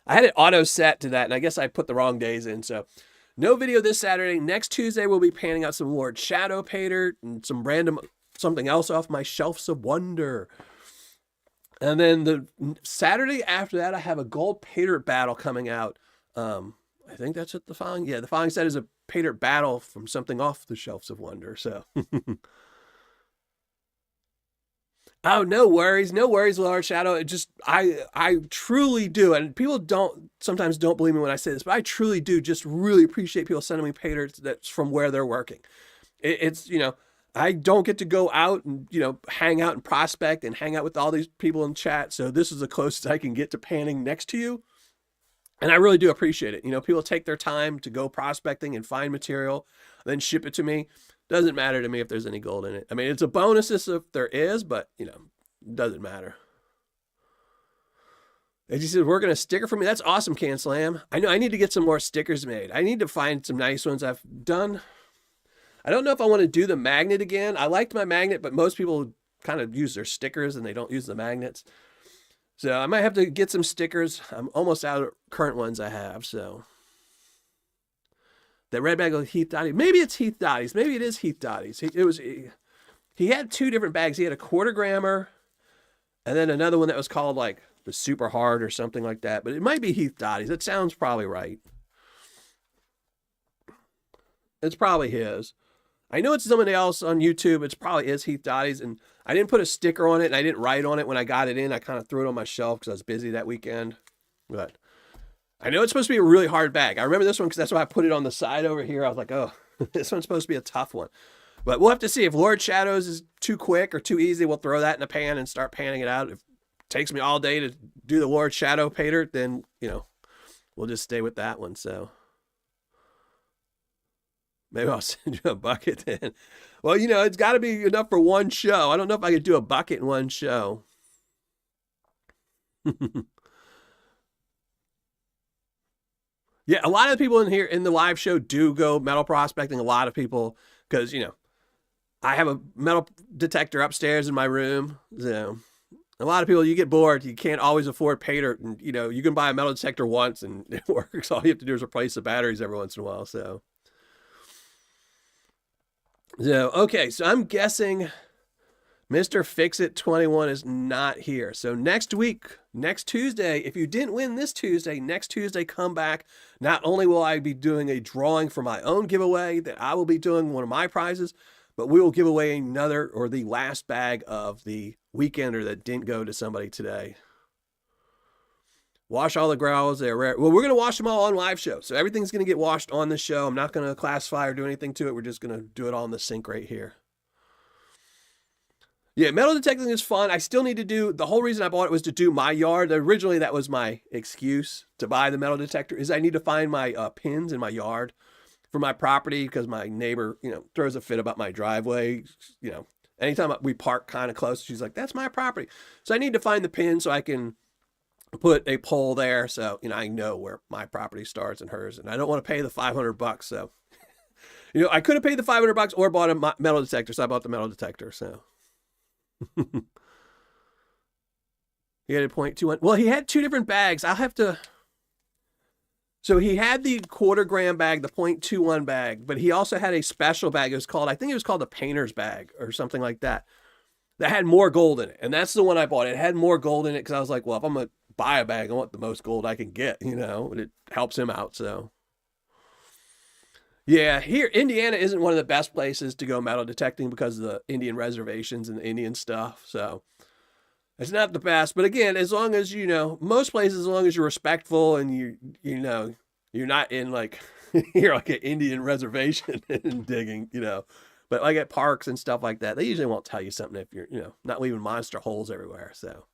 I had it auto set to that, and I guess I put the wrong days in. So, no video this Saturday. Next Tuesday, we'll be panning out some Lord Shadow Paydirt and some random something else off my shelves of wonder. And then the Saturday after that, I have a gold Paydirt battle coming out. I think that's what the following. Yeah, the following set is a Paydirt battle from something off the shelves of wonder. So. Oh, no worries, Lord Shadow. It just, I truly do, and people sometimes don't believe me when I say this, but I truly do just really appreciate people sending me Paydirt that's from where they're working. It's, I don't get to go out and, hang out and prospect and hang out with all these people in chat, so this is the closest I can get to panning next to you, and I really do appreciate it. People take their time to go prospecting and find material, then ship it to me. Doesn't matter to me if there's any gold in it. I mean, it's a bonus if there is, but, doesn't matter. And he says, we're going to sticker for me. That's awesome, Can Slam. I know I need to get some more stickers made. I need to find some nice ones I've done. I don't know if I want to do the magnet again. I liked my magnet, but most people kind of use their stickers and they don't use the magnets. So I might have to get some stickers. I'm almost out of current ones I have, so... That red bag of Heath Dottie's. Maybe it's Heath Dottie's. Maybe it is Heath Dottie's. He had 2 different bags. He had a 1/4 grammer and then another one that was called like the Super Hard or something like that. But it might be Heath Dottie's. That sounds probably right. It's probably his. I know it's somebody else on YouTube. It probably is Heath Dottie's. And I didn't put a sticker on it and I didn't write on it when I got it in. I kind of threw it on my shelf because I was busy that weekend. But... I know it's supposed to be a really hard bag. I remember this one because that's why I put it on the side over here. I was like, oh, this one's supposed to be a tough one. But we'll have to see. If Lord Shadows is too quick or too easy, we'll throw that in a pan and start panning it out. If it takes me all day to do the Lord Shadow Paydirt, then, we'll just stay with that one. So maybe I'll send you a bucket then. Well, it's got to be enough for one show. I don't know if I could do a bucket in one show. Yeah, a lot of people in here in the live show do go metal prospecting. A lot of people, because, I have a metal detector upstairs in my room. So a lot of people, you get bored. You can't always afford Paydirt. And, you can buy a metal detector once and it works. All you have to do is replace the batteries every once in a while. So okay. So I'm guessing Mr. Fix-It 21 is not here. So next week, next Tuesday, if you didn't win this Tuesday, next Tuesday, come back. Not only will I be doing a drawing for my own giveaway that I will be doing one of my prizes, but we will give away another or the last bag of the weekender that didn't go to somebody today. Wash all the growls. They're rare. Well, we're going to wash them all on live show. So everything's going to get washed on the show. I'm not going to classify or do anything to it. We're just going to do it all in the sink right here. Yeah, metal detecting is fun. I still need to do, the whole reason I bought it was to do my yard. Originally, that was my excuse to buy the metal detector, is I need to find my pins in my yard for my property because my neighbor, throws a fit about my driveway. Anytime we park kind of close, she's like, that's my property. So I need to find the pin so I can put a pole there. So, I know where my property starts and hers, and I don't want to pay the $500. So, I could have paid the $500 or bought a metal detector. So I bought the metal detector. So. He had a 0.21. Well, he had 2 different bags. I'll have to. So he had the 1/4 gram bag, the 0.21 bag, but he also had a special bag. I think it was called the painter's bag or something like that. That had more gold in it. And that's the one I bought. It had more gold in it because I was like, well, if I'm going to buy a bag, I want the most gold I can get, and it helps him out. So. Yeah, here, Indiana isn't one of the best places to go metal detecting because of the Indian reservations and the Indian stuff. So it's not the best. But again, as long as, most places, as long as you're respectful and you're not in like, you're like an Indian reservation and digging, But like at parks and stuff like that, they usually won't tell you something if you're, not leaving monster holes everywhere. So.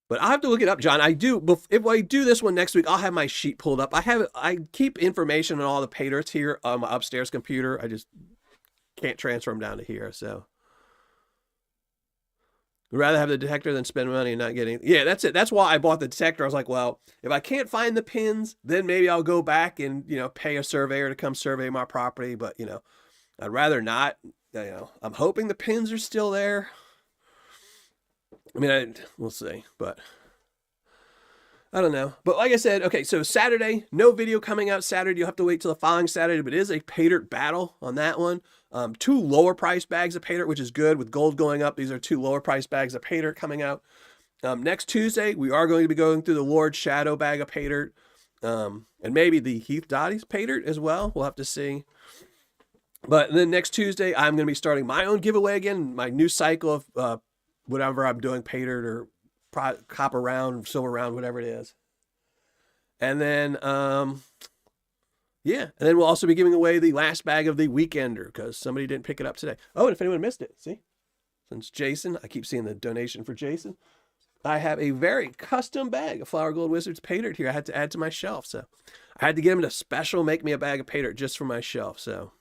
But I'll have to look it up, John. If I do this one next week, I'll have my sheet pulled up. I keep information on all the Paydirts here on my upstairs computer. I just can't transfer them down to here. So I'd rather have the detector than spend money and not getting. Yeah, that's it. That's why I bought the detector. I was like, well, if I can't find the pins, then maybe I'll go back and, pay a surveyor to come survey my property. But, I'd rather not. I'm hoping the pins are still there. I mean, we'll see, but I don't know. But like I said, okay, so Saturday, no video coming out Saturday. You'll have to wait till the following Saturday, but it is a Paydirt battle on that one. 2 lower price bags of Paydirt, which is good. With gold going up, these are 2 lower price bags of Paydirt coming out. Next Tuesday, we are going to be going through the Lord Shadow bag of Paydirt, and maybe the Heath Dottie's Paydirt as well. We'll have to see. But then next Tuesday, I'm going to be starting my own giveaway again, my new cycle of whatever I'm doing, Paydirt or copper round, silver round, whatever it is. And then, and then we'll also be giving away the last bag of the Weekender because somebody didn't pick it up today. Oh, and if anyone missed it, see, since Jason, I keep seeing the donation for Jason, I have a very custom bag of Flower Gold Wizards Paydirt here. I had to add to my shelf, so I had to get him to special make me a bag of Paydirt just for my shelf. So.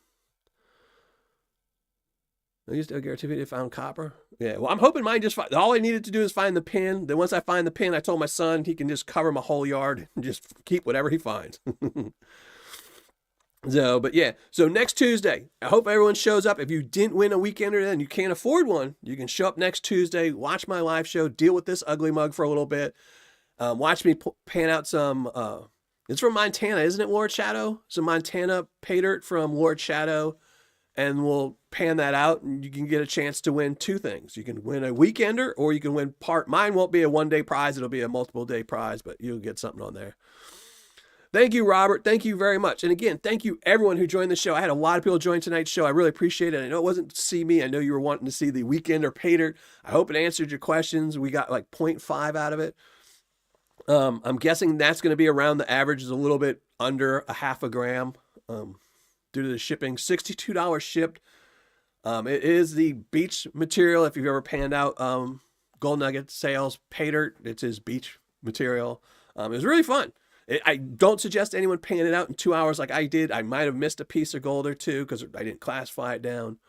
I used to guarantee it found copper. Yeah, well, I'm hoping mine just all I needed to do is find the pin. Then once I find the pin, I told my son he can just cover my whole yard and just keep whatever he finds. But yeah, so next Tuesday, I hope everyone shows up. If you didn't win a Weekender then you can't afford one, you can show up next Tuesday, watch my live show, deal with this ugly mug for a little bit. Watch me pan out some, it's from Montana, isn't it, Lord Shadow? Some Montana Paydirt from Lord Shadow. And we'll pan that out and you can get a chance to win 2 things. You can win a Weekender or you can win part. Mine won't be a 1-day prize. It'll be a multiple day prize, but you'll get something on there. Thank you, Robert. Thank you very much. And again, thank you everyone who joined the show. I had a lot of people join tonight's show. I really appreciate it. I know it wasn't to see me. I know you were wanting to see the Weekender Paydirt. I hope it answered your questions. We got like 0.5 out of it. I'm guessing that's going to be around the average is a little bit under a half a gram. Due to the shipping, $62 shipped. It is the beach material. If you've ever panned out Gold Nugget sales, Paydirt, it's his beach material. It was really fun. I don't suggest anyone pan it out in 2 hours like I did. I might have missed a piece of gold or two because I didn't classify it down.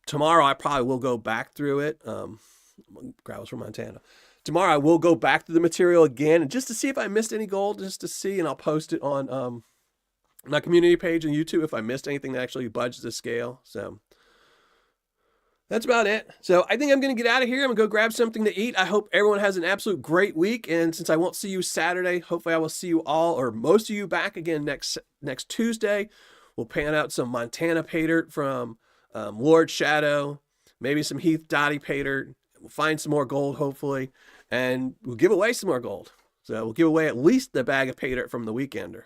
Tomorrow I probably will go back through it. Gravels from Montana. Tomorrow I will go back to the material again and just to see if I missed any gold, just to see, and I'll post it on my community page on YouTube if I missed anything that actually budged the scale. So that's about it. So I think I'm going to get out of here. I'm going to go grab something to eat. I hope everyone has an absolute great week. And since I won't see you Saturday, hopefully I will see you all or most of you back again next Tuesday. We'll pan out some Montana Paydirt from Lord Shadow, maybe some Heath Dottie Paydirt. We'll find some more gold, hopefully, and we'll give away some more gold. So we'll give away at least the bag of Paydirt from the Weekender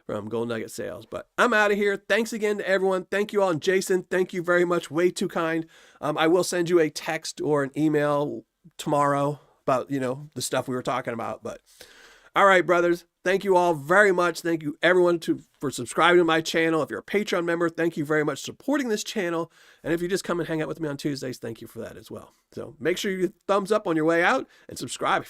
from Gold Nugget Sales. But I'm out of here. Thanks again to everyone. Thank you all. And Jason, thank you very much. Way too kind. I will send you a text or an email tomorrow about, the stuff we were talking about. But all right, brothers, thank you all very much. Thank you everyone for subscribing to my channel. If you're a Patreon member, thank you very much for supporting this channel. And if you just come and hang out with me on Tuesdays, thank you for that as well. So make sure you thumbs up on your way out and subscribe if you're